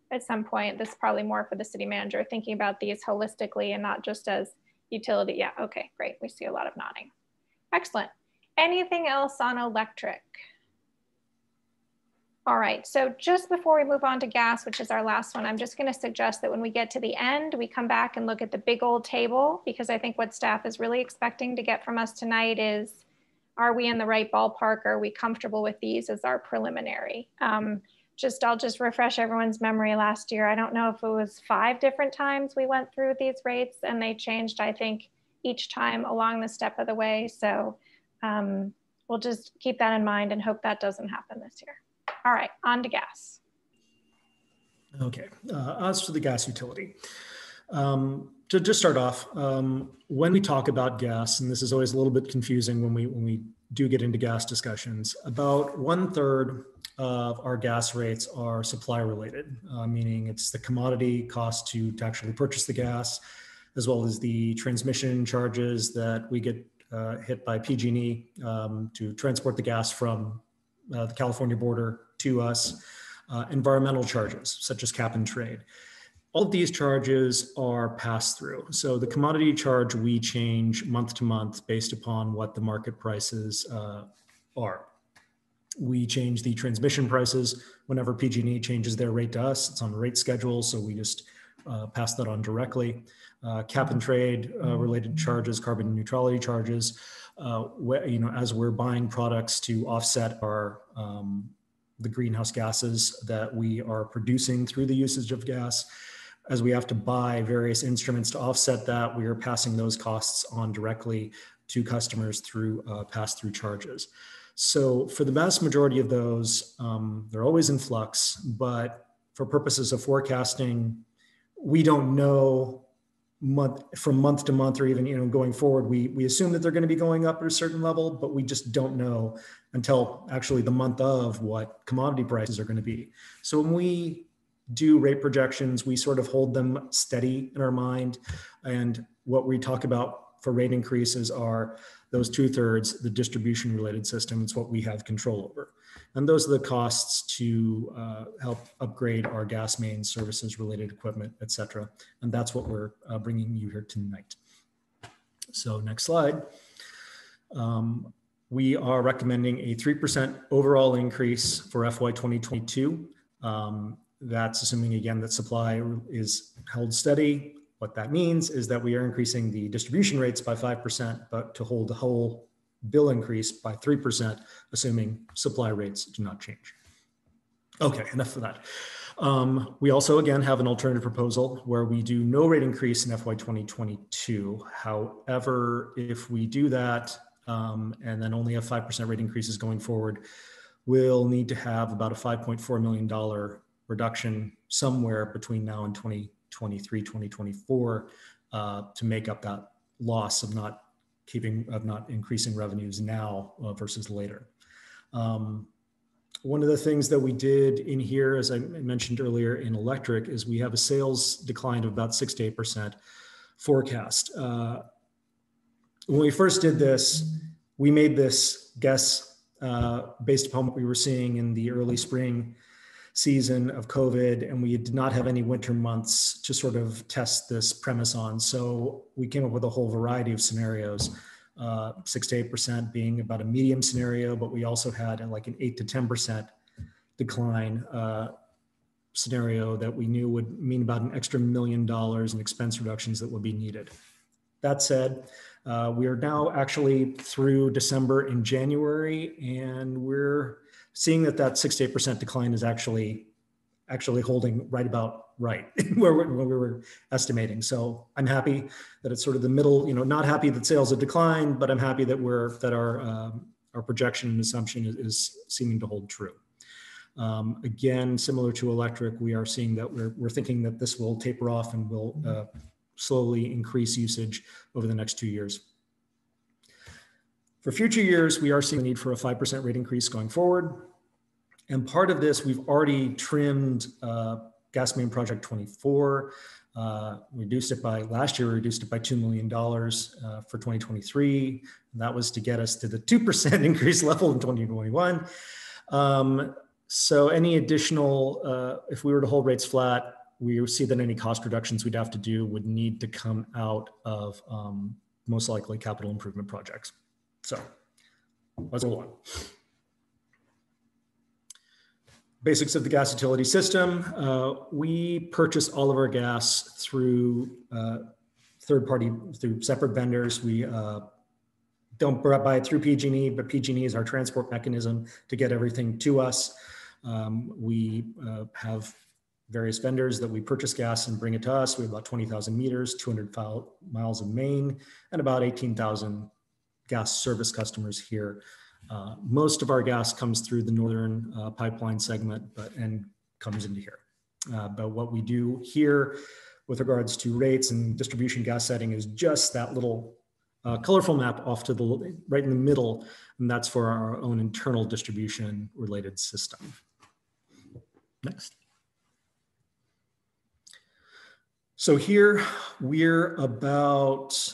at some point, this is probably more for the city manager, thinking about these holistically and not just as utility. Yeah, okay, great. We see a lot of nodding. Excellent. Anything else on electric? All right, so just before we move on to gas, which is our last one, I'm just gonna suggest that when we get to the end, we come back and look at the big old table, because I think what staff is really expecting to get from us tonight is, are we in the right ballpark? Are we comfortable with these as our preliminary? I'll just refresh everyone's memory last year. I don't know if it was 5 different times we went through these rates, and they changed, I think, each time along the step of the way. So we'll just keep that in mind and hope that doesn't happen this year. All right, on to gas. Okay, as for the gas utility, to just start off, when we talk about gas, and this is always a little bit confusing when we do get into gas discussions, about 1/3 of our gas rates are supply related, meaning it's the commodity cost to actually purchase the gas, as well as the transmission charges that we get hit by PG&E to transport the gas from the California border to us, environmental charges such as cap and trade. All of these charges are passed through. So the commodity charge we change month to month based upon what the market prices are. We change the transmission prices whenever PG&E changes their rate to us. It's on a rate schedule, so we just pass that on directly. Cap and trade related charges, carbon neutrality charges, as we're buying products to offset our the greenhouse gases that we are producing through the usage of gas. As we have to buy various instruments to offset that, we are passing those costs on directly to customers through pass-through charges. So for the vast majority of those, they're always in flux, but for purposes of forecasting, we don't know from month to month, or even going forward. We assume that they're going to be going up at a certain level, but we just don't know until actually the month of what commodity prices are going to be. So when we do rate projections, we sort of hold them steady in our mind. And what we talk about for rate increases are those 2/3, the distribution related system. It's what we have control over. And those are the costs to help upgrade our gas main services related equipment, et cetera. And that's what we're bringing you here tonight. So next slide. We are recommending a 3% overall increase for FY 2022. That's assuming, again, that supply is held steady. What that means is that we are increasing the distribution rates by 5%, but to hold the whole bill increase by 3%, assuming supply rates do not change. Okay, enough of that. We also, again, have an alternative proposal where we do no rate increase in FY 2022. However, if we do that and then only have 5% rate increases going forward, we'll need to have about a $5.4 million reduction somewhere between now and 2023, 2024 to make up that loss of not increasing revenues now versus later. One of the things that we did in here, as I mentioned earlier in electric, is we have a sales decline of about 6 to 8% forecast. When we first did this, we made this guess based upon what we were seeing in the early spring season of COVID, and we did not have any winter months to sort of test this premise on. So we came up with a whole variety of scenarios, 6 to 8% being about a medium scenario, but we also had like an 8 to 10% decline scenario that we knew would mean about an extra $1 million in expense reductions that would be needed. That said, we are now actually through December and January, and we're seeing that 6 to 8% decline is actually holding right about right where we were estimating. So I'm happy that it's sort of the middle, not happy that sales have declined, but I'm happy that our projection and assumption is seeming to hold true. Again, similar to electric, we are seeing that we're thinking that this will taper off and will slowly increase usage over the next 2 years. For future years, we are seeing the need for a 5% rate increase going forward. And part of this, we've already trimmed Gas Main Project 24, reduced it by $2 million for 2023. And that was to get us to the 2% increase level in 2021. So any additional, if we were to hold rates flat, we see that any cost reductions we'd have to do would need to come out of most likely capital improvement projects. So let's go on. Basics of the gas utility system. We purchase all of our gas through through separate vendors. We don't buy it through PG&E, but PG&E is our transport mechanism to get everything to us. We have various vendors that we purchase gas and bring it to us. We have about 20,000 meters, 200 miles of main, and about 18,000 gas service customers here. Most of our gas comes through the northern pipeline segment, and comes into here. But what we do here with regards to rates and distribution gas setting is just that little colorful map off to the right in the middle, and that's for our own internal distribution related system. Next. So here we're about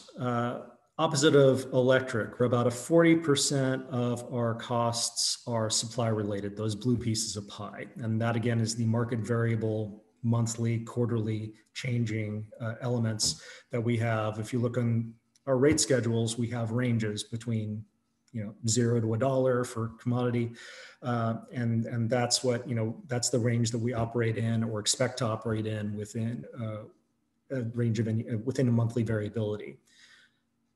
opposite of electric. We're about 40% of our costs are supply related, those blue pieces of pie. And that again is the market variable, monthly, quarterly changing elements that we have. If you look on our rate schedules, we have ranges between $0 to $1 for commodity. And that's what, that's the range that we operate in or expect to operate in within a range of within a monthly variability.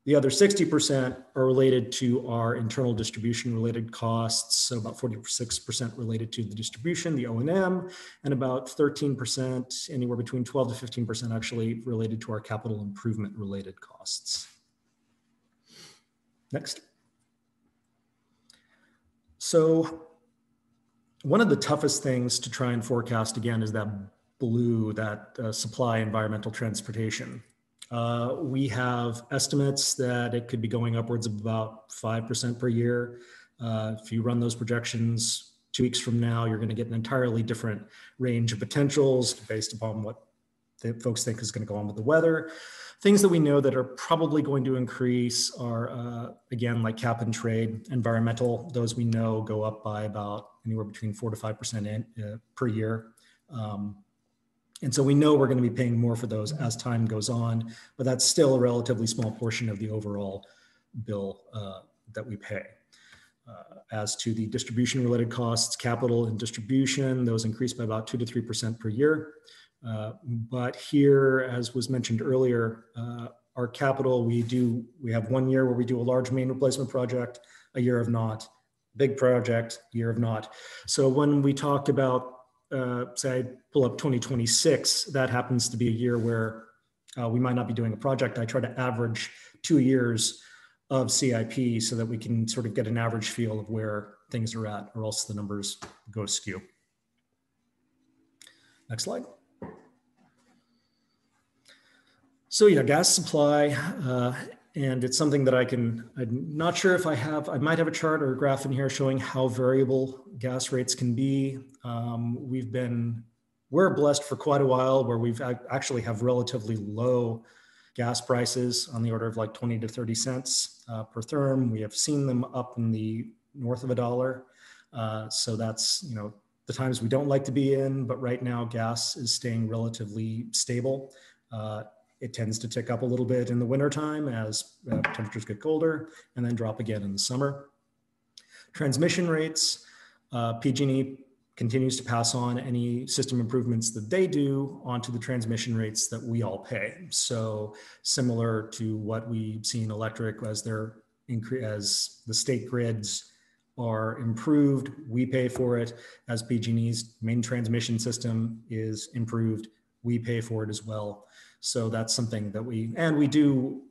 The other 60% are related to our internal distribution related costs. So about 46% related to the distribution, the O&M, and about 13%, anywhere between 12 to 15% actually related to our capital improvement related costs. Next. So one of the toughest things to try and forecast again is that blue, that supply environmental transportation. We have estimates that it could be going upwards of about 5% per year. If you run those projections 2 weeks from now, you're going to get an entirely different range of potentials based upon what the folks think is going to go on with the weather. Things that we know that are probably going to increase are, again, like cap and trade, environmental. Those we know go up by about anywhere between 4 to 5% per year. And so we know we're going to be paying more for those as time goes on, but that's still a relatively small portion of the overall bill that we pay. As to the distribution related costs, capital and distribution, those increase by about 2 to 3% per year. But here, as was mentioned earlier, our capital, we have 1 year where we do a large main replacement project, a year of not, big project, year of not. So when we talk about say I pull up 2026, that happens to be a year where we might not be doing a project. I try to average 2 years of CIP so that we can sort of get an average feel of where things are at, or else the numbers go askew. Next slide. So yeah, gas supply, and it's something that I'm not sure if I might have a chart or a graph in here showing how variable gas rates can be. We're blessed for quite a while where we've actually have relatively low gas prices on the order of like 20 to 30 cents per therm. We have seen them up in the north of $1. So that's, the times we don't like to be in, but right now gas is staying relatively stable. It tends to tick up a little bit in the wintertime as temperatures get colder and then drop again in the summer. Transmission rates, PG&E continues to pass on any system improvements that they do onto the transmission rates that we all pay. So similar to what we've seen electric as the state grids are improved, we pay for it. As PG&E's main transmission system is improved, we pay for it as well. So that's something that we do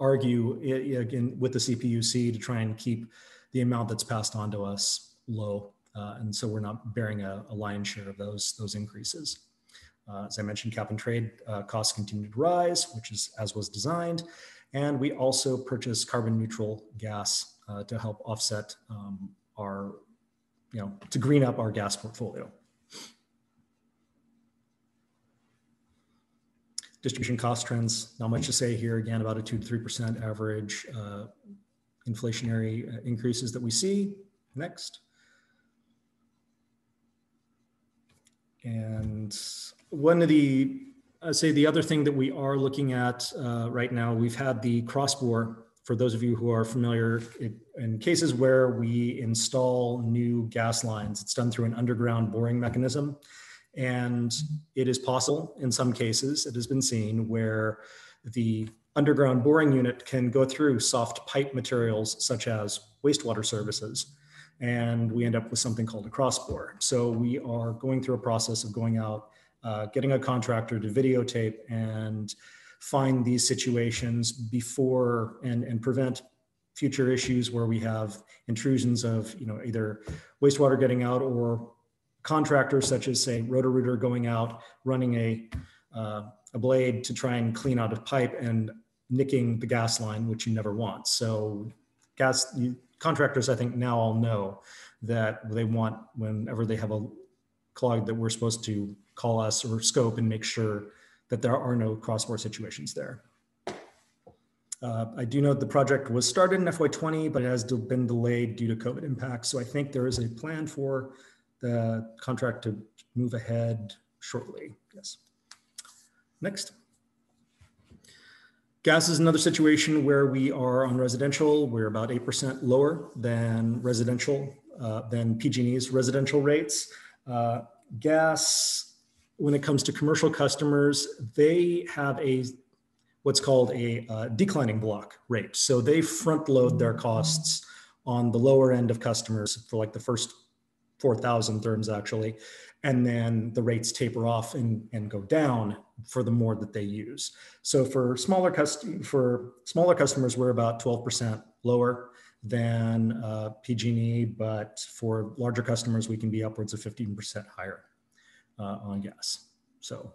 argue again with the CPUC to try and keep the amount that's passed on to us low. And so we're not bearing a lion's share of those increases. As I mentioned, cap and trade costs continue to rise, which is as was designed. And we also purchase carbon neutral gas to help offset to green up our gas portfolio. Distribution cost trends, not much to say here. Again, about a 2 to 3% average inflationary increases that we see. Next. And one of the other thing that we are looking at right now, we've had the cross-bore. For those of you who are familiar, in cases where we install new gas lines, it's done through an underground boring mechanism. And it is possible in some cases, it has been seen, where the underground boring unit can go through soft pipe materials such as wastewater services. and we end up with something called a cross-bore. So we are going through a process of going out, getting a contractor to videotape and find these situations before and prevent future issues where we have intrusions of, either wastewater getting out or contractors such as, say, Roto-Rooter going out, running a blade to try and clean out a pipe and nicking the gas line, which you never want. So contractors, I think, now all know that they want, whenever they have a clog, that we're supposed to call us or scope and make sure that there are no cross-bore situations there. I do note the project was started in FY20, but it has been delayed due to COVID impacts. So I think there is a plan for the contract to move ahead shortly. Yes. Next. Gas is another situation where we are on residential. We're about 8% lower than residential, than PG&E's residential rates. Gas, when it comes to commercial customers, they have what's called a declining block rate. So they front load their costs on the lower end of customers for like the first 4,000 therms actually, and then the rates taper off and go down for the more that they use. So for smaller customers, we're about 12% lower than PG&E, but for larger customers, we can be upwards of 15% higher on gas. So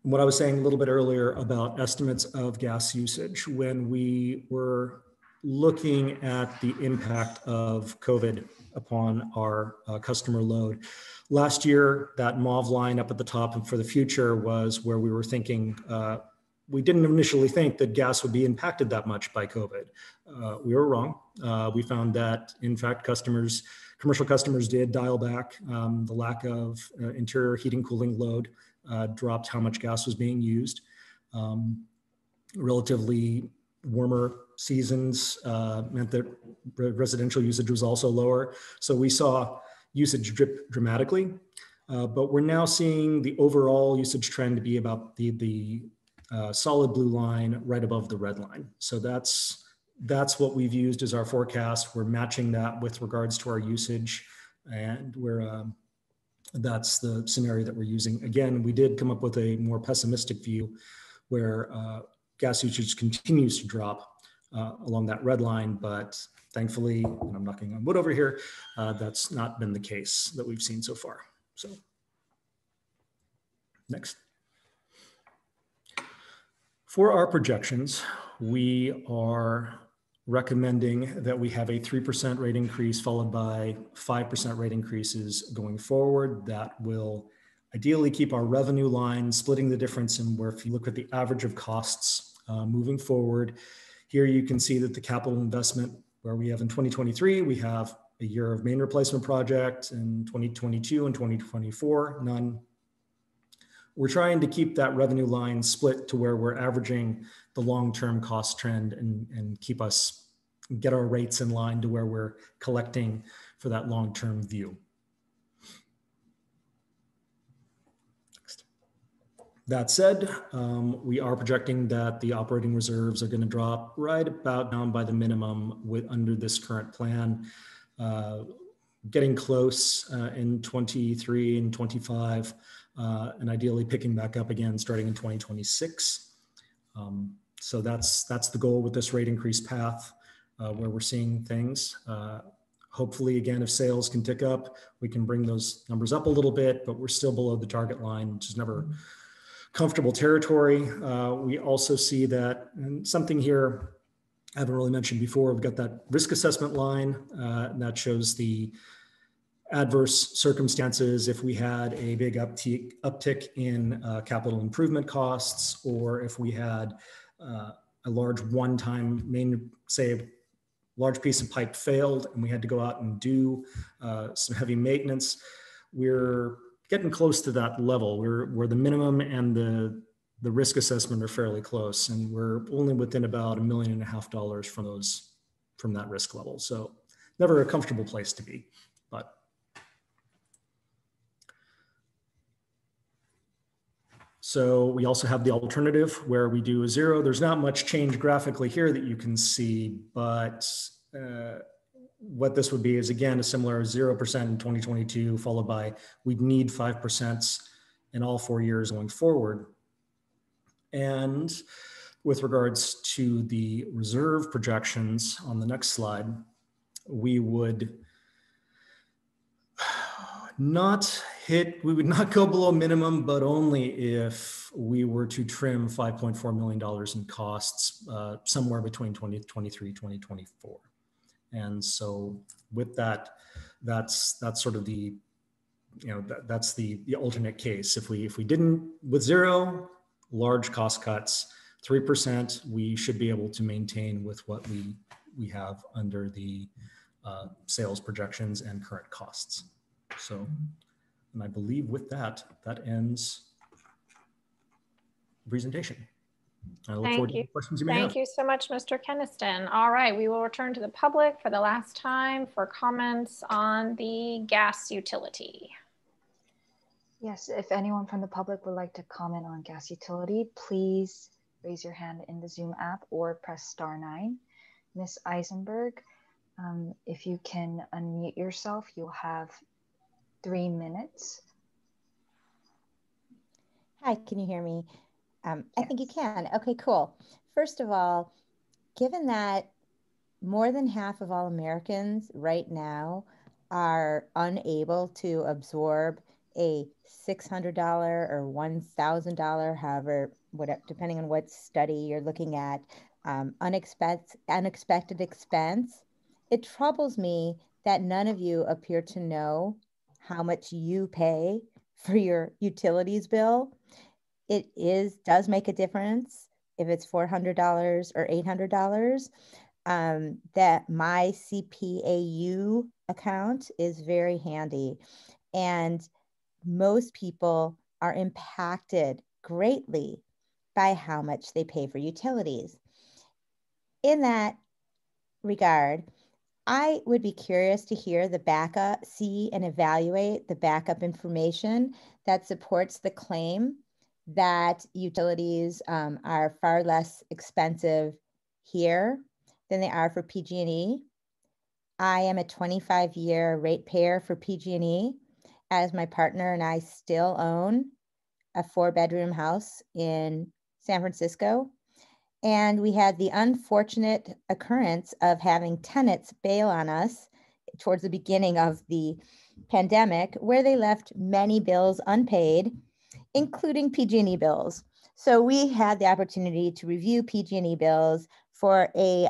what I was saying a little bit earlier about estimates of gas usage, when we were looking at the impact of COVID upon our customer load. Last year, that mauve line up at the top and for the future was where we were thinking, we didn't initially think that gas would be impacted that much by COVID. We were wrong. We found that, in fact, commercial customers did dial back. The lack of interior heating cooling load dropped how much gas was being used. Relatively warmer seasons meant that residential usage was also lower. So we saw usage drip dramatically, but we're now seeing the overall usage trend to be about the solid blue line right above the red line. So that's what we've used as our forecast. We're matching that with regards to our usage, and that's the scenario that we're using. Again, we did come up with a more pessimistic view where gas usage continues to drop along that red line, but thankfully, and I'm knocking on wood over here, that's not been the case that we've seen so far. So next. For our projections, we are recommending that we have a 3% rate increase followed by 5% rate increases going forward. That will ideally keep our revenue line splitting the difference in where, if you look at the average of costs moving forward, here you can see that the capital investment where we have in 2023, we have a year of main replacement project, in 2022 and 2024, none. We're trying to keep that revenue line split to where we're averaging the long-term cost trend and get our rates in line to where we're collecting for that long-term view. Next. That said, we are projecting that the operating reserves are going to drop right about down by the minimum under this current plan, getting close in 23 and 25. And ideally picking back up again starting in 2026. So that's the goal with this rate increase path where we're seeing things. Hopefully, again, if sales can tick up, we can bring those numbers up a little bit, but we're still below the target line, which is never comfortable territory. We also see that, and something here I haven't really mentioned before, we've got that risk assessment line that shows the adverse circumstances if we had a big uptick in capital improvement costs, or if we had a large one-time say a large piece of pipe failed and we had to go out and do some heavy maintenance. We're getting close to that level where the minimum and the risk assessment are fairly close, and we're only within about $1.5 million from that risk level. So never a comfortable place to be, but so we also have the alternative where we do a zero. There's not much change graphically here that you can see, but what this would be is, again, a similar 0% in 2022, followed by we'd need 5% in all 4 years going forward. And with regards to the reserve projections on the next slide, we would not go below minimum, but only if we were to trim $5.4 million in costs somewhere between 2023, 2024. And so with that, that's sort of the, that's the alternate case. If we didn't, with zero large cost cuts, 3%, we should be able to maintain with what we have under the sales projections and current costs. So, and I believe with that ends the presentation. I look forward to the questions you may have. Thank you so much, Mr. Keniston. All right, we will return to the public for the last time for comments on the gas utility. Yes, if anyone from the public would like to comment on gas utility, please raise your hand in the Zoom app or press *9. Ms. Eisenberg, if you can unmute yourself, you'll have 3 minutes. Hi, can you hear me? I think you can. Okay, cool. First of all, given that more than half of all Americans right now are unable to absorb a $600 or $1,000, however, whatever, depending on what study you're looking at, unexpected expense, it troubles me that none of you appear to know how much you pay for your utilities bill. It does make a difference if it's $400 or $800. That my CPAU account is very handy, and most people are impacted greatly by how much they pay for utilities. In that regard, I would be curious to hear see and evaluate the backup information that supports the claim that utilities are far less expensive here than they are for PG&E. I am a 25-year ratepayer for PG&E, as my partner and I still own a 4-bedroom house in San Francisco. And we had the unfortunate occurrence of having tenants bail on us towards the beginning of the pandemic, where they left many bills unpaid, including PG&E bills. So we had the opportunity to review PG&E bills for a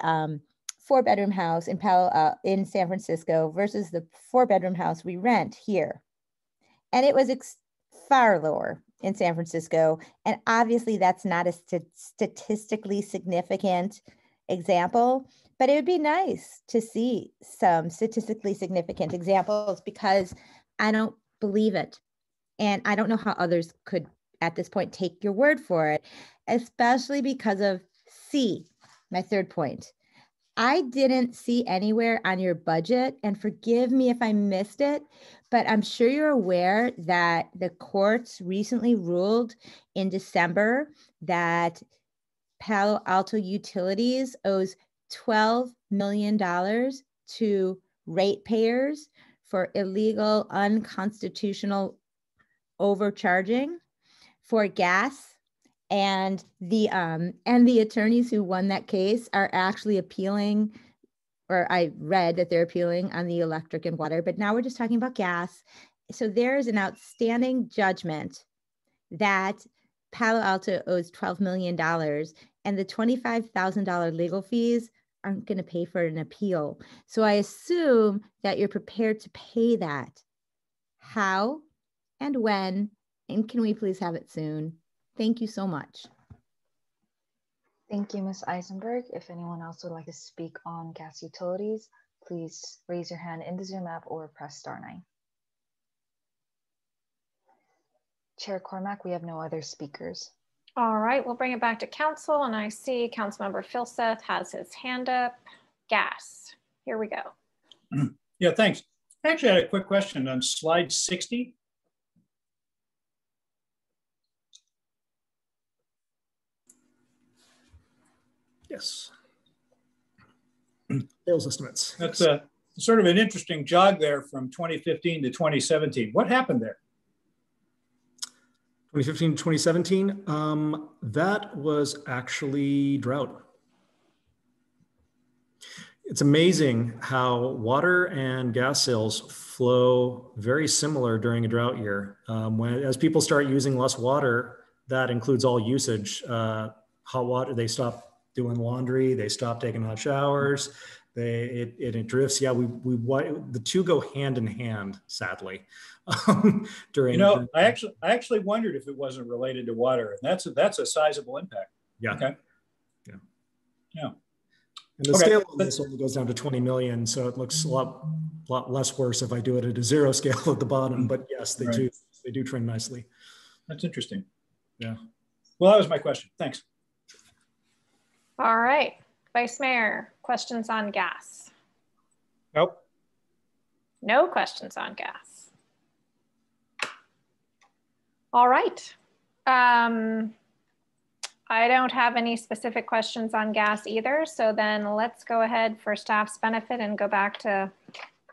4-bedroom house in Palo in San Francisco versus the 4-bedroom house we rent here. And it was far lower in San Francisco. And obviously that's not a statistically significant example, but it would be nice to see some statistically significant examples, because I don't believe it. And I don't know how others could at this point take your word for it, especially because of C, my third point. I didn't see anywhere on your budget, and forgive me if I missed it, but I'm sure you're aware that the courts recently ruled in December that Palo Alto Utilities owes $12 million to ratepayers for illegal, unconstitutional overcharging for gas. And the attorneys who won that case are actually appealing, or I read that they're appealing on the electric and water, but now we're just talking about gas. So there is an outstanding judgment that Palo Alto owes $12 million, and the $25,000 legal fees aren't going to pay for an appeal. So I assume that you're prepared to pay that. How and when, and can we please have it soon? Thank you so much. Thank you, Ms. Eisenberg. If anyone else would like to speak on gas utilities, please raise your hand in the Zoom app or press *9. Chair Cormack, we have no other speakers. All right, we'll bring it back to council, and I see Councilmember Filseth has his hand up. Gas, here we go. Yeah, thanks. I actually had a quick question on slide 60. Yes. Sales estimates. That's a sort of an interesting jog there from 2015 to 2017. What happened there? 2015 to 2017, that was actually drought. It's amazing how water and gas sales flow very similar during a drought year. As people start using less water, that includes all usage. Hot water, they stop doing laundry, they stop taking hot showers, it drifts. Yeah, the two go hand in hand, sadly. I actually wondered if it wasn't related to water, and that's a sizable impact. Yeah. Okay. Yeah. And the scale of this only goes down to 20 million, so it looks a lot less worse if I do it at a zero scale at the bottom. But yes, they do trend nicely. That's interesting. Yeah. Well, that was my question. Thanks. All right, Vice Mayor, questions on gas? Nope. No questions on gas. All right. I don't have any specific questions on gas either. So then let's go ahead for staff's benefit and go back to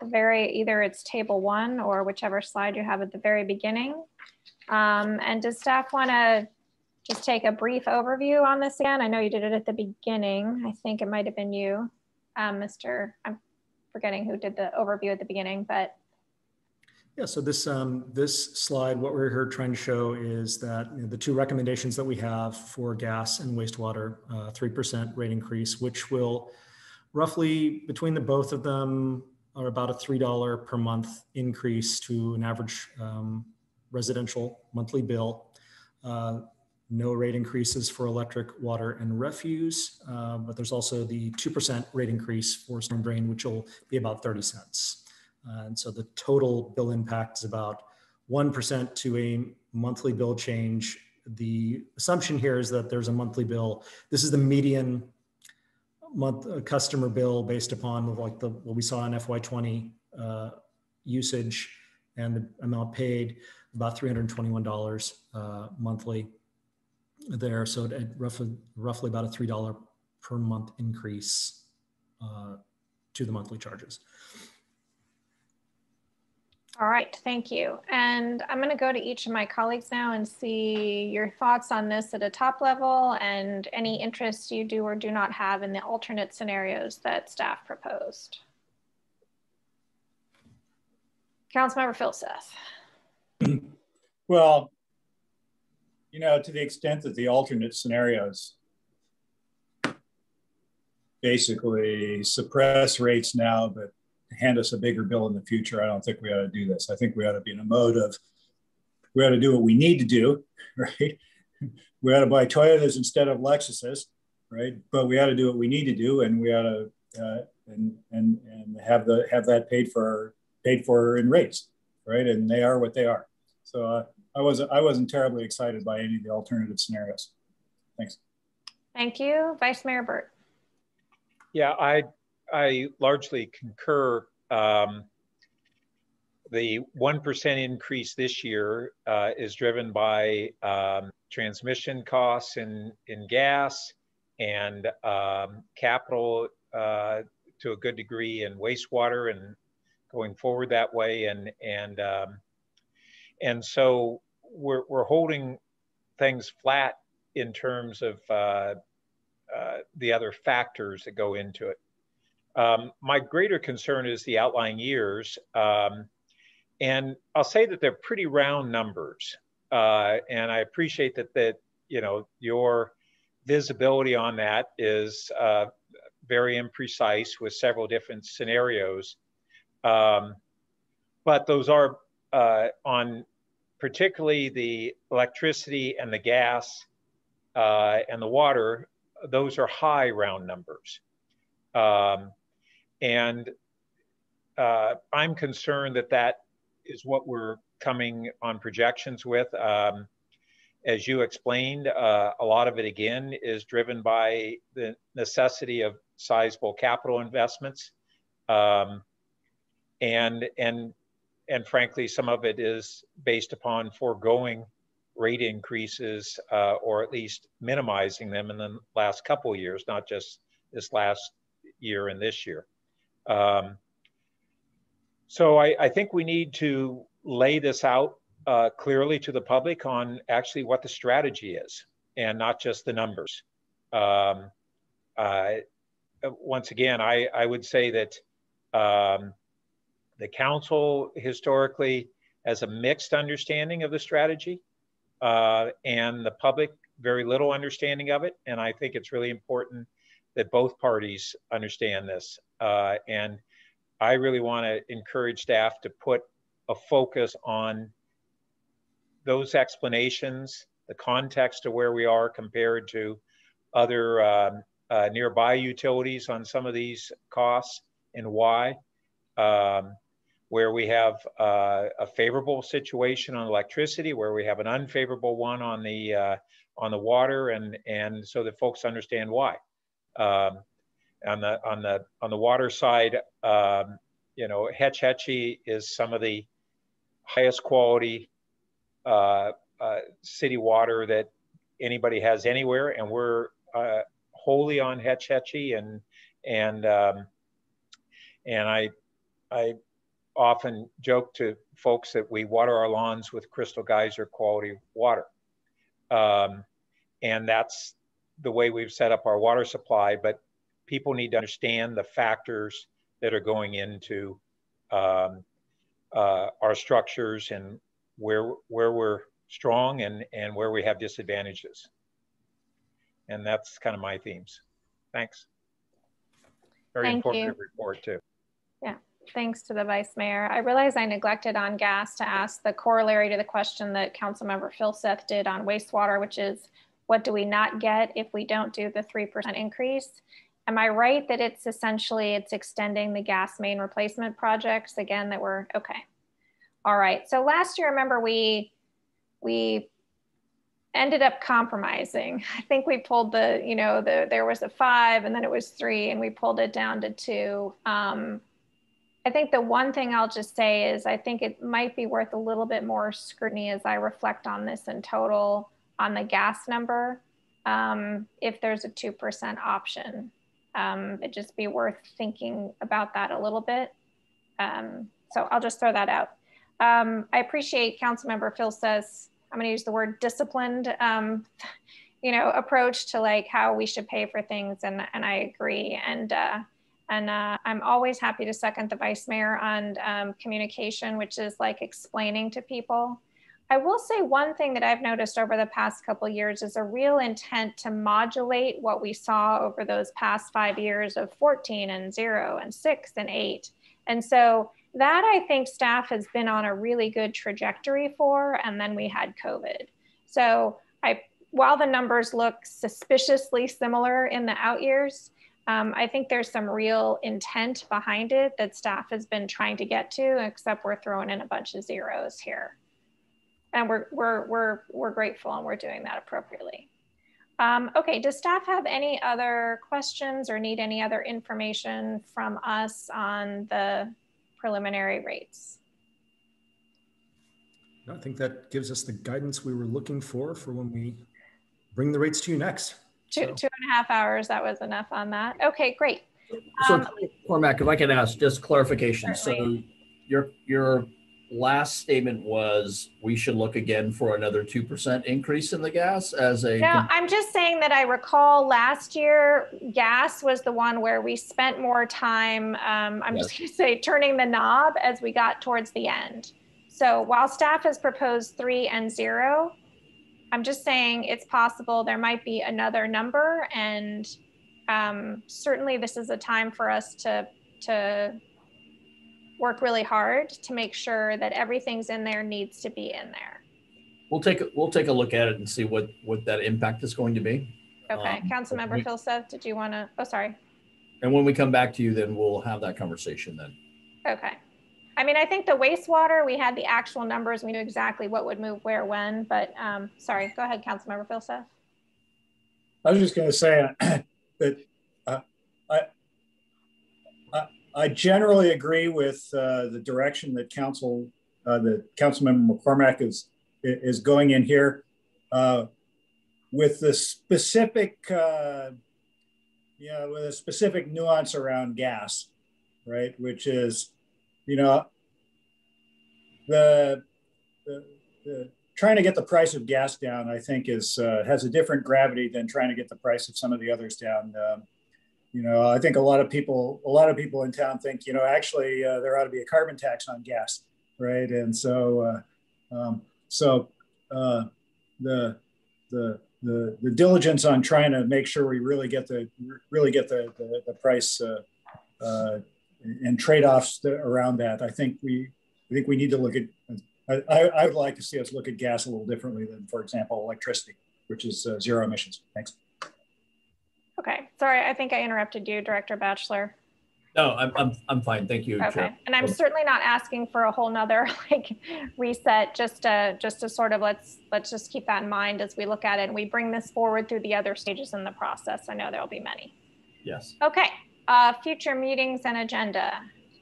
either it's table 1 or whichever slide you have at the very beginning. And does staff want to just take a brief overview on this again? I know you did it at the beginning. I think it might have been you, I'm forgetting who did the overview at the beginning, but. Yeah, so this slide, what we're here trying to show is that the two recommendations that we have for gas and wastewater, 3% rate increase, which will roughly between the both of them are about a $3 per month increase to an average residential monthly bill. No rate increases for electric, water, and refuse, but there's also the 2% rate increase for storm drain, which will be about 30 cents. And so the total bill impact is about 1% to a monthly bill change. The assumption here is that there's a monthly bill. This is the median month customer bill based upon like what we saw in FY20 usage and the amount paid, about $321 monthly there. So roughly about a $3 per month increase to the monthly charges. All right, thank you. And I'm going to go to each of my colleagues now and see your thoughts on this at a top level and any interest you do or do not have in the alternate scenarios that staff proposed. Councilmember Filseth. Well, to the extent that the alternate scenarios basically suppress rates now, but hand us a bigger bill in the future, I don't think we ought to do this. I think we ought to be in a mode of, we ought to do what we need to do, right? We ought to buy Toyotas instead of Lexuses, right? But we ought to do what we need to do, and we ought to and have that paid for in rates, right? And they are what they are. So I wasn't terribly excited by any of the alternative scenarios. Thanks. Thank you, Vice Mayor Burt. Yeah, I largely concur. The 1% increase this year is driven by transmission costs in gas and capital to a good degree in wastewater and going forward that way. And so we're holding things flat in terms of the other factors that go into it. My greater concern is the outlying years. And I'll say that they're pretty round numbers. And I appreciate that your visibility on that is very imprecise with several different scenarios. But those are on particularly the electricity and the gas and the water, those are high round numbers. And I'm concerned that is what we're coming on projections with. As you explained, a lot of it again is driven by the necessity of sizable capital investments. And frankly, some of it is based upon foregoing rate increases or at least minimizing them in the last couple of years, not just this last year and this year. So I think we need to lay this out clearly to the public on actually what the strategy is and not just the numbers. Once again, I would say that the council historically has a mixed understanding of the strategy and the public very little understanding of it. And I think it's really important that both parties understand this. And I really want to encourage staff to put a focus on those explanations, the context of where we are compared to other nearby utilities on some of these costs and why. Where we have a favorable situation on electricity, where we have an unfavorable one on the water, and so that folks understand why. On the water side, you know, Hetch Hetchy is some of the highest quality city water that anybody has anywhere, and we're wholly on Hetch Hetchy, and I often joke to folks that we water our lawns with Crystal Geyser quality water. And that's the way we've set up our water supply, but people need to understand the factors that are going into our structures and where we're strong and where we have disadvantages. And that's kind of my themes. Thanks. Very informative report too. Yeah, thanks to the Vice Mayor. I realize I neglected on gas to ask the corollary to the question that Councilmember Filseth did on wastewater, which is what do we not get if we don't do the 3% increase? Am I right that it's essentially, it's extending the gas main replacement projects again that were, okay. All right, so last year, remember we ended up compromising. I think we pulled the, you know, there was a 5 and then it was 3 and we pulled it down to 2. I think the one thing I'll just say is I think it might be worth a little bit more scrutiny as I reflect on this in total on the gas number, if there's a 2% option. It'd just be worth thinking about that a little bit. So I'll just throw that out. I appreciate Councilmember Filseth's, I'm going to use the word disciplined, you know, approach to like how we should pay for things, and I agree. And I'm always happy to second the Vice Mayor on communication, which is like explaining to people. I will say one thing that I've noticed over the past couple of years is a real intent to modulate what we saw over those past 5 years of 14 and 0 and 6 and 8. And so that I think staff has been on a really good trajectory for, and then we had COVID. So while the numbers look suspiciously similar in the out years, I think there's some real intent behind it that staff has been trying to get to, except we're throwing in a bunch of zeros here. And we're grateful and we're doing that appropriately. Okay, does staff have any other questions or need any other information from us on the preliminary rates? I think that gives us the guidance we were looking for when we bring the rates to you next. Two and a half hours, that was enough on that. Okay, great. So Cormac, if I can ask just clarification. Certainly. So your last statement was we should look again for another 2% increase in the gas as a... No, I'm just saying that I recall last year, gas was the one where we spent more time, I'm just gonna say, turning the knob as we got towards the end. So while staff has proposed 3 and 0, I'm just saying it's possible there might be another number, and certainly this is a time for us to work really hard to make sure that everything's in there needs to be in there. We'll take a look at it and see what that impact is going to be. Okay, Councilmember Filseth, did you want to? Oh, sorry. And when we come back to you, then we'll have that conversation then. Okay. I mean, I think the wastewater, we had the actual numbers. We knew exactly what would move where, when, but sorry, go ahead, Councilmember Filseth. I was just going to say that I generally agree with the direction that Councilmember McCormack is going in here, with the specific, yeah, with a specific nuance around gas, right? Which is, you know, the trying to get the price of gas down, I think, is has a different gravity than trying to get the price of some of the others down. You know, I think a lot of people in town think, you know, actually there ought to be a carbon tax on gas, right? And so, the diligence on trying to make sure we really get the price and trade-offs around that. I think we need to look at. I would like to see us look at gas a little differently than, for example, electricity, which is zero emissions. Thanks. Okay, sorry, I think I interrupted you, Director Batchelor. No, I'm fine. Thank you, Okay, Chair. and I'm certainly not asking for a whole nother like reset. Just to sort of let's just keep that in mind as we look at it and we bring this forward through the other stages in the process. I know there'll be many. Yes. Okay, future meetings and agenda,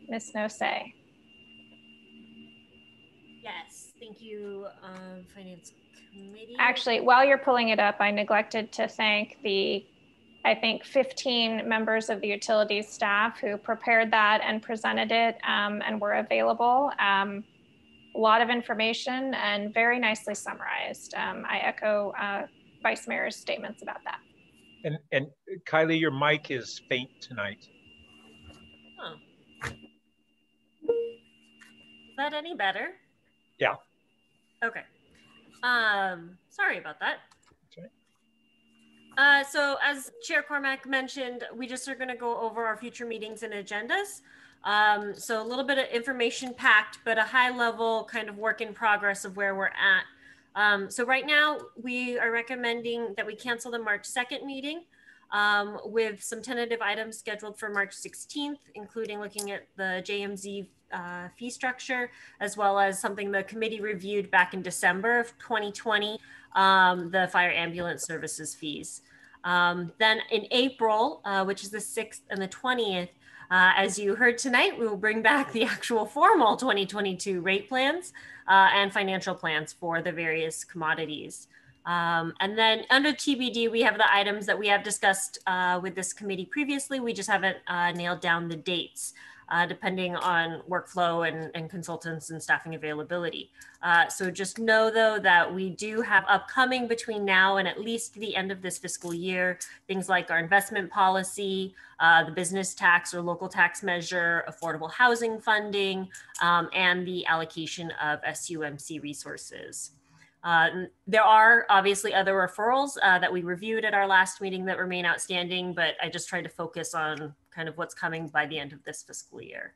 Ms. Nose. Yes, thank you, Finance Committee. Actually, while you're pulling it up, I neglected to thank the, I think, 15 members of the utilities staff who prepared that and presented it and were available. A lot of information and very nicely summarized. I echo Vice Mayor's statements about that. And Kylie, your mic is faint tonight. Oh. Is that any better? Yeah. Okay. Sorry about that. Okay. So as Chair Cormack mentioned, we just are going to go over our future meetings and agendas. So a little bit of information packed, but a high level kind of work in progress of where we're at. So right now we are recommending that we cancel the March 2nd meeting with some tentative items scheduled for March 16th, including looking at the JMZ fee structure, as well as something the committee reviewed back in December of 2020, the fire ambulance services fees. Then in April, which is the 6th and the 20th, as you heard tonight, we will bring back the actual formal 2022 rate plans and financial plans for the various commodities. And then under TBD, we have the items that we have discussed with this committee previously. We just haven't nailed down the dates. Depending on workflow and consultants and staffing availability. So just know though that we do have upcoming between now and at least the end of this fiscal year, things like our investment policy, the business tax or local tax measure, affordable housing funding, and the allocation of SUMC resources. There are obviously other referrals that we reviewed at our last meeting that remain outstanding, but I just tried to focus on kind of what's coming by the end of this fiscal year.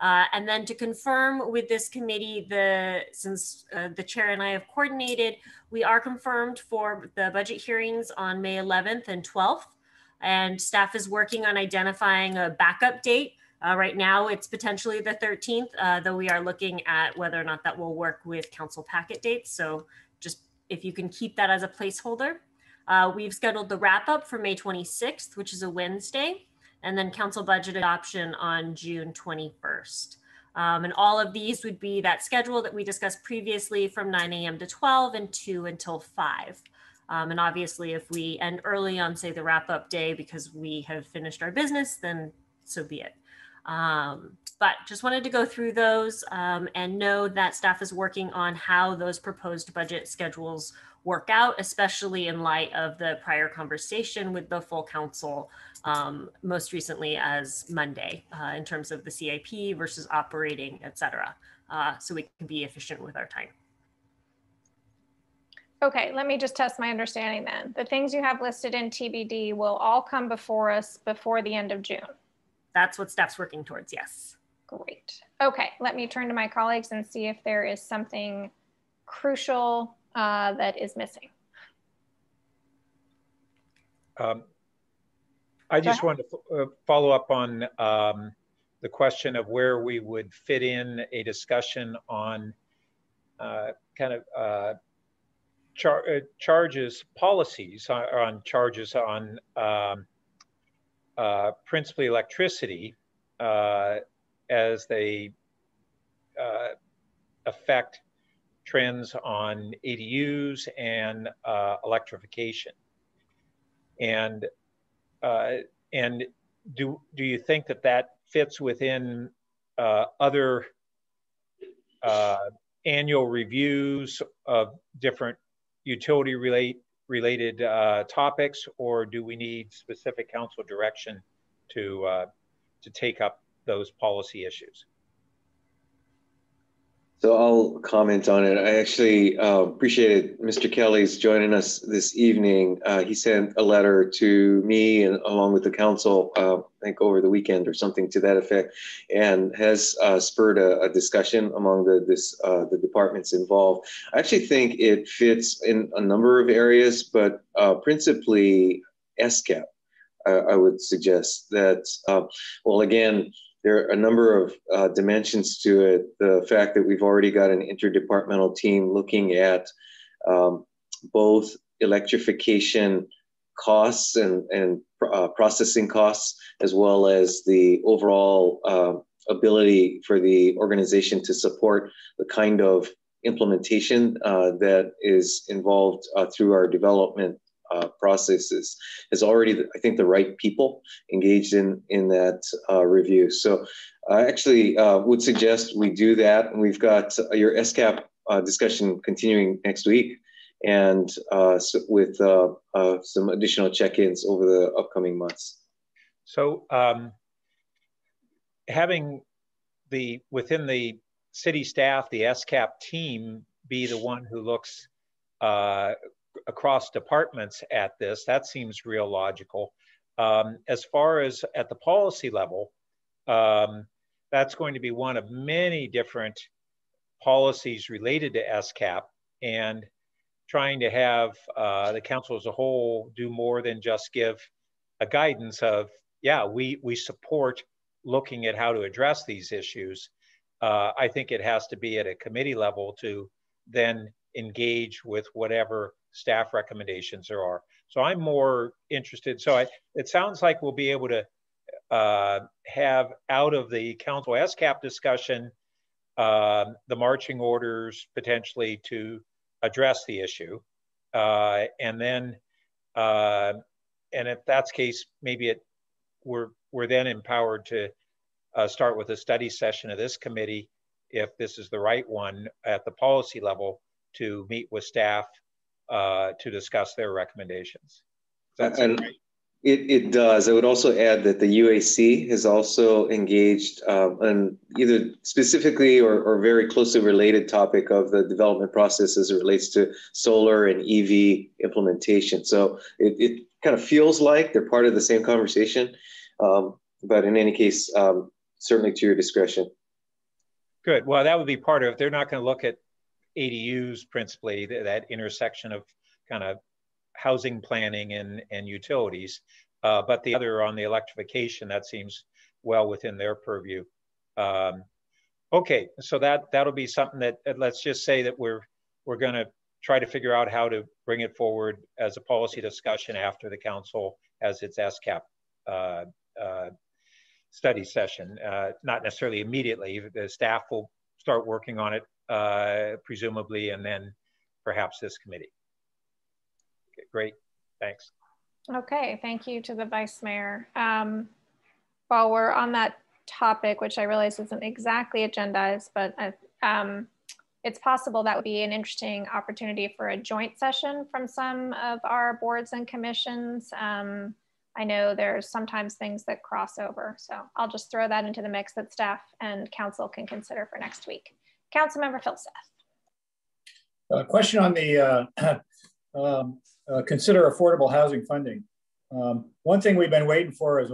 And then to confirm with this committee, since the chair and I have coordinated, we are confirmed for the budget hearings on May 11th and 12th, and staff is working on identifying a backup date. Right now, it's potentially the 13th, though we are looking at whether or not that will work with council packet dates. So just if you can keep that as a placeholder. We've scheduled the wrap up for May 26th, which is a Wednesday, and then council budget adoption on June 21st. And all of these would be that schedule that we discussed previously from 9 a.m. to 12 and 2 until 5. And obviously, if we end early on, say, the wrap up day because we have finished our business, then so be it. But just wanted to go through those and know that staff is working on how those proposed budget schedules work out, especially in light of the prior conversation with the full council, most recently as Monday, in terms of the CIP versus operating, et cetera, so we can be efficient with our time. Okay, let me just test my understanding then. The things you have listed in TBD will all come before us before the end of June. That's what staff's working towards, yes. Great. Okay, let me turn to my colleagues and see if there is something crucial that is missing. I just wanted to follow up on the question of where we would fit in a discussion on charges, policies on charges on principally electricity as they affect trends on ADUs and electrification. And and do you think that that fits within other annual reviews of different utility related topics, or do we need specific council direction to take up those policy issues? So I'll comment on it. I actually appreciated Mr. Kelly's joining us this evening. He sent a letter to me and along with the council, I think over the weekend or something to that effect, and has spurred a discussion among the departments involved. I actually think it fits in a number of areas, but principally SCAP. I would suggest that, well, again, there are a number of dimensions to it. The fact that we've already got an interdepartmental team looking at both electrification costs and processing costs, as well as the overall ability for the organization to support the kind of implementation that is involved through our development processes, is already, I think, the right people engaged in that review. So I actually would suggest we do that. And we've got your SCAP discussion continuing next week, and so with some additional check-ins over the upcoming months. So having within the city staff, the SCAP team be the one who looks across departments at this, that seems real logical. As far as at the policy level, that's going to be one of many different policies related to SCAP, and trying to have the council as a whole do more than just give a guidance of, yeah, we support looking at how to address these issues. I think it has to be at a committee level to then engage with whatever staff recommendations there are. So I'm more interested. So it sounds like we'll be able to have out of the council SCAP discussion, the marching orders potentially to address the issue. And then, and if that's the case, maybe we're then empowered to start with a study session of this committee, if this is the right one at the policy level, to meet with staff to discuss their recommendations. And right? It does. I would also add that the UAC has also engaged on either specifically or very closely related topic of the development process as it relates to solar and EV implementation. So it kind of feels like they're part of the same conversation, but in any case, certainly to your discretion. Good. Well, that would be part of it. They're not going to look at ADUs principally, that intersection of kind of housing planning and utilities, but the other on the electrification, that seems well within their purview. Okay, so that'll be something that, let's just say that we're going to try to figure out how to bring it forward as a policy discussion after the council has its SCAP study session. Not necessarily immediately. The staff will start working on it presumably, and then perhaps this committee. Okay, great, thanks. Okay, thank you to the Vice Mayor. While we're on that topic, which I realize isn't exactly agendized, but it's possible that would be an interesting opportunity for a joint session from some of our boards and commissions. I know there's sometimes things that cross over, so I'll just throw that into the mix that staff and council can consider for next week. Councilmember Philseth. Question on the consider affordable housing funding. One thing we've been waiting for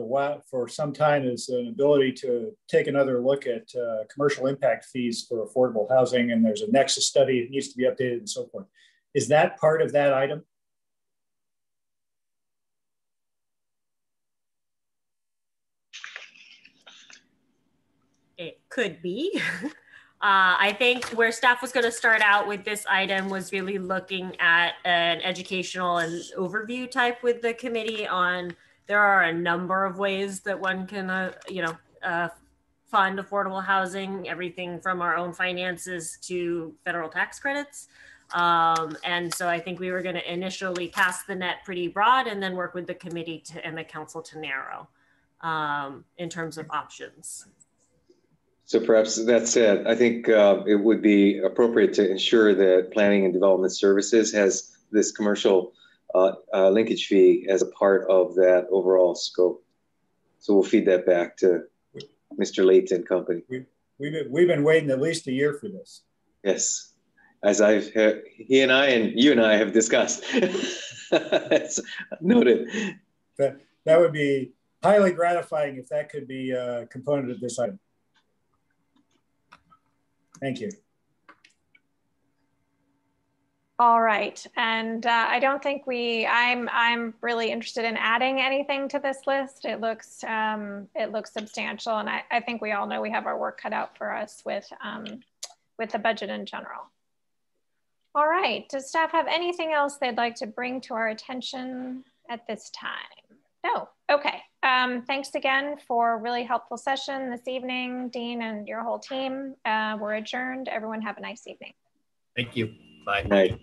for some time is an ability to take another look at commercial impact fees for affordable housing, and there's a nexus study that needs to be updated and so forth. Is that part of that item? It could be. I think where staff was going to start out with this item was really looking at an educational and overview type with the committee on, there are a number of ways that one can, fund affordable housing, everything from our own finances to federal tax credits. And so I think we were going to initially cast the net pretty broad and then work with the committee and the council to narrow in terms of options. So perhaps that said, I think it would be appropriate to ensure that Planning and Development Services has this commercial linkage fee as a part of that overall scope. So we'll feed that back to Mr. Leighton and company. We've been waiting at least a year for this. Yes, as he and I and you and I have discussed. Noted. That would be highly gratifying if that could be a component of this item. Thank you. All right, and I don't think I'm really interested in adding anything to this list. It looks substantial, and I think we all know we have our work cut out for us with the budget in general. All right, does staff have anything else they'd like to bring to our attention at this time? No, okay. Thanks again for a really helpful session this evening, Dean and your whole team. We're adjourned. Everyone have a nice evening. Thank you. Bye. Night.